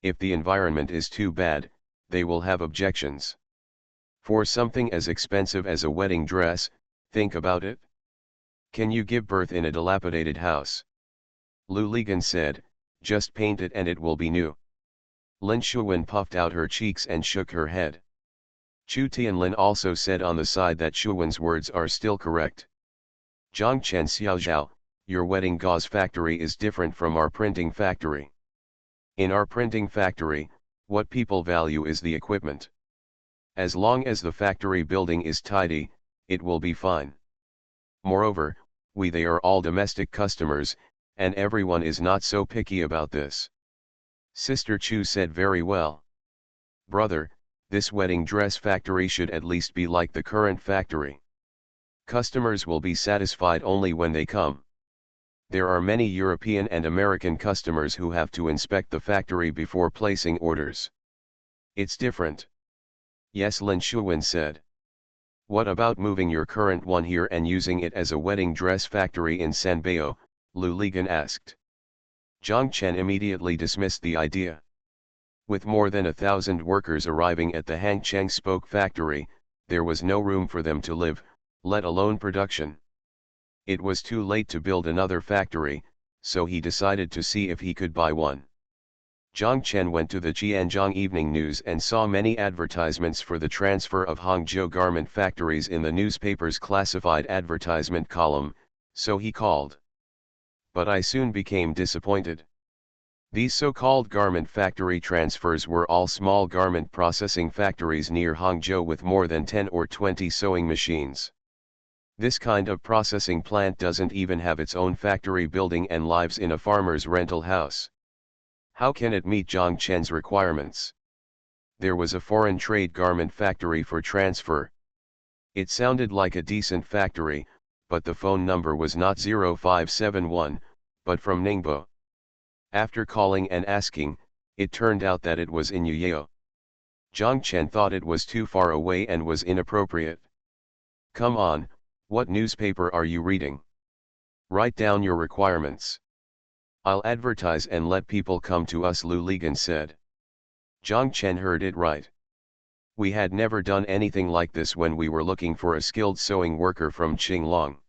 A: If the environment is too bad, they will have objections. For something as expensive as a wedding dress, think about it. Can you give birth in a dilapidated house?" Lu Ligan said, "Just paint it and it will be new." Lin Shuwen puffed out her cheeks and shook her head. Chu Tianlin also said on the side that Shuwen's words are still correct. "Zhang Chen Xiao Zhao, your wedding gauze factory is different from our printing factory. In our printing factory, what people value is the equipment. As long as the factory building is tidy, it will be fine. Moreover, they are all domestic customers, and everyone is not so picky about this." Sister Chu said, "Very well. Brother, this wedding dress factory should at least be like the current factory. Customers will be satisfied only when they come. There are many European and American customers who have to inspect the factory before placing orders. It's different." "Yes," Lin Shuwen said. "What about moving your current one here and using it as a wedding dress factory in Sanbeo?" Lu Ligan asked. Zhang Chen immediately dismissed the idea. With more than 1,000 workers arriving at the Hangcheng spoke factory, there was no room for them to live, let alone production. It was too late to build another factory, so he decided to see if he could buy one. Zhang Chen went to the Qianzhong Evening News and saw many advertisements for the transfer of Hangzhou garment factories in the newspaper's classified advertisement column, so he called. But I soon became disappointed. These so-called garment factory transfers were all small garment processing factories near Hangzhou with more than 10 or 20 sewing machines. This kind of processing plant doesn't even have its own factory building and lives in a farmer's rental house. How can it meet Zhang Chen's requirements? There was a foreign trade garment factory for transfer. It sounded like a decent factory, but the phone number was not 0571, but from Ningbo. After calling and asking, it turned out that it was in Yuyao. Zhang Chen thought it was too far away and was inappropriate. "Come on, what newspaper are you reading? Write down your requirements. I'll advertise and let people come to us," Lu Ligan said. Zhang Chen heard it right. "We had never done anything like this when we were looking for a skilled sewing worker from Qinglong.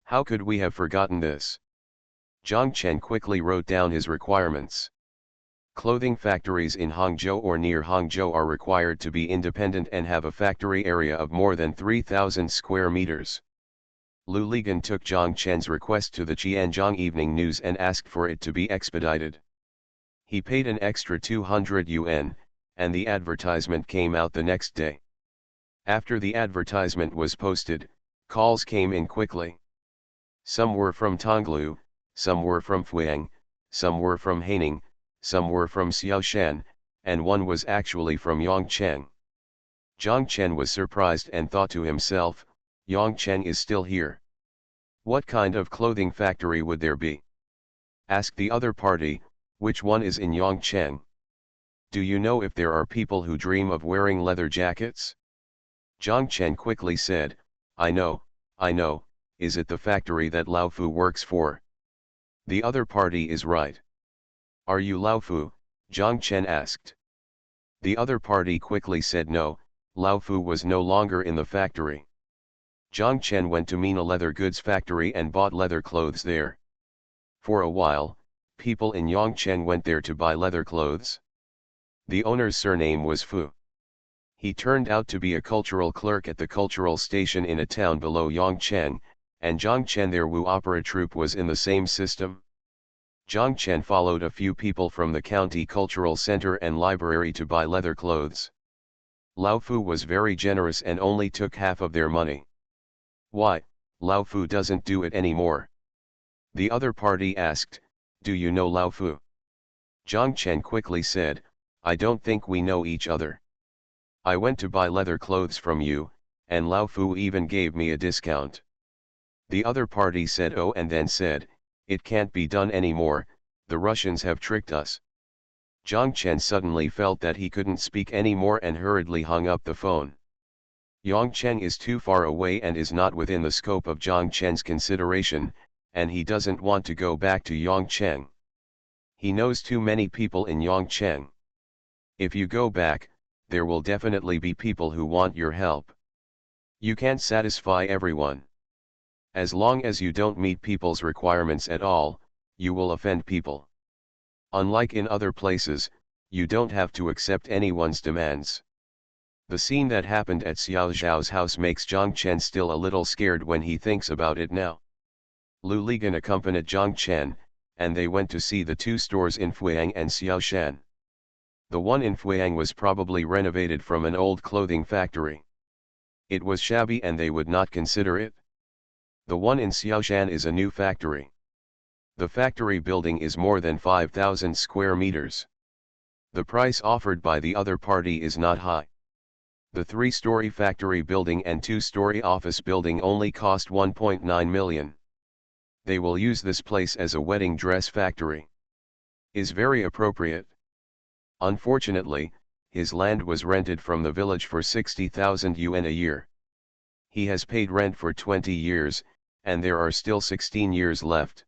A: How could we have forgotten this?" Zhang Chen quickly wrote down his requirements. Clothing factories in Hangzhou or near Hangzhou are required to be independent and have a factory area of more than 3,000 square meters. Lu Ligan took Zhang Chen's request to the Qianzhong Evening News and asked for it to be expedited. He paid an extra 200 yuan, and the advertisement came out the next day. After the advertisement was posted, calls came in quickly. Some were from Tonglu, some were from Fuang, some were from Haining, some were from Xiaoshan, and one was actually from Yongcheng. Zhang Chen was surprised and thought to himself, "Yongcheng is still here. What kind of clothing factory would there be? Asked the other party, which one is in Yongcheng? Do you know if there are people who dream of wearing leather jackets? Zhang Chen quickly said, I know, is it the factory that Lao Fu works for? The other party is right. Are you Lao Fu? Zhang Chen asked. The other party quickly said no, Lao Fu was no longer in the factory. Zhang Chen went to Mina leather goods factory and bought leather clothes there. For a while, people in Yongcheng went there to buy leather clothes. The owner's surname was Fu. He turned out to be a cultural clerk at the cultural station in a town below Yongcheng, and Zhangchen their Wu opera troupe was in the same system. Zhangchen followed a few people from the county cultural center and library to buy leather clothes. Lao Fu was very generous and only took half of their money. Why, Lao Fu doesn't do it anymore? The other party asked, do you know Lao Fu? Zhangchen quickly said, I don't think we know each other. I went to buy leather clothes from you, and Lao Fu even gave me a discount. The other party said oh and then said, it can't be done anymore, the Russians have tricked us. Zhang Chen suddenly felt that he couldn't speak anymore and hurriedly hung up the phone. Yongcheng is too far away and is not within the scope of Zhang Chen's consideration, and he doesn't want to go back to Yongcheng. He knows too many people in Yongcheng. If you go back, there will definitely be people who want your help. You can't satisfy everyone. As long as you don't meet people's requirements at all, you will offend people. Unlike in other places, you don't have to accept anyone's demands. The scene that happened at Xiao Zhao's house makes Zhang Chen still a little scared when he thinks about it now. Lu Ligan accompanied Zhang Chen, and they went to see the two stores in Fuyang and Xiaoshan. The one in Fuyang was probably renovated from an old clothing factory. It was shabby and they would not consider it. The one in Xiaoshan is a new factory. The factory building is more than 5,000 square meters. The price offered by the other party is not high. The 3-story factory building and 2-story office building only cost 1.9 million. They will use this place as a wedding dress factory. Is very appropriate. Unfortunately, his land was rented from the village for 60,000 yuan a year. He has paid rent for 20 years, and there are still 16 years left.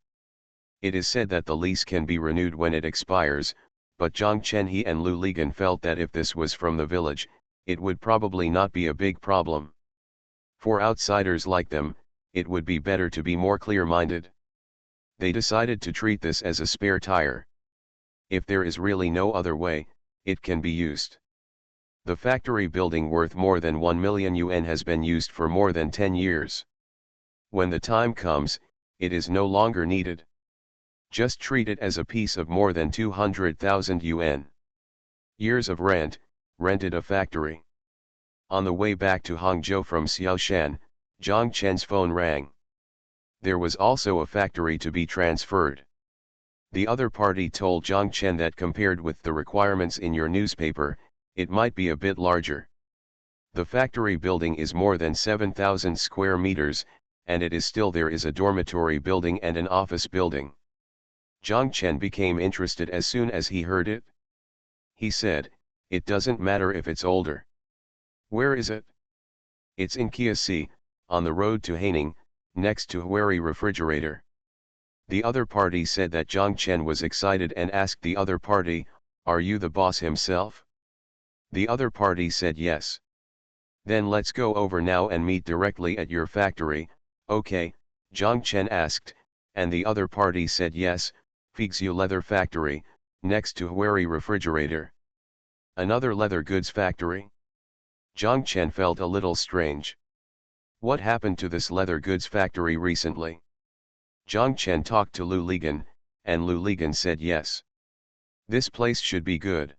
A: It is said that the lease can be renewed when it expires, but Zhang Chenhe and Lu Ligan felt that if this was from the village, it would probably not be a big problem. For outsiders like them, it would be better to be more clear-minded. They decided to treat this as a spare tire. If there is really no other way, it can be used. The factory building worth more than 1 million yuan has been used for more than 10 years. When the time comes, it is no longer needed. Just treat it as a piece of more than 200,000 yuan. Years of rented a factory. On the way back to Hangzhou from Xiaoshan, Zhang Chen's phone rang. There was also a factory to be transferred. The other party told Zhang Chen that compared with the requirements in your newspaper, it might be a bit larger. The factory building is more than 7,000 square meters, and it is still there is a dormitory building and an office building. Zhang Chen became interested as soon as he heard it. He said, it doesn't matter if it's older. Where is it? It's in Kiasi, on the road to Haining, next to Huari Refrigerator. The other party said that Zhang Chen was excited and asked the other party, are you the boss himself? The other party said yes. Then let's go over now and meet directly at your factory. Okay, Zhang Chen asked, and the other party said yes, Figsu Leather Factory, next to Huari Refrigerator. Another leather goods factory? Zhang Chen felt a little strange. What happened to this leather goods factory recently? Zhang Chen talked to Lu Ligan, and Lu Ligan said yes. This place should be good.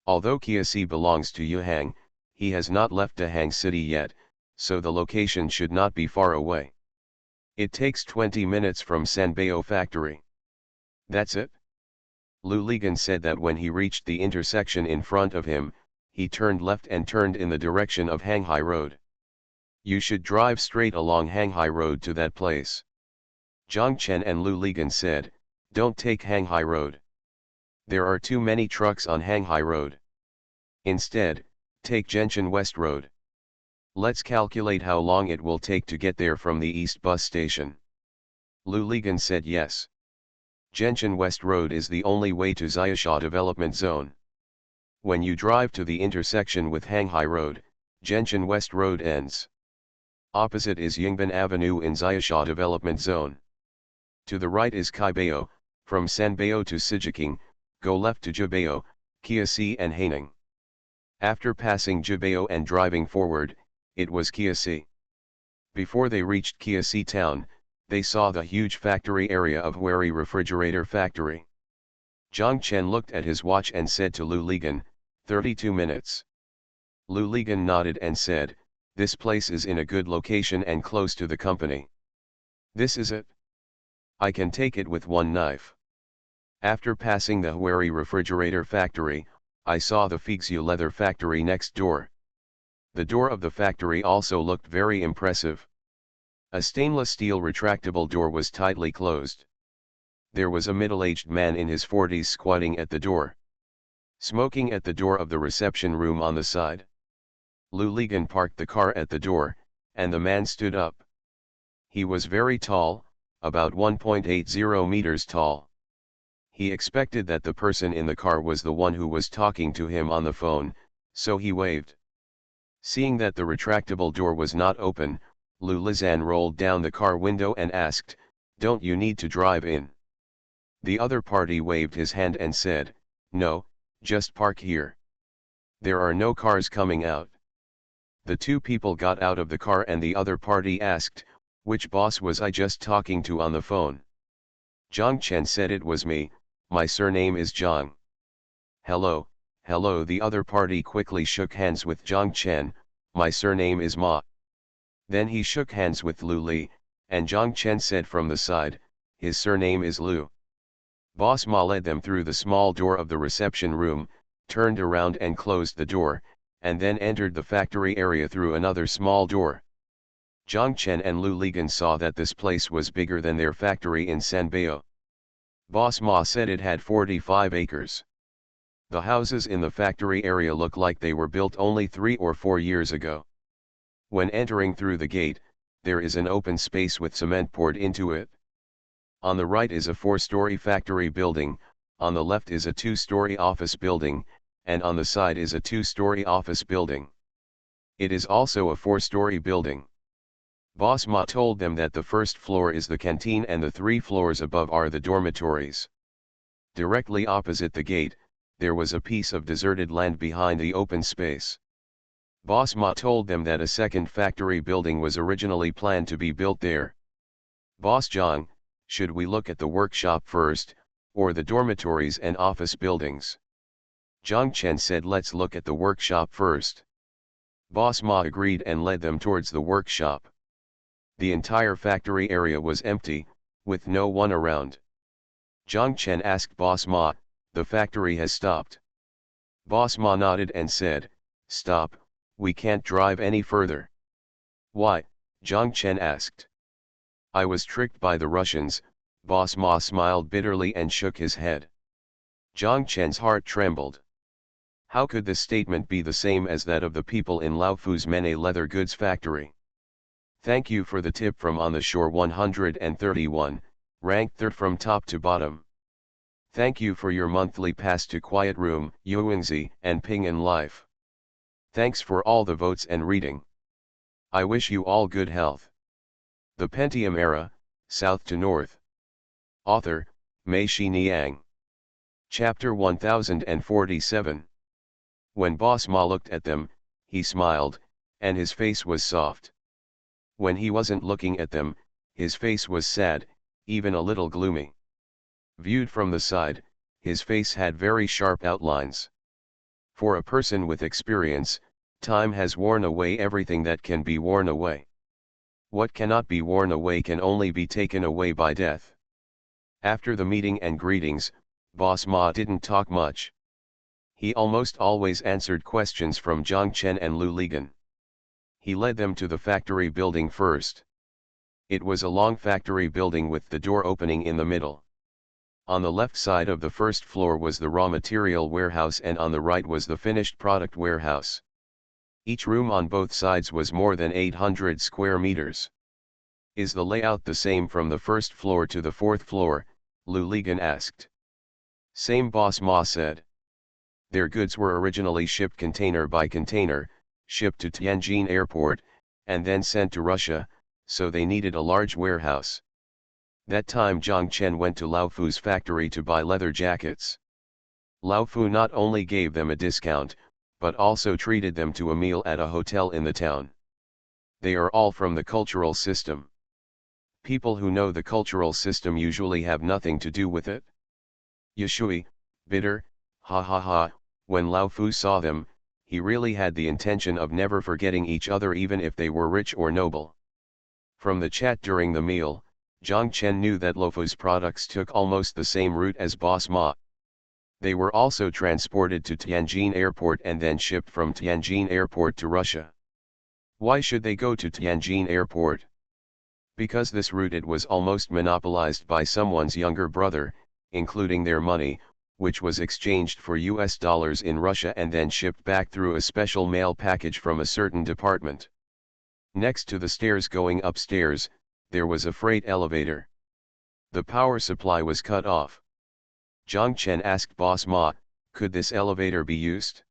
A: Although Kiasi belongs to Yuhang, he has not left Dahang city yet, so the location should not be far away. It takes 20 minutes from Sanbeo factory. That's it? Lu Ligan said that when he reached the intersection in front of him, he turned left and turned in the direction of Hanghai Road. You should drive straight along Hanghai Road to that place. Zhang Chen and Lu Ligan said, "Don't take Hanghai Road. There are too many trucks on Hanghai Road. Instead, take Gentian West Road. Let's calculate how long it will take to get there from the East Bus Station." Lu Ligan said yes. Gentian West Road is the only way to Xiaosha Development Zone. When you drive to the intersection with Hanghai Road, Gentian West Road ends. Opposite is Yingban Avenue in Xiaosha Development Zone. To the right is Kaibao, from Sanbao to Sijiking, go left to Jibao, Kiasi and Haining. After passing Jibao and driving forward, it was Kiasi. Before they reached Kiasi town, they saw the huge factory area of Huari Refrigerator Factory. Zhang Chen looked at his watch and said to Lu Ligan, 32 minutes. Lu Ligan nodded and said, "This place is in a good location and close to the company. This is it. I can take it with one knife." After passing the Huari Refrigerator Factory, I saw the Fixu Leather Factory next door. The door of the factory also looked very impressive. A stainless steel retractable door was tightly closed. There was a middle-aged man in his 40s squatting at the door, smoking at the door of the reception room on the side. Lu Ligan parked the car at the door, and the man stood up. He was very tall, about 1.80 meters tall. He expected that the person in the car was the one who was talking to him on the phone, so he waved. Seeing that the retractable door was not open, Lu Lizan rolled down the car window and asked, "Don't you need to drive in?" The other party waved his hand and said, "No, just park here. There are no cars coming out." The two people got out of the car and the other party asked, "Which boss was I just talking to on the phone?" Zhang Chen said, "It was me, my surname is Zhang." "Hello, hello." The other party quickly shook hands with Zhang Chen, "My surname is Ma." Then he shook hands with Lu Li, and Zhang Chen said from the side, "His surname is Lu." Boss Ma led them through the small door of the reception room, turned around and closed the door, and then entered the factory area through another small door. Zhang Chen and Lu Ligan saw that this place was bigger than their factory in Sanbao. Boss Ma said it had 45 acres. The houses in the factory area look like they were built only 3 or 4 years ago. When entering through the gate, there is an open space with cement poured into it. On the right is a 4-story factory building, on the left is a 2-story office building, and on the side is a 2-story office building. It is also a 4-story building. Boss Ma told them that the first floor is the canteen and the 3 floors above are the dormitories. Directly opposite the gate, there was a piece of deserted land behind the open space. Boss Ma told them that a second factory building was originally planned to be built there. "Boss Zhang, should we look at the workshop first, or the dormitories and office buildings?" Zhang Chen said, "Let's look at the workshop first." Boss Ma agreed and led them towards the workshop. The entire factory area was empty, with no one around. Zhang Chen asked Boss Ma, "The factory has stopped?" Boss Ma nodded and said, "Stop, we can't drive any further." "Why?" Zhang Chen asked. "I was tricked by the Russians." Boss Ma smiled bitterly and shook his head. Zhang Chen's heart trembled. How could this statement be the same as that of the people in Laofu's Mene leather goods factory? Thank you for the tip from On the Shore 131, ranked 3rd from top to bottom. Thank you for your monthly pass to Quiet Room, Yuengzi, and Ping in Life. Thanks for all the votes and reading. I wish you all good health. The Pentium Era, South to North. Author, Mei Xiniang. Chapter 1047. When Boss Ma looked at them, he smiled, and his face was soft. When he wasn't looking at them, his face was sad, even a little gloomy. Viewed from the side, his face had very sharp outlines. For a person with experience, time has worn away everything that can be worn away. What cannot be worn away can only be taken away by death. After the meeting and greetings, Boss Ma didn't talk much. He almost always answered questions from Zhang Chen and Lu Ligan. He led them to the factory building first. It was a long factory building with the door opening in the middle. On the left side of the first floor was the raw material warehouse and on the right was the finished product warehouse. Each room on both sides was more than 800 square meters. Is the layout the same from the first floor to the fourth floor? Lou Ligon asked. Same, Boss Ma said. Their goods were originally shipped container by container, shipped to Tianjin airport, and then sent to Russia, so they needed a large warehouse. That time Zhang Chen went to Lao Fu's factory to buy leather jackets. Lao Fu not only gave them a discount, but also treated them to a meal at a hotel in the town. They are all from the cultural system. People who know the cultural system usually have nothing to do with it. Yashui, bitter, ha ha ha, when Lao Fu saw them, he really had the intention of never forgetting each other even if they were rich or noble. From the chat during the meal, Zhang Chen knew that Lao Fu's products took almost the same route as Boss Ma. They were also transported to Tianjin airport and then shipped from Tianjin airport to Russia. Why should they go to Tianjin airport? Because this route it was almost monopolized by someone's younger brother, including their money, which was exchanged for US dollars in Russia and then shipped back through a special mail package from a certain department. Next to the stairs going upstairs, there was a freight elevator. The power supply was cut off. Zhang Chen asked Boss Ma, could this elevator be used?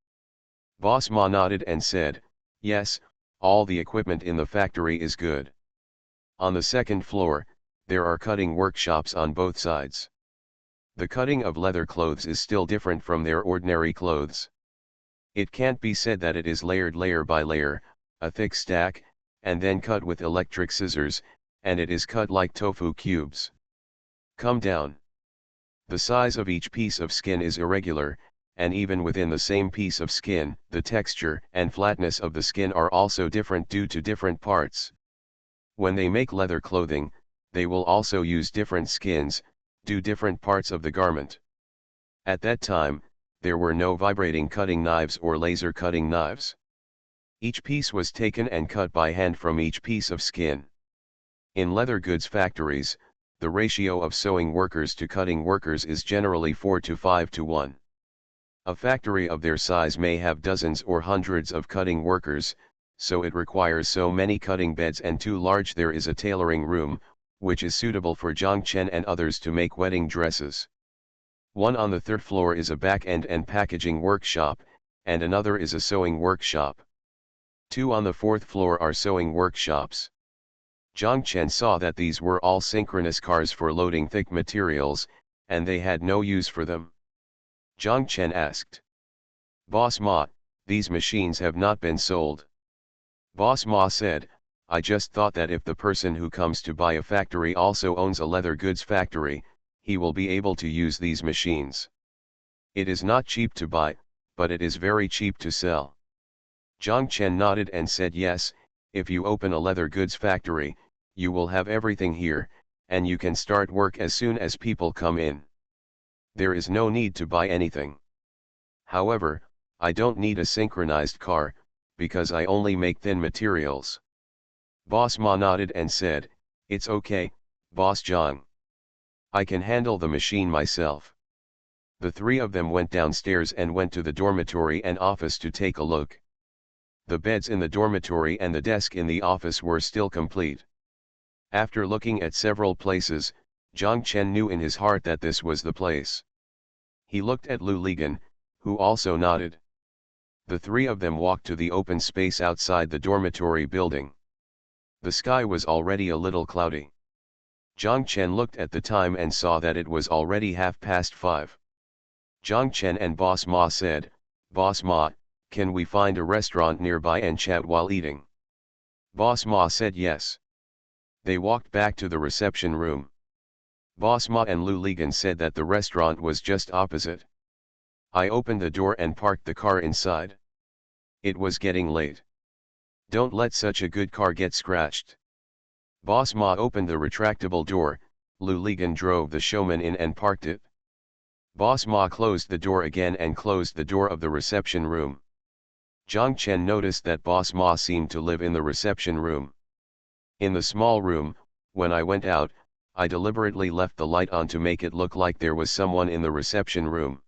A: Boss Ma nodded and said, yes, all the equipment in the factory is good. On the second floor, there are cutting workshops on both sides. The cutting of leather clothes is still different from their ordinary clothes. It can't be said that it is layered layer by layer, a thick stack, and then cut with electric scissors, and it is cut like tofu cubes. Come down. The size of each piece of skin is irregular, and even within the same piece of skin, the texture and flatness of the skin are also different due to different parts. When they make leather clothing, they will also use different skins, do different parts of the garment. At that time, there were no vibrating cutting knives or laser cutting knives. Each piece was taken and cut by hand from each piece of skin. In leather goods factories, the ratio of sewing workers to cutting workers is generally 4 to 5 to 1. A factory of their size may have dozens or hundreds of cutting workers, so it requires so many cutting beds and too large there is a tailoring room, which is suitable for Zhang Chen and others to make wedding dresses. One on the third floor is a back-end and packaging workshop, and another is a sewing workshop. Two on the fourth floor are sewing workshops. Zhang Chen saw that these were all synchronous cars for loading thick materials, and they had no use for them. Zhang Chen asked, Boss Ma, these machines have not been sold. Boss Ma said, I just thought that if the person who comes to buy a factory also owns a leather goods factory, he will be able to use these machines. It is not cheap to buy, but it is very cheap to sell. Zhang Chen nodded and said yes, if you open a leather goods factory, you will have everything here, and you can start work as soon as people come in. There is no need to buy anything. However, I don't need a synchronized car, because I only make thin materials. Boss Ma nodded and said, it's okay, Boss Zhang. I can handle the machine myself. The three of them went downstairs and went to the dormitory and office to take a look. The beds in the dormitory and the desk in the office were still complete. After looking at several places, Zhang Chen knew in his heart that this was the place. He looked at Lou Ligon, who also nodded. The three of them walked to the open space outside the dormitory building. The sky was already a little cloudy. Zhang Chen looked at the time and saw that it was already 5:30. Zhang Chen and Boss Ma said, Boss Ma, can we find a restaurant nearby and chat while eating? Boss Ma said yes. They walked back to the reception room. Boss Ma and Lou Ligon said that the restaurant was just opposite. I opened the door and parked the car inside. It was getting late. Don't let such a good car get scratched. Boss Ma opened the retractable door, Lou Ligon drove the showman in and parked it. Boss Ma closed the door again and closed the door of the reception room. Zhang Chen noticed that Boss Ma seemed to live in the reception room. In the small room, When I went out, I deliberately left the light on to make it look like there was someone in the reception room.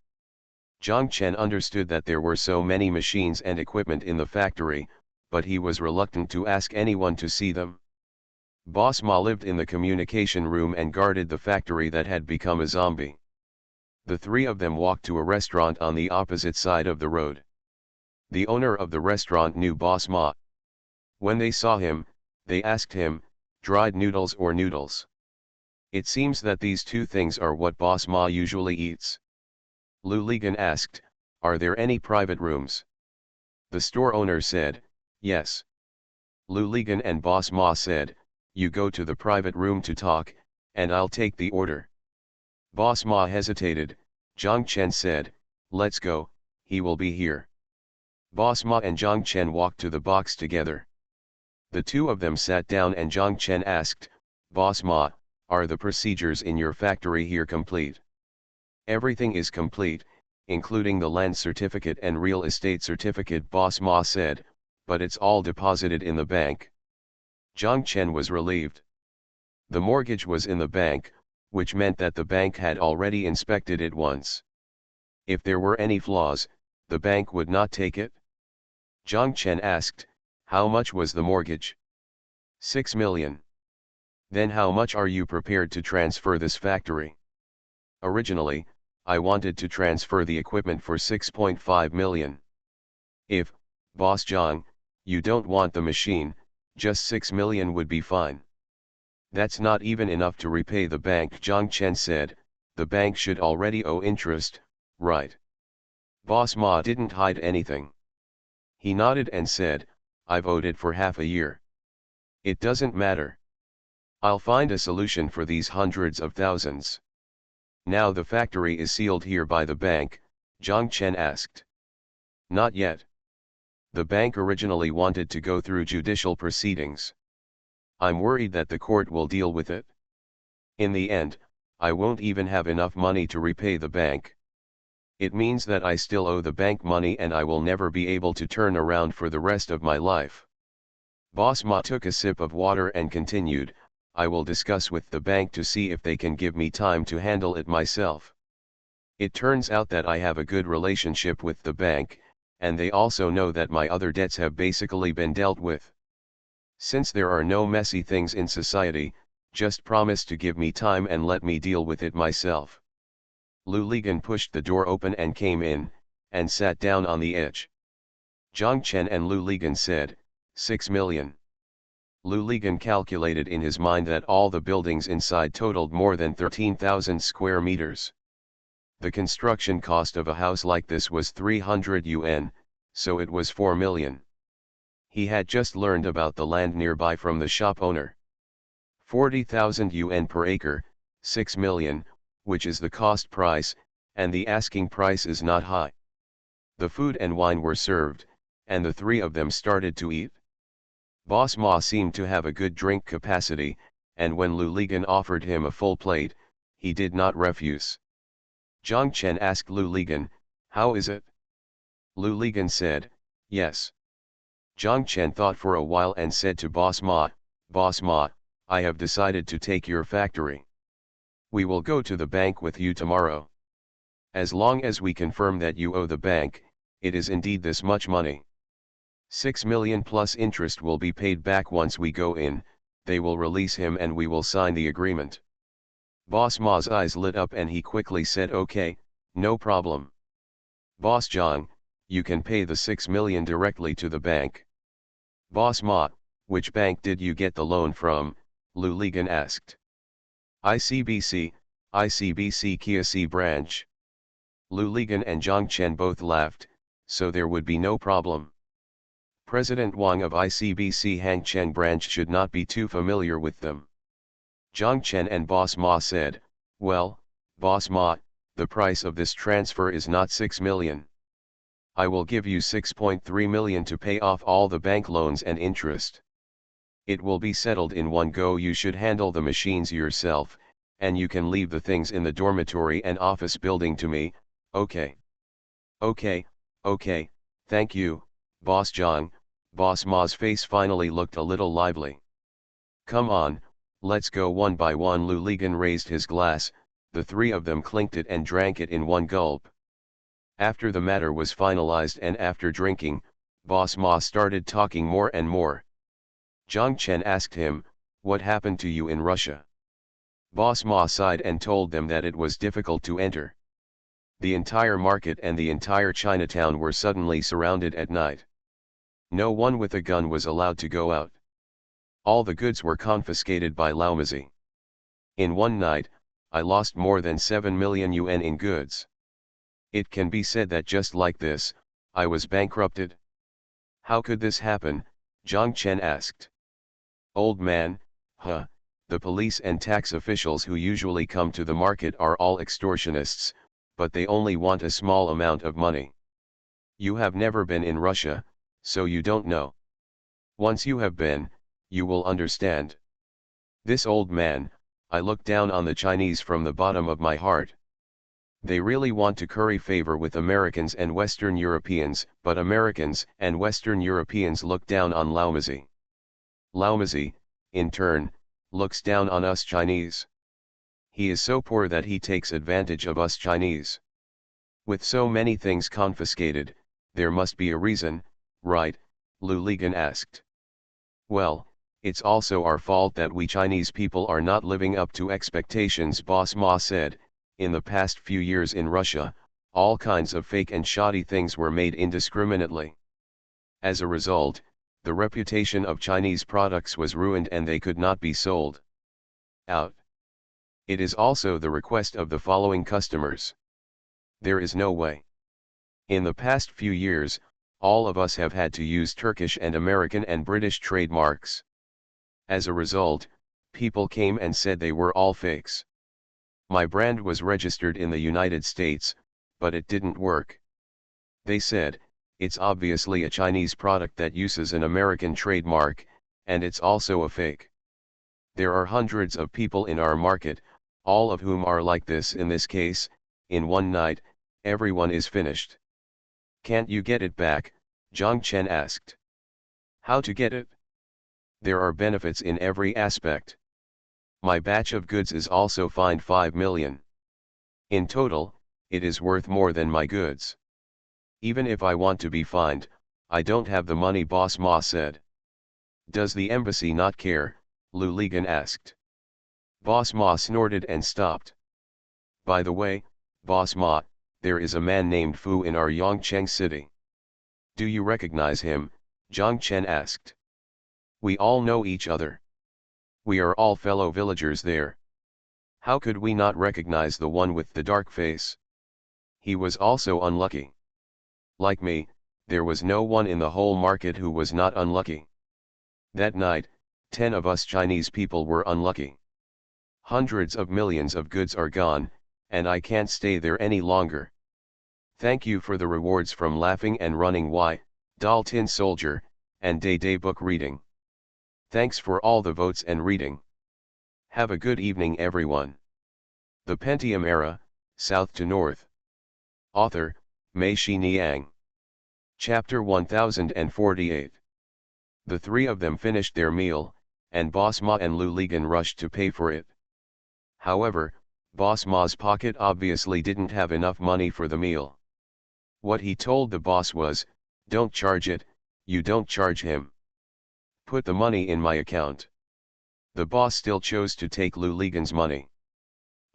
A: Zhang Chen understood that there were so many machines and equipment in the factory, but he was reluctant to ask anyone to see them. Boss Ma lived in the communication room and guarded the factory that had become a zombie. The three of them walked to a restaurant on the opposite side of the road. The owner of the restaurant knew Boss Ma. When they saw him, they asked him, "Dried noodles or noodles?" It seems that these two things are what Boss Ma usually eats. Lu Ligan asked, "Are there any private rooms?" The store owner said, "Yes." Lu Ligan and Boss Ma said, "You go to the private room to talk, and I'll take the order." Boss Ma hesitated. Zhang Chen said, "Let's go, he will be here." Boss Ma and Zhang Chen walked to the box together. The two of them sat down and Zhang Chen asked, "Boss Ma, are the procedures in your factory here complete?" "Everything is complete, including the land certificate and real estate certificate," Boss Ma said, "but it's all deposited in the bank." Zhang Chen was relieved. The mortgage was in the bank, which meant that the bank had already inspected it once. If there were any flaws, the bank would not take it. Zhang Chen asked, "How much was the mortgage?" 6 million. "Then how much are you prepared to transfer this factory?" "Originally, I wanted to transfer the equipment for 6.5 million. If, Boss Zhang, you don't want the machine, just 6 million would be fine." "That's not even enough to repay the bank," Zhang Chen said. "The bank should already owe interest, right?" Boss Ma didn't hide anything. He nodded and said, "I've owed it for half a year." "It doesn't matter. I'll find a solution for these hundreds of thousands." "Now the factory is sealed here by the bank?" Zhang Chen asked. "Not yet. The bank originally wanted to go through judicial proceedings. I'm worried that the court will deal with it. In the end, I won't even have enough money to repay the bank. It means that I still owe the bank money and I will never be able to turn around for the rest of my life." Boss Ma took a sip of water and continued, "I will discuss with the bank to see if they can give me time to handle it myself. It turns out that I have a good relationship with the bank, and they also know that my other debts have basically been dealt with. Since there are no messy things in society, just promise to give me time and let me deal with it myself." Lu Ligan pushed the door open and came in, and sat down on the edge. Zhang Chen and Lu Ligan said, 6 million. Lu Ligan calculated in his mind that all the buildings inside totaled more than 13,000 square meters. The construction cost of a house like this was 300 yuan, so it was 4 million. He had just learned about the land nearby from the shop owner. 40,000 yuan per acre, 6 million, which is the cost price, and the asking price is not high. The food and wine were served, and the three of them started to eat. Boss Ma seemed to have a good drink capacity, and when Lu Ligan offered him a full plate, he did not refuse. Zhang Chen asked Lu Ligan, "How is it?" Lu Ligan said, "Yes." Zhang Chen thought for a while and said to Boss Ma, "Boss Ma, I have decided to take your factory. We will go to the bank with you tomorrow. As long as we confirm that you owe the bank, it is indeed this much money. 6 million plus interest will be paid back once we go in, they will release him and we will sign the agreement." Boss Ma's eyes lit up and he quickly said, "Okay, no problem. Boss Zhang, you can pay the 6 million directly to the bank." "Boss Ma, which bank did you get the loan from?" Lu Ligan asked. ICBC Kiasi branch." Lu Ligan and Zhang Chen both laughed, so there would be no problem. President Wang of ICBC Hangcheng branch should not be too familiar with them. Zhang Chen and Boss Ma said, "Well, Boss Ma, the price of this transfer is not 6 million. I will give you 6.3 million to pay off all the bank loans and interest. It will be settled in one go. You should handle the machines yourself, and you can leave the things in the dormitory and office building to me, okay?" Okay, thank you, Boss Zhang." Boss Ma's face finally looked a little lively. "Come on, Let's go. One by one Lu Ligan raised his glass, the three of them clinked it and drank it in one gulp. After the matter was finalized and after drinking, Boss Ma started talking more and more. Zhang Chen asked him, "What happened to you in Russia?" Boss Ma sighed and told them that it was difficult to enter. The entire market and the entire Chinatown were suddenly surrounded at night. No one with a gun was allowed to go out. All the goods were confiscated by Laomazi. In one night, I lost more than 7 million yuan in goods. It can be said that just like this, I was bankrupted. How could this happen? Zhang Chen asked. Old man, the police and tax officials who usually come to the market are all extortionists, but they only want a small amount of money. You have never been in Russia, so you don't know. Once you have been, you will understand. This old man, I look down on the Chinese from the bottom of my heart. They really want to curry favor with Americans and Western Europeans, but Americans and Western Europeans look down on Laomazi. Laomazi, in turn, looks down on us Chinese. He is so poor that he takes advantage of us Chinese. With so many things confiscated, there must be a reason, right? Lu Ligan asked. Well, it's also our fault that we Chinese people are not living up to expectations, Boss Ma said. In the past few years in Russia, all kinds of fake and shoddy things were made indiscriminately. As a result, the reputation of Chinese products was ruined and they could not be sold out. It is also the request of the following customers. There is no way. In the past few years, all of us have had to use Turkish and American and British trademarks. As a result, people came and said they were all fakes. My brand was registered in the United States, but it didn't work. They said, it's obviously a Chinese product that uses an American trademark, and it's also a fake. There are hundreds of people in our market, all of whom are like this. In this case, in one night, everyone is finished. Can't you get it back? Zhang Chen asked. How to get it? There are benefits in every aspect. My batch of goods is also fined 5 million. In total, it is worth more than my goods. Even if I want to be fined, I don't have the money, Boss Ma said. Does the embassy not care? Lu Ligan asked. Boss Ma snorted and stopped. By the way, Boss Ma, there is a man named Fu in our Yongcheng city. Do you recognize him? Zhang Chen asked. We all know each other. We are all fellow villagers there. How could we not recognize the one with the dark face? He was also unlucky. Like me, there was no one in the whole market who was not unlucky. That night, 10 of us Chinese people were unlucky. Hundreds of millions of goods are gone, and I can't stay there any longer. Thank you for the rewards from Laughing and Running Y, Dal Tin Soldier, and Day Book Reading. Thanks for all the votes and reading. Have a good evening everyone. The Pentium Era, South to North. Author, Mei Shi Niang. Chapter 1048. The three of them finished their meal, and Boss Ma and Lu Ligan rushed to pay for it. However, Boss Ma's pocket obviously didn't have enough money for the meal. What he told the boss was, "Don't charge it, you don't charge him. Put the money in my account." The boss still chose to take Lu Ligan's money.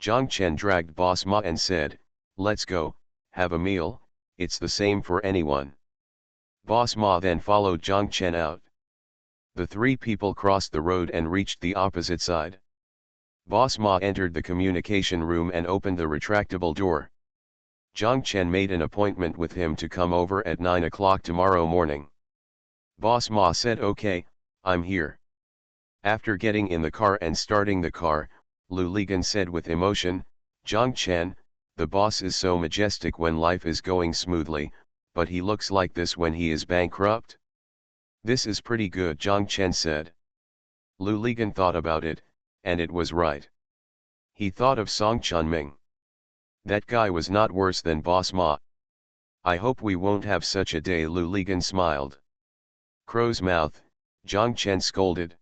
A: Zhang Chen dragged Boss Ma and said, "Let's go, have a meal, it's the same for anyone." Boss Ma then followed Zhang Chen out. The three people crossed the road and reached the opposite side. Boss Ma entered the communication room and opened the retractable door. Zhang Chen made an appointment with him to come over at 9 o'clock tomorrow morning. Boss Ma said, "Okay, I'm here." After getting in the car and starting the car, Lu Ligan said with emotion, "Zhang Chen, the boss is so majestic when life is going smoothly, but he looks like this when he is bankrupt." "This is pretty good," Zhang Chen said. Lu Ligan thought about it, and it was right. He thought of Song Chunming. That guy was not worse than Boss Ma. "I hope we won't have such a day," Lu Ligan smiled. "Crow's mouth," Zhang Chen scolded.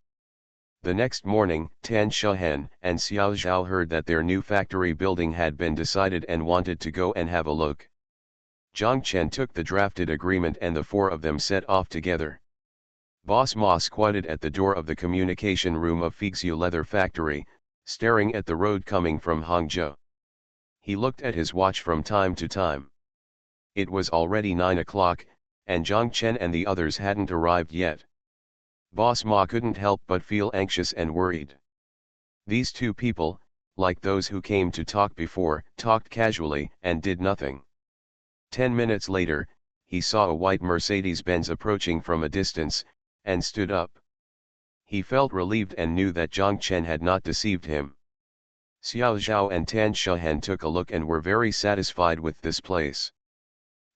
A: The next morning, Tan Shahen and Xiao Zhao heard that their new factory building had been decided and wanted to go and have a look. Zhang Chen took the drafted agreement and the four of them set off together. Boss Ma squatted at the door of the communication room of Fixu Leather Factory, staring at the road coming from Hangzhou. He looked at his watch from time to time. It was already 9 o'clock, and Zhang Chen and the others hadn't arrived yet. Boss Ma couldn't help but feel anxious and worried. These two people, like those who came to talk before, talked casually and did nothing. 10 minutes later, he saw a white Mercedes-Benz approaching from a distance, and stood up. He felt relieved and knew that Zhang Chen had not deceived him. Xiao Zhao and Tan Shahen took a look and were very satisfied with this place.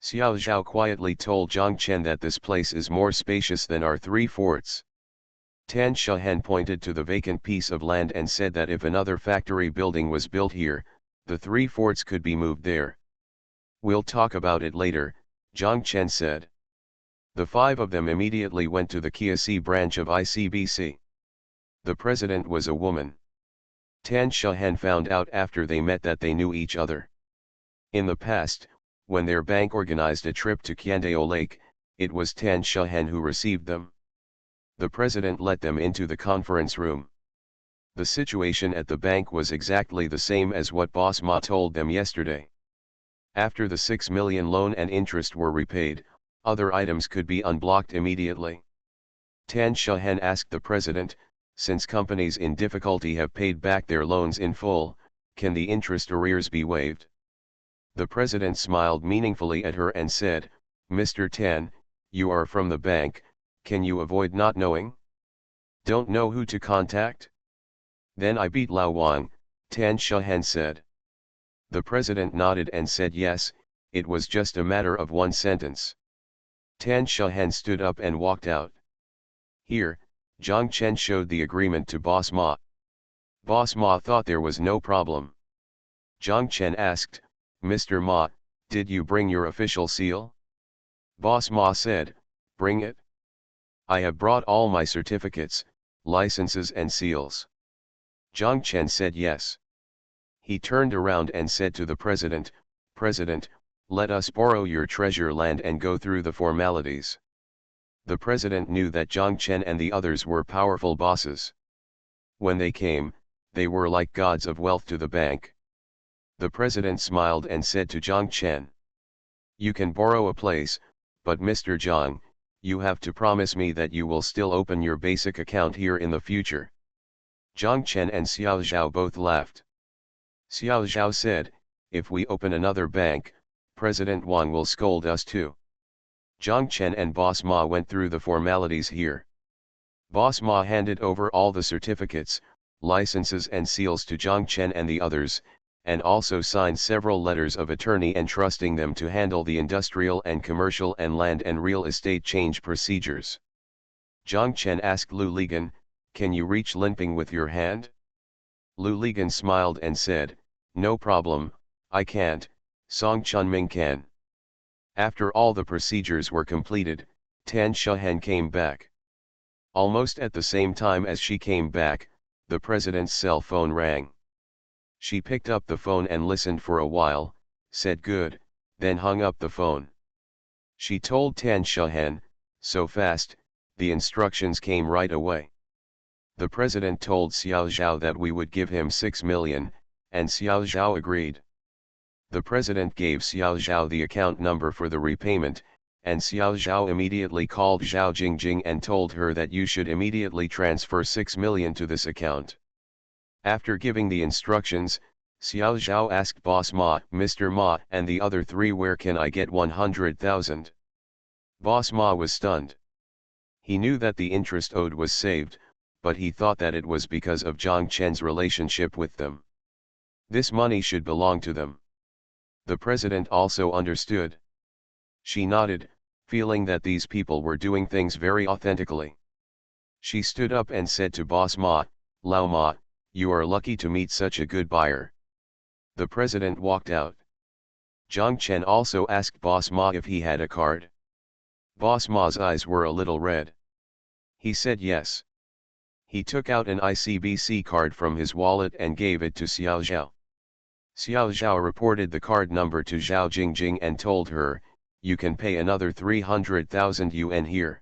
A: Xiao Zhao quietly told Zhang Chen that this place is more spacious than our 3 forts. Tan Shahen pointed to the vacant piece of land and said that if another factory building was built here, the 3 forts could be moved there. We'll talk about it later, Zhang Chen said. The 5 of them immediately went to the Kiasi branch of ICBC. The president was a woman. Tan Shahen found out after they met that they knew each other. In the past, when their bank organized a trip to Qiandao Lake, it was Tan Shahen who received them. The president let them into the conference room. The situation at the bank was exactly the same as what Boss Ma told them yesterday. After the 6 million loan and interest were repaid, other items could be unblocked immediately. Tan Shahen asked the president, since companies in difficulty have paid back their loans in full, can the interest arrears be waived? The president smiled meaningfully at her and said, Mr. Tan, you are from the bank, can you avoid not knowing? Don't know who to contact? Then I beat Lao Wang, Tan Shahen said. The president nodded and said yes, it was just a matter of 1 sentence. Tan Shahen stood up and walked out. Here, Zhang Chen showed the agreement to Boss Ma. Boss Ma thought there was no problem. Zhang Chen asked, Mr. Ma, did you bring your official seal? Boss Ma said, bring it. I have brought all my certificates, licenses and seals. Zhang Chen said yes. He turned around and said to the president, President, let us borrow your treasure land and go through the formalities. The president knew that Zhang Chen and the others were powerful bosses. When they came, they were like gods of wealth to the bank. The president smiled and said to Zhang Chen, you can borrow a place, but Mr. Zhang, you have to promise me that you will still open your basic account here in the future. Zhang Chen and Xiao Zhao both laughed. Xiao Zhao said, if we open another bank, President Wang will scold us too. Zhang Chen and Boss Ma went through the formalities here. Boss Ma handed over all the certificates, licenses and seals to Zhang Chen and the others, and also signed several letters of attorney entrusting them to handle the industrial and commercial and land and real estate change procedures. Zhang Chen asked Lu Ligan, can you reach Linping with your hand? Lu Ligan smiled and said, no problem, I can't, Song Chunming can. After all the procedures were completed, Tan Shahen came back. Almost at the same time as she came back, the president's cell phone rang. She picked up the phone and listened for a while, said good, then hung up the phone. She told Tan Shahen, so fast, the instructions came right away. The president told Xiao Zhao that we would give him 6 million, and Xiao Zhao agreed. The president gave Xiao Zhao the account number for the repayment, and Xiao Zhao immediately called Zhao Jingjing and told her that you should immediately transfer 6 million to this account. After giving the instructions, Xiao Zhao asked Boss Ma, Mr. Ma, and the other 3 where can I get 100,000? Boss Ma was stunned. He knew that the interest owed was saved, but he thought that it was because of Zhang Chen's relationship with them. This money should belong to them. The president also understood. She nodded, feeling that these people were doing things very authentically. She stood up and said to Boss Ma, Lao Ma, you are lucky to meet such a good buyer. The president walked out. Zhang Chen also asked Boss Ma if he had a card. Boss Ma's eyes were a little red. He said yes. He took out an ICBC card from his wallet and gave it to Xiao Zhao. Xiao Zhao reported the card number to Zhao Jingjing and told her, "You can pay another 300,000 yuan here."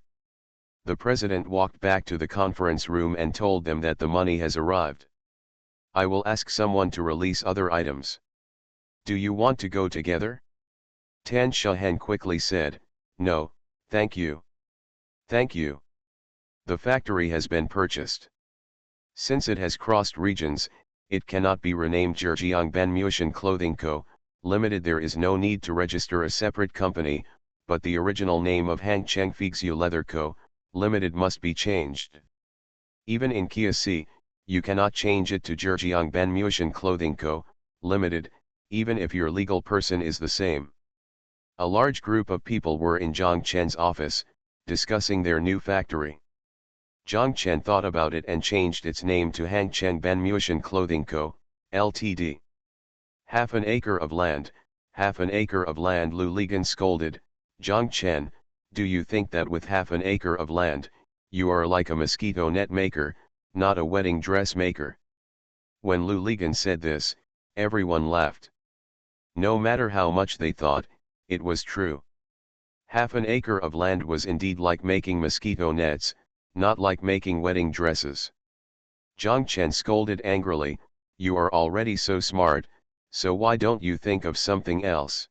A: The president walked back to the conference room and told them that the money has arrived. "I will ask someone to release other items. Do you want to go together?" Tan Shahen quickly said, "No, thank you. Thank you. The factory has been purchased. Since it has crossed regions, it cannot be renamed Zhejiang Banmuishan Clothing Co., Limited. There is no need to register a separate company, but the original name of Hangcheng Fixu Leather Co., Limited must be changed. Even in Kiasi, you cannot change it to Zhejiang Banmuishan Clothing Co., Limited, even if your legal person is the same." A large group of people were in Zhang Chen's office, discussing their new factory. Zhang Chen thought about it and changed its name to Hangcheng Banmuishan Clothing Co., Ltd. "Half an acre of land, half an acre of land," Lu Ligan scolded. "Zhang Chen, do you think that with half an acre of land, you are like a mosquito net maker, not a wedding dress maker?" When Lu Ligan said this, everyone laughed. No matter how much they thought, it was true. Half an acre of land was indeed like making mosquito nets, not like making wedding dresses. Zhang Chen scolded angrily, "You are already so smart, so why don't you think of something else?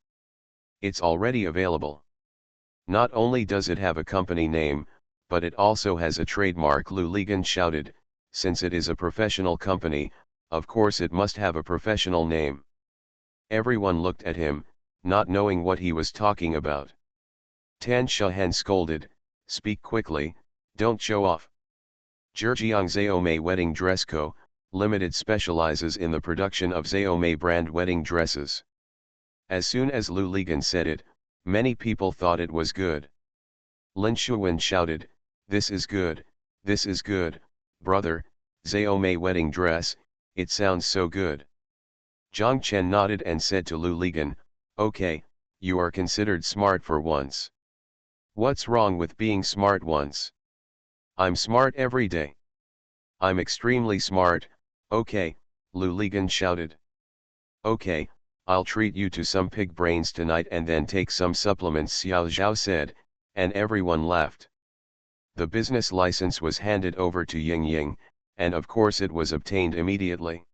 A: It's already available. Not only does it have a company name, but it also has a trademark," Lu Ligan shouted. "Since it is a professional company, of course it must have a professional name." Everyone looked at him, not knowing what he was talking about. Tan Shahen scolded, "Speak quickly, don't show off. Zhejiang Xiaomei Wedding Dress Co., Limited specializes in the production of Xiaomei brand wedding dresses." As soon as Lu Ligan said it, many people thought it was good. Lin Shuwen shouted, this is good, brother, Xiaomei wedding dress, it sounds so good." Zhang Chen nodded and said to Lu Ligan, "Okay, you are considered smart for once." "What's wrong with being smart once? I'm smart every day. I'm extremely smart." "Okay," Lu Ligan shouted. "Okay, I'll treat you to some pig brains tonight and then take some supplements," Xiao Zhao said, and everyone laughed. The business license was handed over to Ying Ying, and of course it was obtained immediately.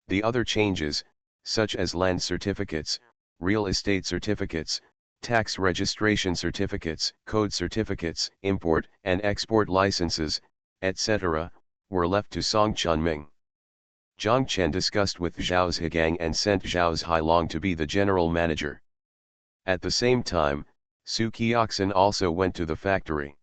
A: The other changes, such as land certificates, real estate certificates, tax registration certificates, code certificates, import and export licenses, etc., were left to Song Chunming. Zhang Chen discussed with Zhao Zhigang and sent Zhao Zhailong to be the general manager. At the same time, Su Qiaxin also went to the factory.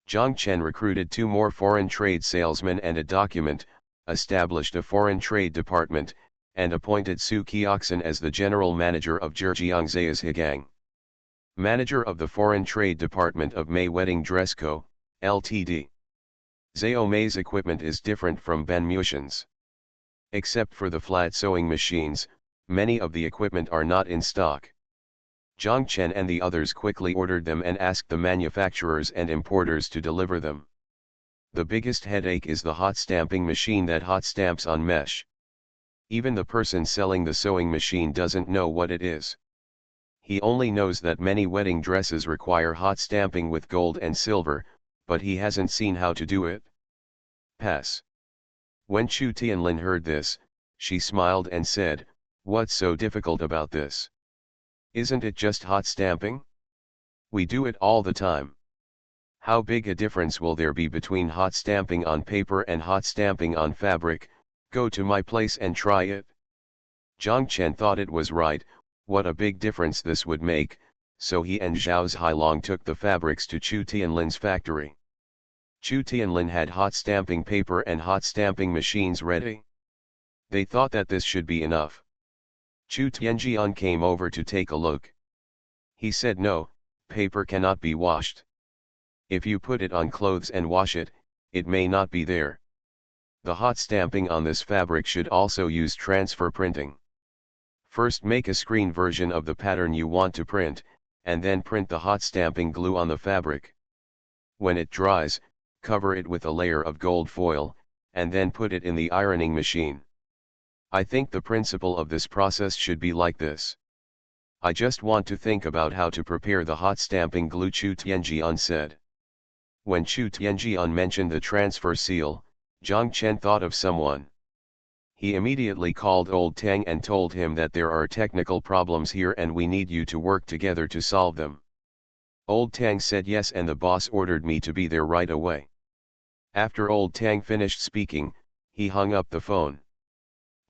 A: Zhang Chen recruited 2 more foreign trade salesmen and a document, established a foreign trade department, and appointed Su Qiaxin as the general manager of Zhejiang Zhigang. Manager of the Foreign Trade Department of Mei Wedding Dress Co., Ltd. Xiaomei's equipment is different from Banmuishan's. Except for the flat sewing machines, many of the equipment are not in stock. Zhang Chen and the others quickly ordered them and asked the manufacturers and importers to deliver them. The biggest headache is the hot stamping machine that hot stamps on mesh. Even the person selling the sewing machine doesn't know what it is. He only knows that many wedding dresses require hot stamping with gold and silver, but he hasn't seen how to do it. Pass. When Chu Tianlin heard this, she smiled and said, "What's so difficult about this? Isn't it just hot stamping? We do it all the time. How big a difference will there be between hot stamping on paper and hot stamping on fabric? Go to my place and try it." Zhang Chen thought it was right, what a big difference this would make, so he and Zhao Zhailong took the fabrics to Chu Tianlin's factory. Chu Tianlin had hot stamping paper and hot stamping machines ready. They thought that this should be enough. Chu Tianjian came over to take a look. He said, "No, paper cannot be washed. If you put it on clothes and wash it, it may not be there. The hot stamping on this fabric should also use transfer printing. First make a screen version of the pattern you want to print, and then print the hot stamping glue on the fabric. When it dries, cover it with a layer of gold foil, and then put it in the ironing machine. I think the principle of this process should be like this. I just want to think about how to prepare the hot stamping glue, Chu Tianjian said. When Chu Tianjian mentioned the transfer seal, Zhang Chen thought of someone. He immediately called Old Tang and told him that there are technical problems here and we need you to work together to solve them. Old Tang said yes, and the boss ordered me to be there right away. After Old Tang finished speaking, he hung up the phone.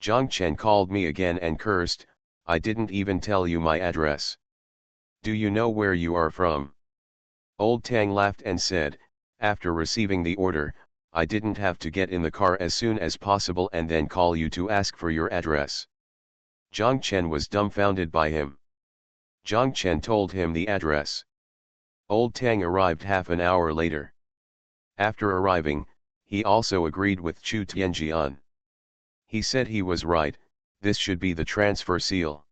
A: Zhang Chen called me again and cursed, "I didn't even tell you my address. Do you know where you are from?" Old Tang laughed and said, "After receiving the order, I didn't have to get in the car as soon as possible and then call you to ask for your address." Zhang Chen was dumbfounded by him. Zhang Chen told him the address. Old Tang arrived half an hour later. After arriving, he also agreed with Chu Tianjian. He said he was right, this should be the transfer seal.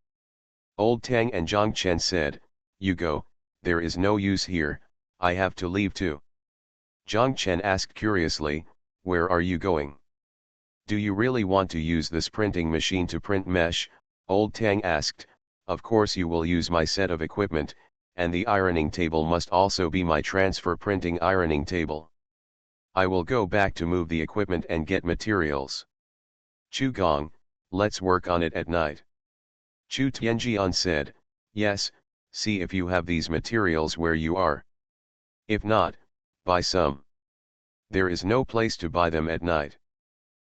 A: Old Tang and Zhang Chen said, "You go, there is no use here, I have to leave too." Zhang Chen asked curiously, "Where are you going?" "Do you really want to use this printing machine to print mesh?" Old Tang asked. "Of course you will use my set of equipment, and the ironing table must also be my transfer printing ironing table. I will go back to move the equipment and get materials." "Chu Gong, let's work on it at night." Chu Tianjian said, "Yes, see if you have these materials where you are. If not, buy some. There is no place to buy them at night."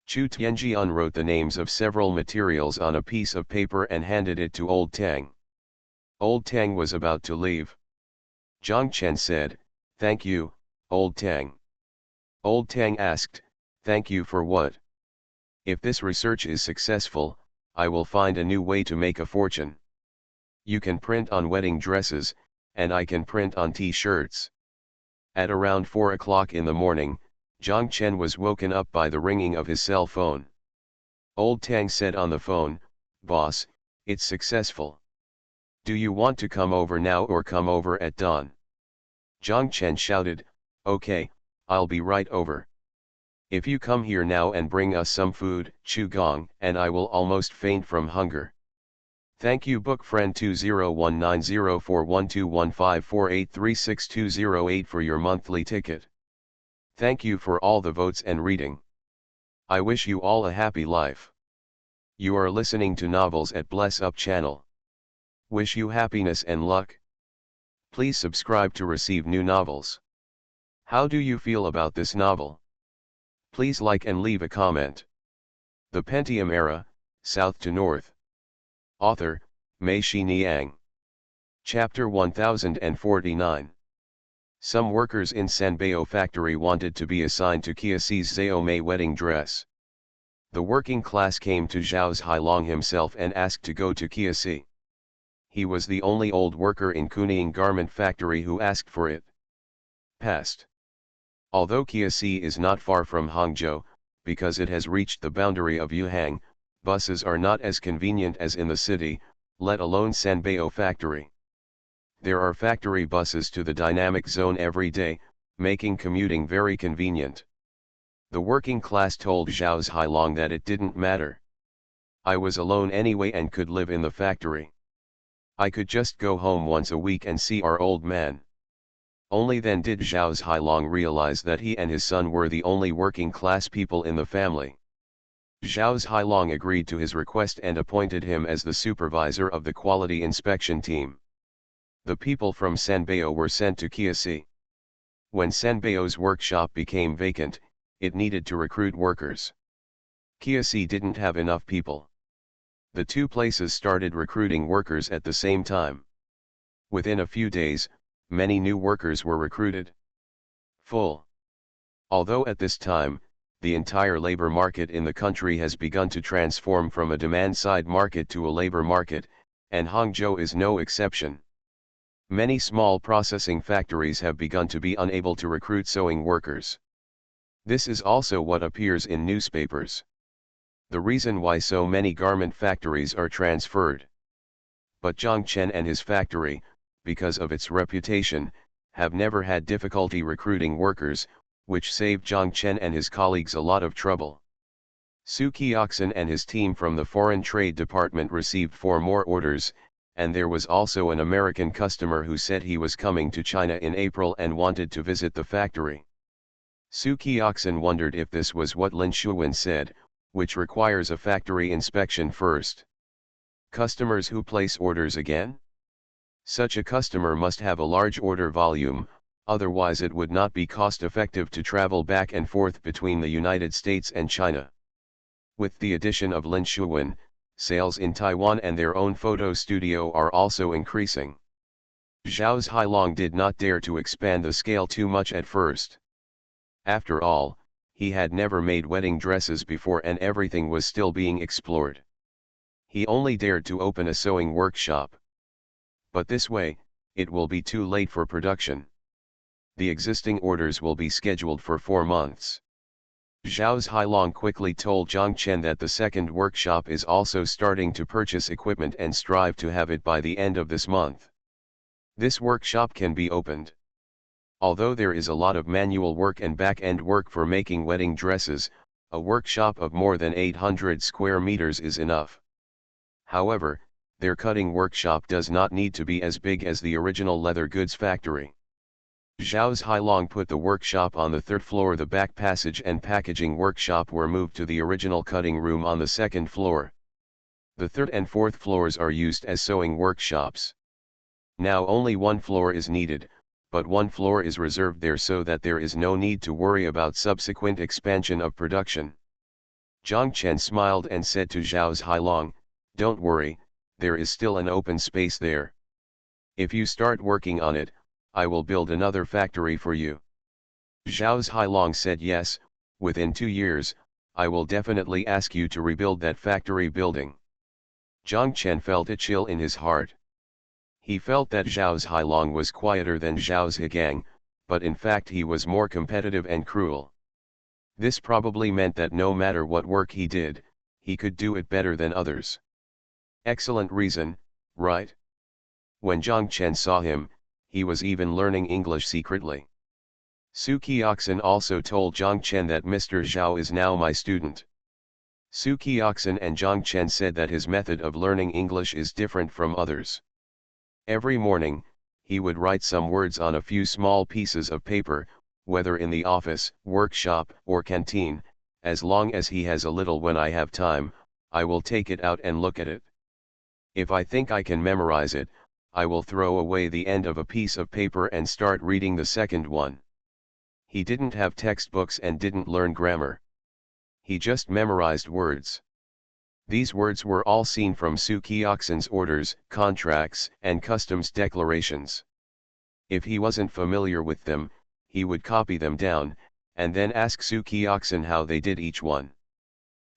A: Chu Tianjian wrote the names of several materials on a piece of paper and handed it to Old Tang. Old Tang was about to leave. Zhang Chen said, "Thank you, Old Tang." Old Tang asked, "Thank you for what?" "If this research is successful, I will find a new way to make a fortune. You can print on wedding dresses, and I can print on t-shirts." At around 4 o'clock in the morning, Zhang Chen was woken up by the ringing of his cell phone. Old Tang said on the phone, "Boss, it's successful. Do you want to come over now or come over at dawn?" Zhang Chen shouted, "Okay, I'll be right over. If you come here now and bring us some food, Chu Gong, and I will almost faint from hunger." Thank you book friend 201904121548362008 for your monthly ticket. Thank you for all the votes and reading. I wish you all a happy life. You are listening to Novels at Bless Up channel. Wish you happiness and luck. Please subscribe to receive new novels. How do you feel about this novel? Please like and leave a comment. The Pentium Era, South to North. Author, Mei Xiniang. Chapter 1049. Some workers in Sanbeo factory wanted to be assigned to Kiasi's Zhao Mei wedding dress. The working class came to Zhao's Hailong himself and asked to go to Kiasi. He was the only old worker in Kuning garment factory who asked for it. Past. Although Kiasi is not far from Hangzhou, because it has reached the boundary of Yuhang, buses are not as convenient as in the city, let alone Sanbeo factory. There are factory buses to the dynamic zone every day, making commuting very convenient. The working class told Zhao's Hailong that it didn't matter. "I was alone anyway and could live in the factory. I could just go home once a week and see our old man." Only then did Zhao's Hailong realize that he and his son were the only working class people in the family. Zhao's Hailong agreed to his request and appointed him as the supervisor of the quality inspection team. The people from Sanbeo were sent to Kiasi. When Sanbeo's workshop became vacant, it needed to recruit workers. Kiasi didn't have enough people. The two places started recruiting workers at the same time. Within a few days, many new workers were recruited. Full. Although at this time, the entire labor market in the country has begun to transform from a demand-side market to a labor market, and Hangzhou is no exception. Many small processing factories have begun to be unable to recruit sewing workers. This is also what appears in newspapers. The reason why so many garment factories are transferred. But Zhang Chen and his factory, because of its reputation, have never had difficulty recruiting workers, which saved Zhang Chen and his colleagues a lot of trouble. Su Qiaxin and his team from the Foreign Trade Department received 4 more orders, and there was also an American customer who said he was coming to China in April and wanted to visit the factory. Su Qiaxin wondered if this was what Lin Shuwen said, which requires a factory inspection first. Customers who place orders again? Such a customer must have a large order volume, otherwise it would not be cost-effective to travel back and forth between the United States and China. With the addition of Lin Shuwen, sales in Taiwan and their own photo studio are also increasing. Zhao Hailong did not dare to expand the scale too much at first. After all, he had never made wedding dresses before and everything was still being explored. He only dared to open a sewing workshop. But this way, it will be too late for production. The existing orders will be scheduled for 4 months. Zhao Hailong quickly told Zhang Chen that the second workshop is also starting to purchase equipment and strive to have it by the end of this month. This workshop can be opened. Although there is a lot of manual work and back-end work for making wedding dresses, a workshop of more than 800 square meters is enough. However, their cutting workshop does not need to be as big as the original leather goods factory. Zhao Hailong put the workshop on the 3rd floor. The back passage and packaging workshop were moved to the original cutting room on the 2nd floor. The 3rd and 4th floors are used as sewing workshops. Now only 1 floor is needed, but 1 floor is reserved there so that there is no need to worry about subsequent expansion of production. Zhang Chen smiled and said to Zhao Hailong, "Don't worry, there is still an open space there. If you start working on it, I will build another factory for you." Zhao Hailong said, "Yes, within 2 years, I will definitely ask you to rebuild that factory building." Zhang Chen felt a chill in his heart. He felt that Zhao Hailong was quieter than Zhao Zhigang, but in fact he was more competitive and cruel. This probably meant that no matter what work he did, he could do it better than others. Excellent reason, right? When Zhang Chen saw him, he was even learning English secretly. Su Qiaxin also told Zhang Chen that Mr. Zhao is now my student. Su Qiaxin and Zhang Chen said that his method of learning English is different from others. Every morning, he would write some words on a few small pieces of paper, whether in the office, workshop, or canteen. As long as he has a little when I have time, I will take it out and look at it. If I think I can memorize it, I will throw away the end of a piece of paper and start reading the second one. He didn't have textbooks and didn't learn grammar. He just memorized words. These words were all seen from Su Qiaxin's orders, contracts, and customs declarations. If he wasn't familiar with them, he would copy them down, and then ask Su Qiaxin how they did each one.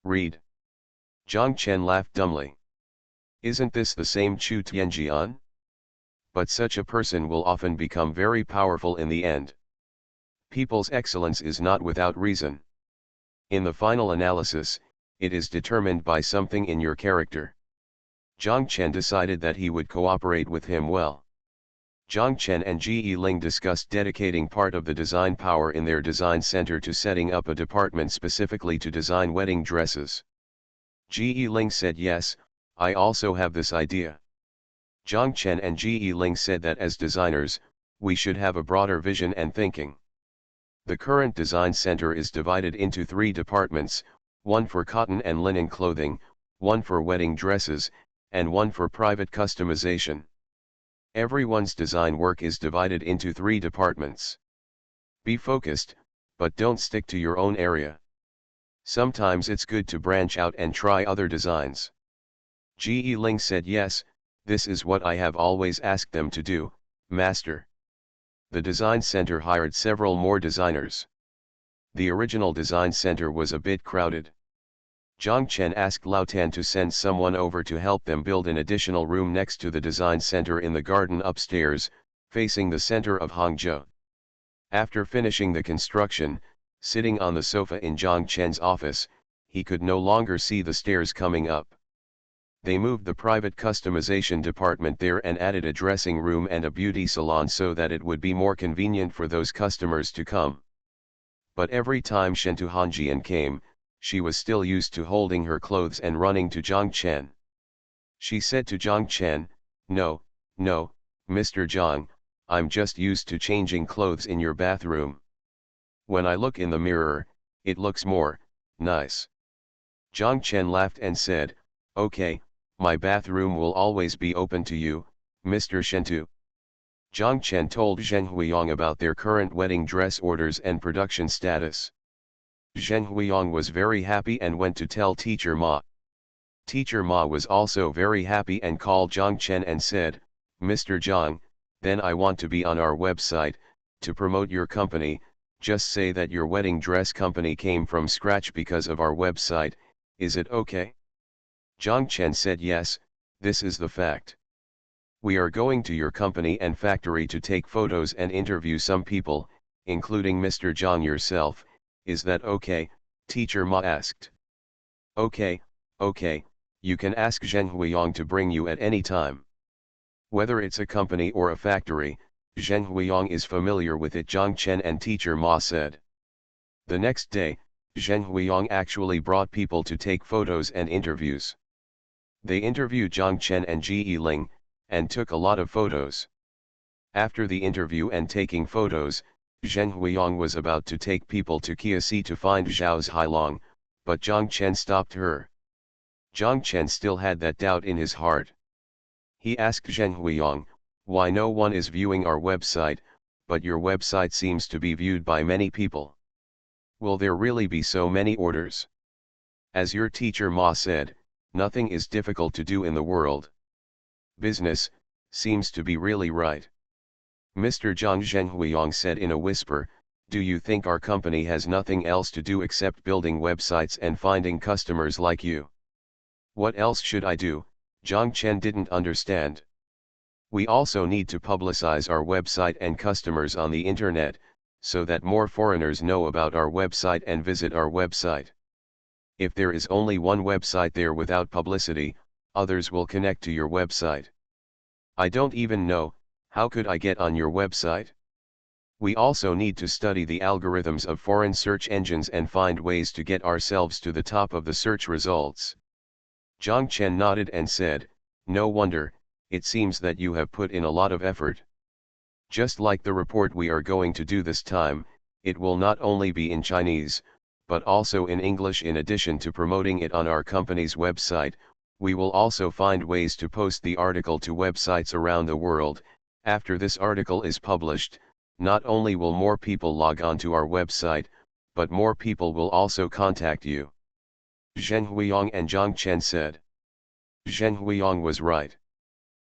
A: Read. Zhang Chen laughed dumbly. Isn't this the same Chu Tianjian? But such a person will often become very powerful in the end. People's excellence is not without reason. In the final analysis, it is determined by something in your character. Zhang Chen decided that he would cooperate with him well. Zhang Chen and Ji Ling discussed dedicating part of the design power in their design center to setting up a department specifically to design wedding dresses. Ji Ling said, "Yes, I also have this idea." Zhang Chen and Ji Ling said that as designers, we should have a broader vision and thinking. The current design center is divided into 3 departments, one for cotton and linen clothing, one for wedding dresses, and one for private customization. Everyone's design work is divided into 3 departments. Be focused, but don't stick to your own area. Sometimes it's good to branch out and try other designs. Ji Ling said, "Yes, this is what I have always asked them to do, Master." The design center hired several more designers. The original design center was a bit crowded. Zhang Chen asked Lao Tan to send someone over to help them build an additional room next to the design center in the garden upstairs, facing the center of Hangzhou. After finishing the construction, sitting on the sofa in Zhang Chen's office, he could no longer see the stairs coming up. They moved the private customization department there and added a dressing room and a beauty salon so that it would be more convenient for those customers to come. But every time Shentu Hanjian came, she was still used to holding her clothes and running to Zhang Chen. She said to Zhang Chen, "No, no, Mr. Zhang, I'm just used to changing clothes in your bathroom. When I look in the mirror, it looks more nice." Zhang Chen laughed and said, "Okay, my bathroom will always be open to you, Mr. Shentu." Zhang Chen told Zheng Huiyang about their current wedding dress orders and production status. Zheng Huiyang was very happy and went to tell Teacher Ma. Teacher Ma was also very happy and called Zhang Chen and said, "Mr. Zhang, then I want to be on our website, to promote your company. Just say that your wedding dress company came from scratch because of our website, is it okay?" Zhang Chen said, "Yes, this is the fact. We are going to your company and factory to take photos and interview some people, including Mr. Zhang yourself, is that okay?" Teacher Ma asked. "Okay, okay, you can ask Zheng Huiyang to bring you at any time. Whether it's a company or a factory, Zheng Huiyang is familiar with it," Zhang Chen and Teacher Ma said. The next day, Zheng Huiyang actually brought people to take photos and interviews. They interviewed Zhang Chen and Ji Yiling, and took a lot of photos. After the interview and taking photos, Zheng Huiyang was about to take people to Kiasi to find Zhao Hailong, but Zhang Chen stopped her. Zhang Chen still had that doubt in his heart. He asked Zheng Huiyang, "Why no one is viewing our website, but your website seems to be viewed by many people? Will there really be so many orders? As your teacher Ma said, nothing is difficult to do in the world. Business seems to be really right." "Mr. Zhang," Zheng Huiyang said in a whisper, "do you think our company has nothing else to do except building websites and finding customers like you?" "What else should I do?" Zhang Chen didn't understand. "We also need to publicize our website and customers on the internet, so that more foreigners know about our website and visit our website. If there is only one website there without publicity, others will connect to your website. I don't even know, how could I get on your website? We also need to study the algorithms of foreign search engines and find ways to get ourselves to the top of the search results." Zhang Chen nodded and said, "No wonder, it seems that you have put in a lot of effort. Just like the report we are going to do this time, it will not only be in Chinese, but also in English. In addition to promoting it on our company's website, we will also find ways to post the article to websites around the world. After this article is published, not only will more people log on to our website, but more people will also contact you." Zheng Huiyang and Zhang Chen said. Zheng Huiyang was right.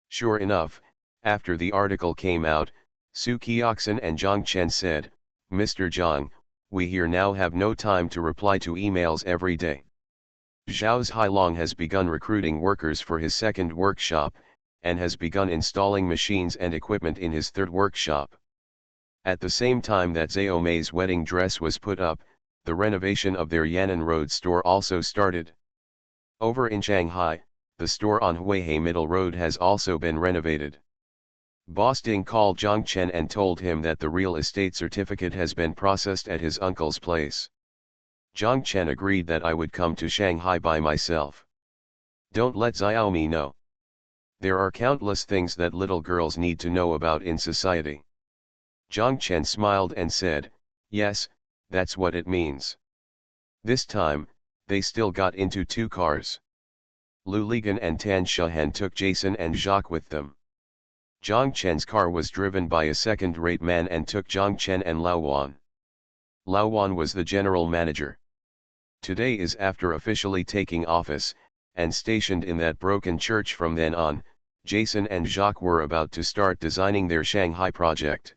A: Sure enough, after the article came out, Su Qiaxin and Zhang Chen said, "Mr. Zhang, we here now have no time to reply to emails every day. Zhao Hailong has begun recruiting workers for his second workshop, and has begun installing machines and equipment in his third workshop." At the same time that Zhao Mei's wedding dress was put up, the renovation of their Yan'an Road store also started. Over in Shanghai, the store on Huihai Middle Road has also been renovated. Boss Ding called Zhang Chen and told him that the real estate certificate has been processed at his uncle's place. Zhang Chen agreed that I would come to Shanghai by myself. Don't let Xiaomi know. There are countless things that little girls need to know about in society. Zhang Chen smiled and said, "Yes, that's what it means." This time, they still got into two cars. Lu Ligan and Tan Shahan took Jason and Jacques with them. Zhang Chen's car was driven by a second-rate man and took Zhang Chen and Lao Wan. Lao Wan was the general manager. Today is after officially taking office, and stationed in that broken church. From then on, Jason and Jacques were about to start designing their Shanghai project.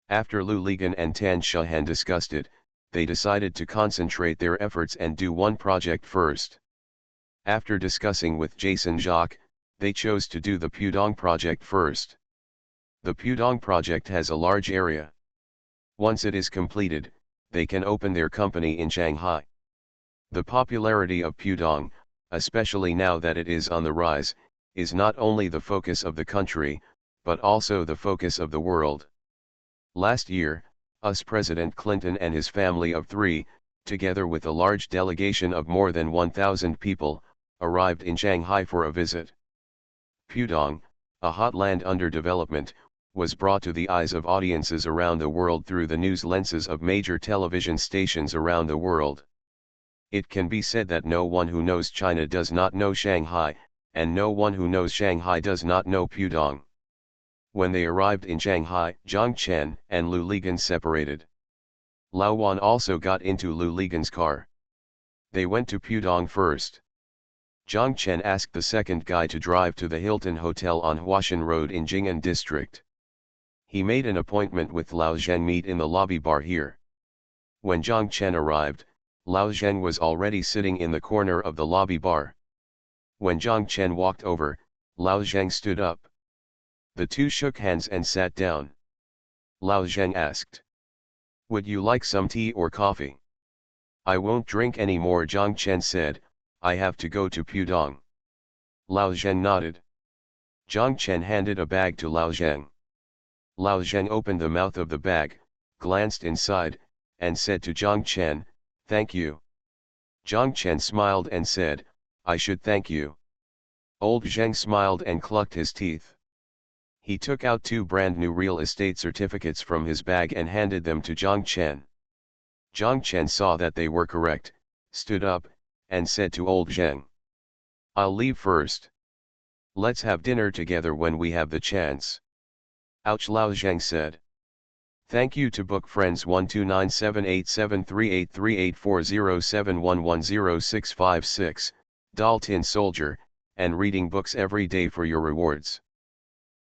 A: After Lu Ligan and Tan Shahan discussed it, they decided to concentrate their efforts and do one project first. After discussing with Jason Jacques, they chose to do the Pudong project first. The Pudong project has a large area. Once it is completed, they can open their company in Shanghai. The popularity of Pudong, especially now that it is on the rise, is not only the focus of the country, but also the focus of the world. Last year, US President Clinton and his family of 3, together with a large delegation of more than 1,000 people, arrived in Shanghai for a visit. Pudong, a hot land under development, was brought to the eyes of audiences around the world through the news lenses of major television stations around the world. It can be said that no one who knows China does not know Shanghai, and no one who knows Shanghai does not know Pudong. When they arrived in Shanghai, Zhang Chen and Lu Ligan separated. Lao Wan also got into Lu Ligan's car. They went to Pudong first. Zhang Chen asked the second guy to drive to the Hilton Hotel on Huashan Road in Jing'an District. He made an appointment with Lao Zheng meet in the lobby bar here. When Zhang Chen arrived, Lao Zheng was already sitting in the corner of the lobby bar. When Zhang Chen walked over, Lao Zheng stood up. The two shook hands and sat down. Lao Zheng asked, "Would you like some tea or coffee?" "I won't drink any more," Zhang Chen said, "I have to go to Pudong." Lao Zheng nodded. Zhang Chen handed a bag to Lao Zheng. Lao Zheng opened the mouth of the bag, glanced inside, and said to Zhang Chen, "Thank you." Zhang Chen smiled and said, "I should thank you." Old Zheng smiled and clucked his teeth. He took out 2 brand new real estate certificates from his bag and handed them to Zhang Chen. Zhang Chen saw that they were correct, stood up, and said to old Zheng, "I'll leave first. Let's have dinner together when we have the chance." "Ouch," Lao Zheng said. Thank you to book friends 1297873838407110656, Dal Tin Soldier, and reading books every day for your rewards.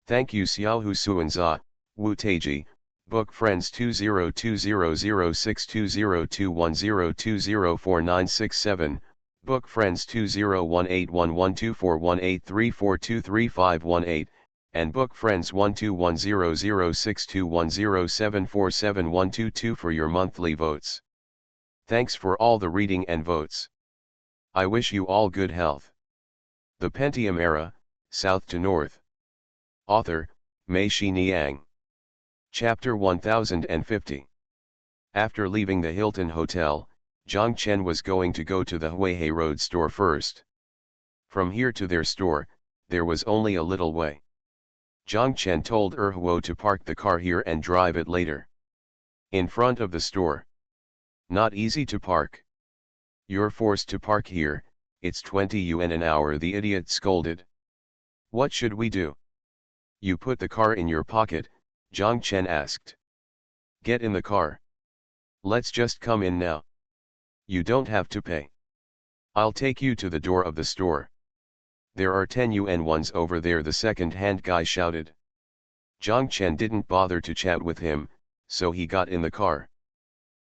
A: Thank you Xiaohu Suanza, Wu Taiji, book friends 2020062021020497, book friends 201811241834235518, and book friends 1210062107471222 for your monthly votes. Thanks for all the reading and votes. I wish you all good health. The Pentium Era, South to North. Author, Mei Shi Niang. Chapter 1050. After leaving the Hilton Hotel, Zhang Chen was going to go to the Huihei Road store first. From here to their store, there was only a little way. Zhang Chen told Huo to park the car here and drive it later. In front of the store. Not easy to park. You're forced to park here, it's 20 yuan an hour, the idiot scolded. What should we do? You put the car in your pocket, Zhang Chen asked. Get in the car. Let's just come in now. You don't have to pay. I'll take you to the door of the store. There are 10 yuan ones over there, the second-hand guy shouted. Zhang Chen didn't bother to chat with him, so he got in the car.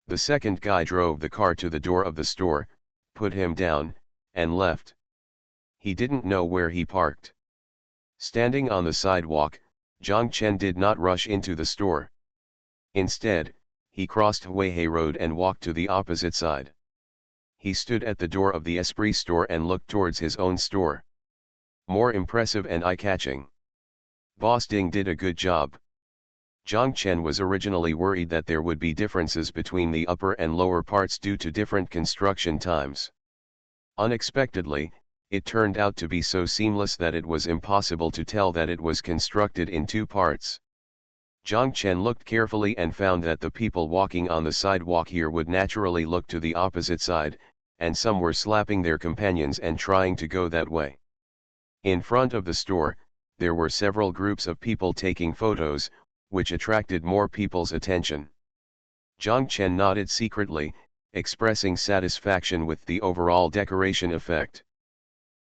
A: The second guy drove the car to the door of the store, put him down, and left. He didn't know where he parked. Standing on the sidewalk, Zhang Chen did not rush into the store. Instead, he crossed Huihei Road and walked to the opposite side. He stood at the door of the Esprit store and looked towards his own store. More impressive and eye-catching. Boss Ding did a good job. Zhang Chen was originally worried that there would be differences between the upper and lower parts due to different construction times. Unexpectedly, it turned out to be so seamless that it was impossible to tell that it was constructed in 2 parts. Zhang Chen looked carefully and found that the people walking on the sidewalk here would naturally look to the opposite side, and some were slapping their companions and trying to go that way. In front of the store, there were several groups of people taking photos, which attracted more people's attention. Zhang Chen nodded secretly, expressing satisfaction with the overall decoration effect.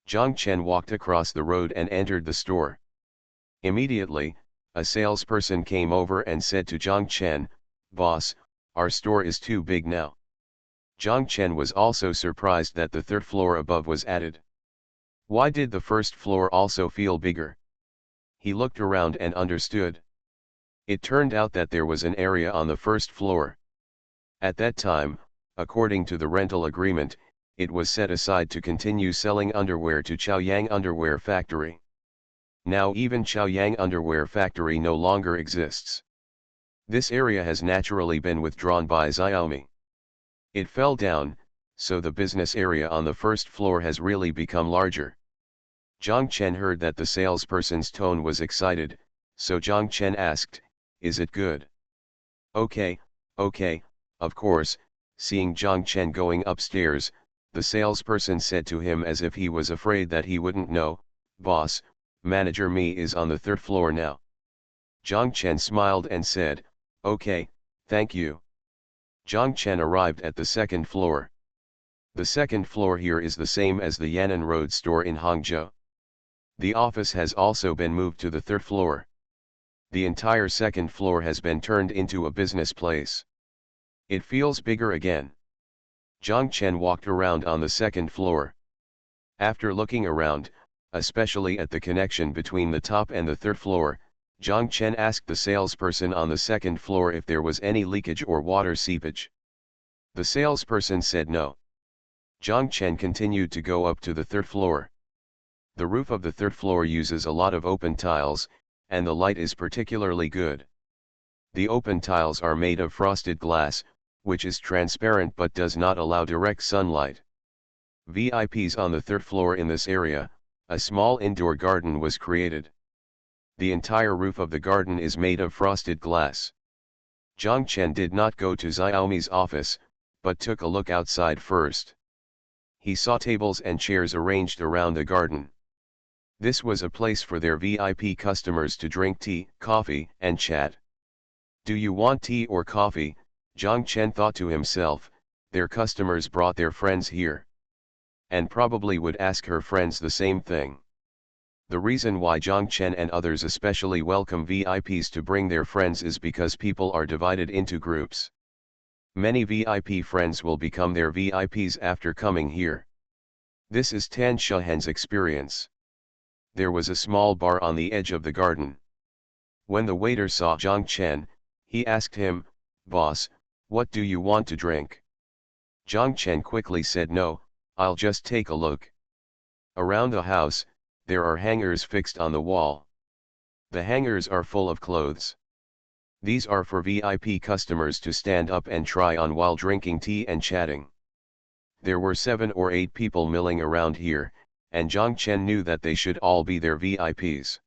A: Zhang Chen walked across the road and entered the store. Immediately, a salesperson came over and said to Zhang Chen, "Boss, our store is too big now." Zhang Chen was also surprised that the 3rd floor above was added. Why did the 1st floor also feel bigger? He looked around and understood. It turned out that there was an area on the 1st floor. At that time, according to the rental agreement, it was set aside to continue selling underwear to Chaoyang Underwear Factory. Now even Chaoyang Underwear Factory no longer exists. This area has naturally been withdrawn by Xiaomi. It fell down, so the business area on the first floor has really become larger. Zhang Chen heard that the salesperson's tone was excited, so Zhang Chen asked, "Is it good?" "Okay, okay, of course." Seeing Zhang Chen going upstairs, the salesperson said to him as if he was afraid that he wouldn't know, "Boss, manager me is on the third floor now." Zhang Chen smiled and said, "Okay, thank you." Zhang Chen arrived at the second floor. The second floor here is the same as the Yan'an Road store in Hangzhou. The office has also been moved to the third floor. The entire second floor has been turned into a business place. It feels bigger again. Zhang Chen walked around on the second floor. After looking around, especially at the connection between the top and the third floor, Zhang Chen asked the salesperson on the second floor if there was any leakage or water seepage. The salesperson said no. Zhang Chen continued to go up to the third floor. The roof of the third floor uses a lot of open tiles, and the light is particularly good. The open tiles are made of frosted glass, which is transparent but does not allow direct sunlight. VIPs on the third floor in this area, a small indoor garden was created. The entire roof of the garden is made of frosted glass. Zhang Chen did not go to Xiaomi's office, but took a look outside first. He saw tables and chairs arranged around the garden. This was a place for their VIP customers to drink tea, coffee, and chat. "Do you want tea or coffee?" Zhang Chen thought to himself. Their customers brought their friends here. And probably would ask her friends the same thing. The reason why Zhang Chen and others especially welcome VIPs to bring their friends is because people are divided into groups. Many VIP friends will become their VIPs after coming here. This is Tan Shahan's experience. There was a small bar on the edge of the garden. When the waiter saw Zhang Chen, he asked him, "Boss, what do you want to drink?" Zhang Chen quickly said, "No, I'll just take a look." Around the house, there are hangers fixed on the wall. The hangers are full of clothes. These are for VIP customers to stand up and try on while drinking tea and chatting. There were 7 or 8 people milling around here, and Zhang Chen knew that they should all be their VIPs.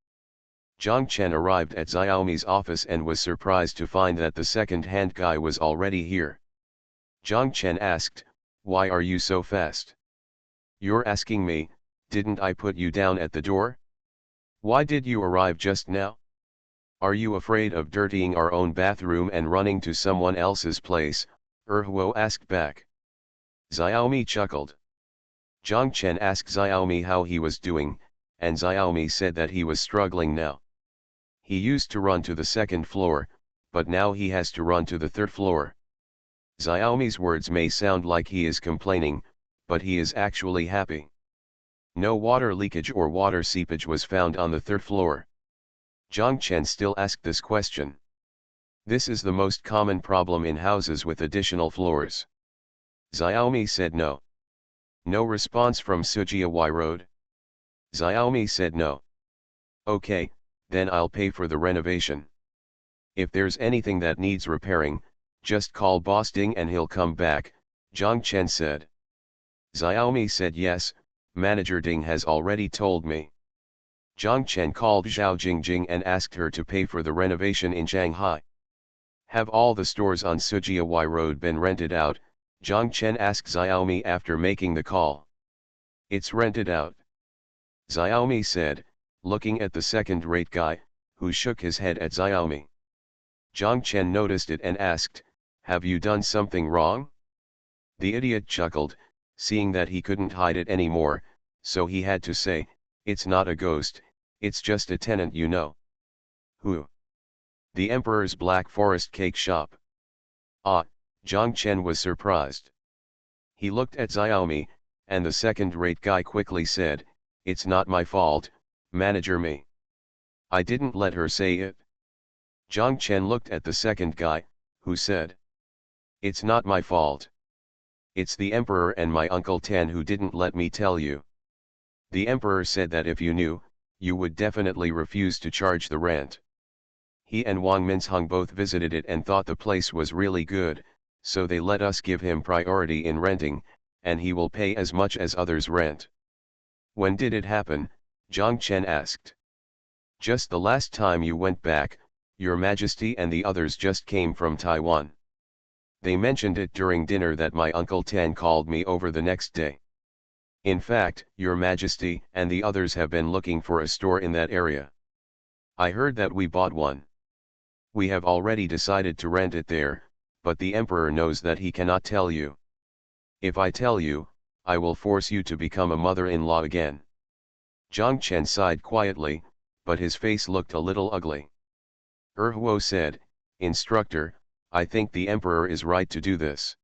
A: Zhang Chen arrived at Xiaomi's office and was surprised to find that the second-hand guy was already here. Zhang Chen asked, "Why are you so fast?" "You're asking me, didn't I put you down at the door? Why did you arrive just now? Are you afraid of dirtying our own bathroom and running to someone else's place?" Huo asked back. Xiaomi chuckled. Zhang Chen asked Xiaomi how he was doing, and Xiaomi said that he was struggling now. He used to run to the second floor, but now he has to run to the third floor. Xiaomi's words may sound like he is complaining, but he is actually happy. No water leakage or water seepage was found on the third floor. Zhang Chen still asked this question. This is the most common problem in houses with additional floors. Xiaomi said no. No response from Sujiawai Road. Xiaomi said no. "Okay, then I'll pay for the renovation. If there's anything that needs repairing, just call Boss Ding and he'll come back," Zhang Chen said. Xiaomi said, "Yes, Manager Ding has already told me." Zhang Chen called Zhao Jingjing and asked her to pay for the renovation in Shanghai. "Have all the stores on Sujiawai Road been rented out?" Zhang Chen asked Xiaomi after making the call. "It's rented out," Xiaomi said, looking at the second-rate guy, who shook his head at Xiaomi. Zhang Chen noticed it and asked, "Have you done something wrong?" The idiot chuckled, seeing that he couldn't hide it anymore, so he had to say, "It's not a ghost, it's just a tenant you know." "Who?" "The Emperor's Black Forest Cake Shop." "Ah," Zhang Chen was surprised. He looked at Xiaomi, and the second-rate guy quickly said, "It's not my fault, manager me. I didn't let her say it." Zhang Chen looked at the second guy, who said, "It's not my fault. It's the Emperor and my Uncle Tan who didn't let me tell you. The Emperor said that if you knew, you would definitely refuse to charge the rent. He and Wang Minsheng both visited it and thought the place was really good, so they let us give him priority in renting, and he will pay as much as others rent. When did it happen? Zhang Chen asked. Just the last time you went back, Your Majesty, and the others just came from Taiwan. They mentioned it during dinner that my Uncle Tan called me over the next day. In fact, Your Majesty and the others have been looking for a store in that area. I heard that we bought one. We have already decided to rent it there, but the Emperor knows that he cannot tell you. If I tell you, I will force you to become a mother-in-law again. Zhang Chen sighed quietly, but his face looked a little ugly. Huo said, Instructor, I think the Emperor is right to do this.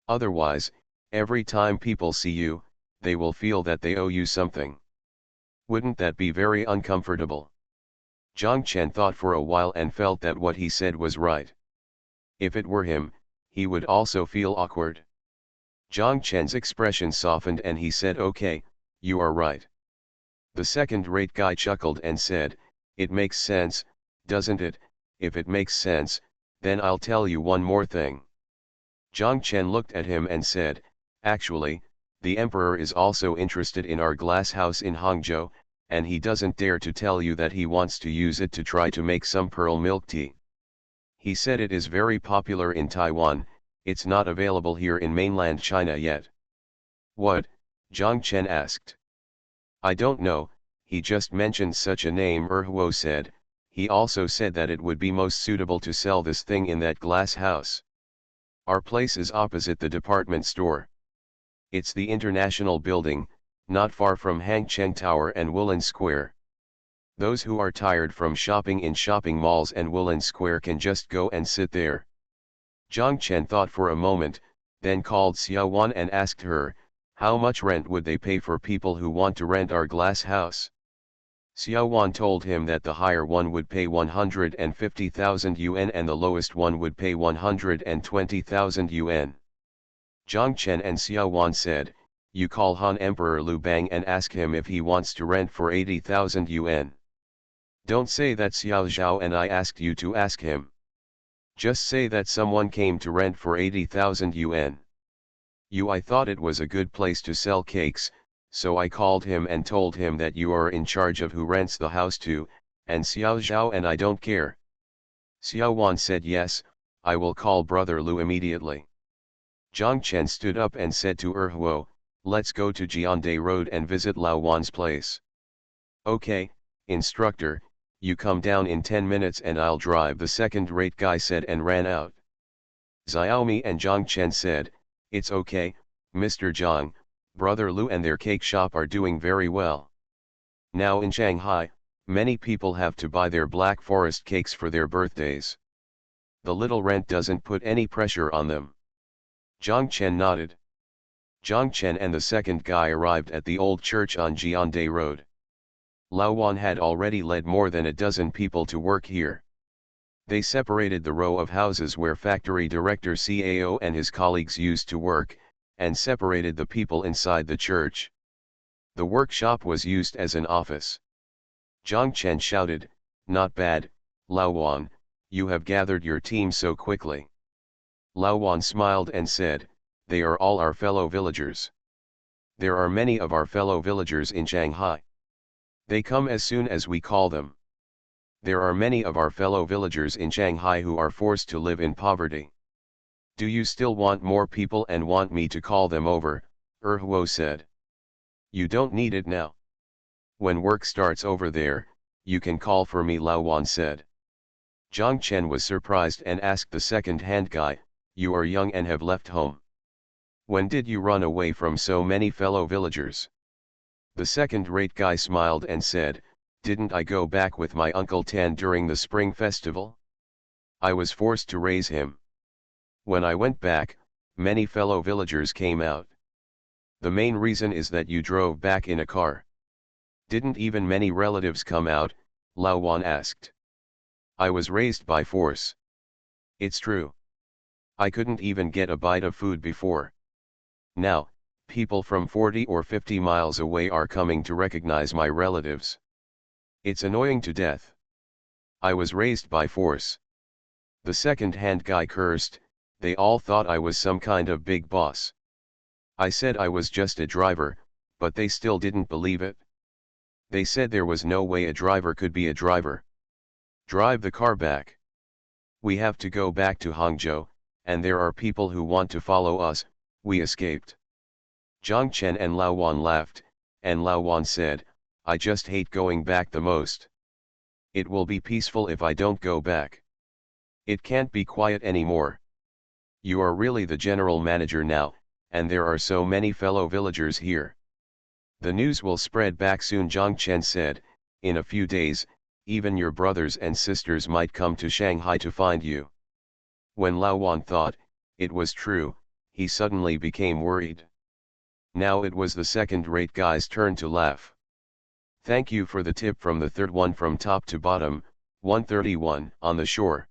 A: Otherwise, every time people see you, they will feel that they owe you something. Wouldn't that be very uncomfortable? Zhang Chen thought for a while and felt that what he said was right. If it were him, he would also feel awkward. Zhang Chen's expression softened and he said, Okay, you are right. The second-rate guy chuckled and said, It makes sense, doesn't it? If it makes sense, then I'll tell you one more thing. Zhang Chen looked at him and said, Actually, the Emperor is also interested in our glass house in Hangzhou, and he doesn't dare to tell you that he wants to use it to try to make some pearl milk tea. He said it is very popular in Taiwan, it's not available here in mainland China yet. What? Zhang Chen asked. I don't know, he just mentioned such a name, Huo said. He also said that it would be most suitable to sell this thing in that glass house. Our place is opposite the department store. It's the International Building, not far from Hangcheng Tower and Woolen Square. Those who are tired from shopping in shopping malls and Woolen Square can just go and sit there. Zhang Chen thought for a moment, then called Xiao Wan and asked her, how much rent would they pay for people who want to rent our glass house? Xiao Wan told him that the higher one would pay 150,000 yuan and the lowest one would pay 120,000 yuan. Zhang Chen and Xiao Wan said, You call Han Emperor Liu Bang and ask him if he wants to rent for 80,000 yuan. Don't say that Xiao Zhao and I asked you to ask him. Just say that someone came to rent for 80,000 yuan. I thought it was a good place to sell cakes, so I called him and told him that you are in charge of who rents the house to, and Xiao Zhao and I don't care. Xiao Wan said, Yes, I will call Brother Liu immediately. Zhang Chen stood up and said to Huo, Let's go to Jiande Road and visit Lao Wan's place. Okay, instructor, you come down in 10 minutes and I'll drive, the second-rate guy said and ran out. Xiaomi and Zhang Chen said, It's okay, Mr. Zhang, Brother Liu and their cake shop are doing very well. Now in Shanghai, many people have to buy their Black Forest cakes for their birthdays. The little rent doesn't put any pressure on them. Zhang Chen nodded. Zhang Chen and the second guy arrived at the old church on Jiande Road. Lao Wan had already led more than a dozen people to work here. They separated the row of houses where factory director Cao and his colleagues used to work, and separated the people inside the church. The workshop was used as an office. Zhang Chen shouted, Not bad, Lao Wan, you have gathered your team so quickly. Lao Wan smiled and said, They are all our fellow villagers. There are many of our fellow villagers in Shanghai. They come as soon as we call them. There are many of our fellow villagers in Shanghai who are forced to live in poverty. Do you still want more people and want me to call them over? Huo said. You don't need it now. When work starts over there, you can call for me, Lao Wan said. Zhang Chen was surprised and asked the second-hand guy, You are young and have left home. When did you run away from so many fellow villagers? The second-rate guy smiled and said, Didn't I go back with my Uncle Tan during the Spring Festival? I was forced to raise him. When I went back, many fellow villagers came out. The main reason is that you drove back in a car. Didn't even many relatives come out? Lao Wan asked. I was raised by force. It's true. I couldn't even get a bite of food before. Now, people from 40 or 50 miles away are coming to recognize my relatives. It's annoying to death. I was raised by force. The second-hand guy cursed. They all thought I was some kind of big boss. I said I was just a driver, but they still didn't believe it. They said there was no way a driver could be a driver. Drive the car back. We have to go back to Hangzhou, and there are people who want to follow us. We escaped. Zhang Chen and Lao Wan laughed, and Lao Wan said, I just hate going back the most. It will be peaceful if I don't go back. It can't be quiet anymore. You are really the general manager now, and there are so many fellow villagers here. The news will spread back soon, Zhang Chen said. In a few days, even your brothers and sisters might come to Shanghai to find you. When Lao Wan thought it was true, he suddenly became worried. Now it was the second-rate guy's turn to laugh. Thank you for the tip from the third one from top to bottom, 131 on the shore.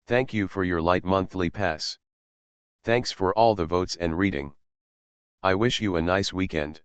A: Thank you for your light monthly pass. Thanks for all the votes and reading. I wish you a nice weekend.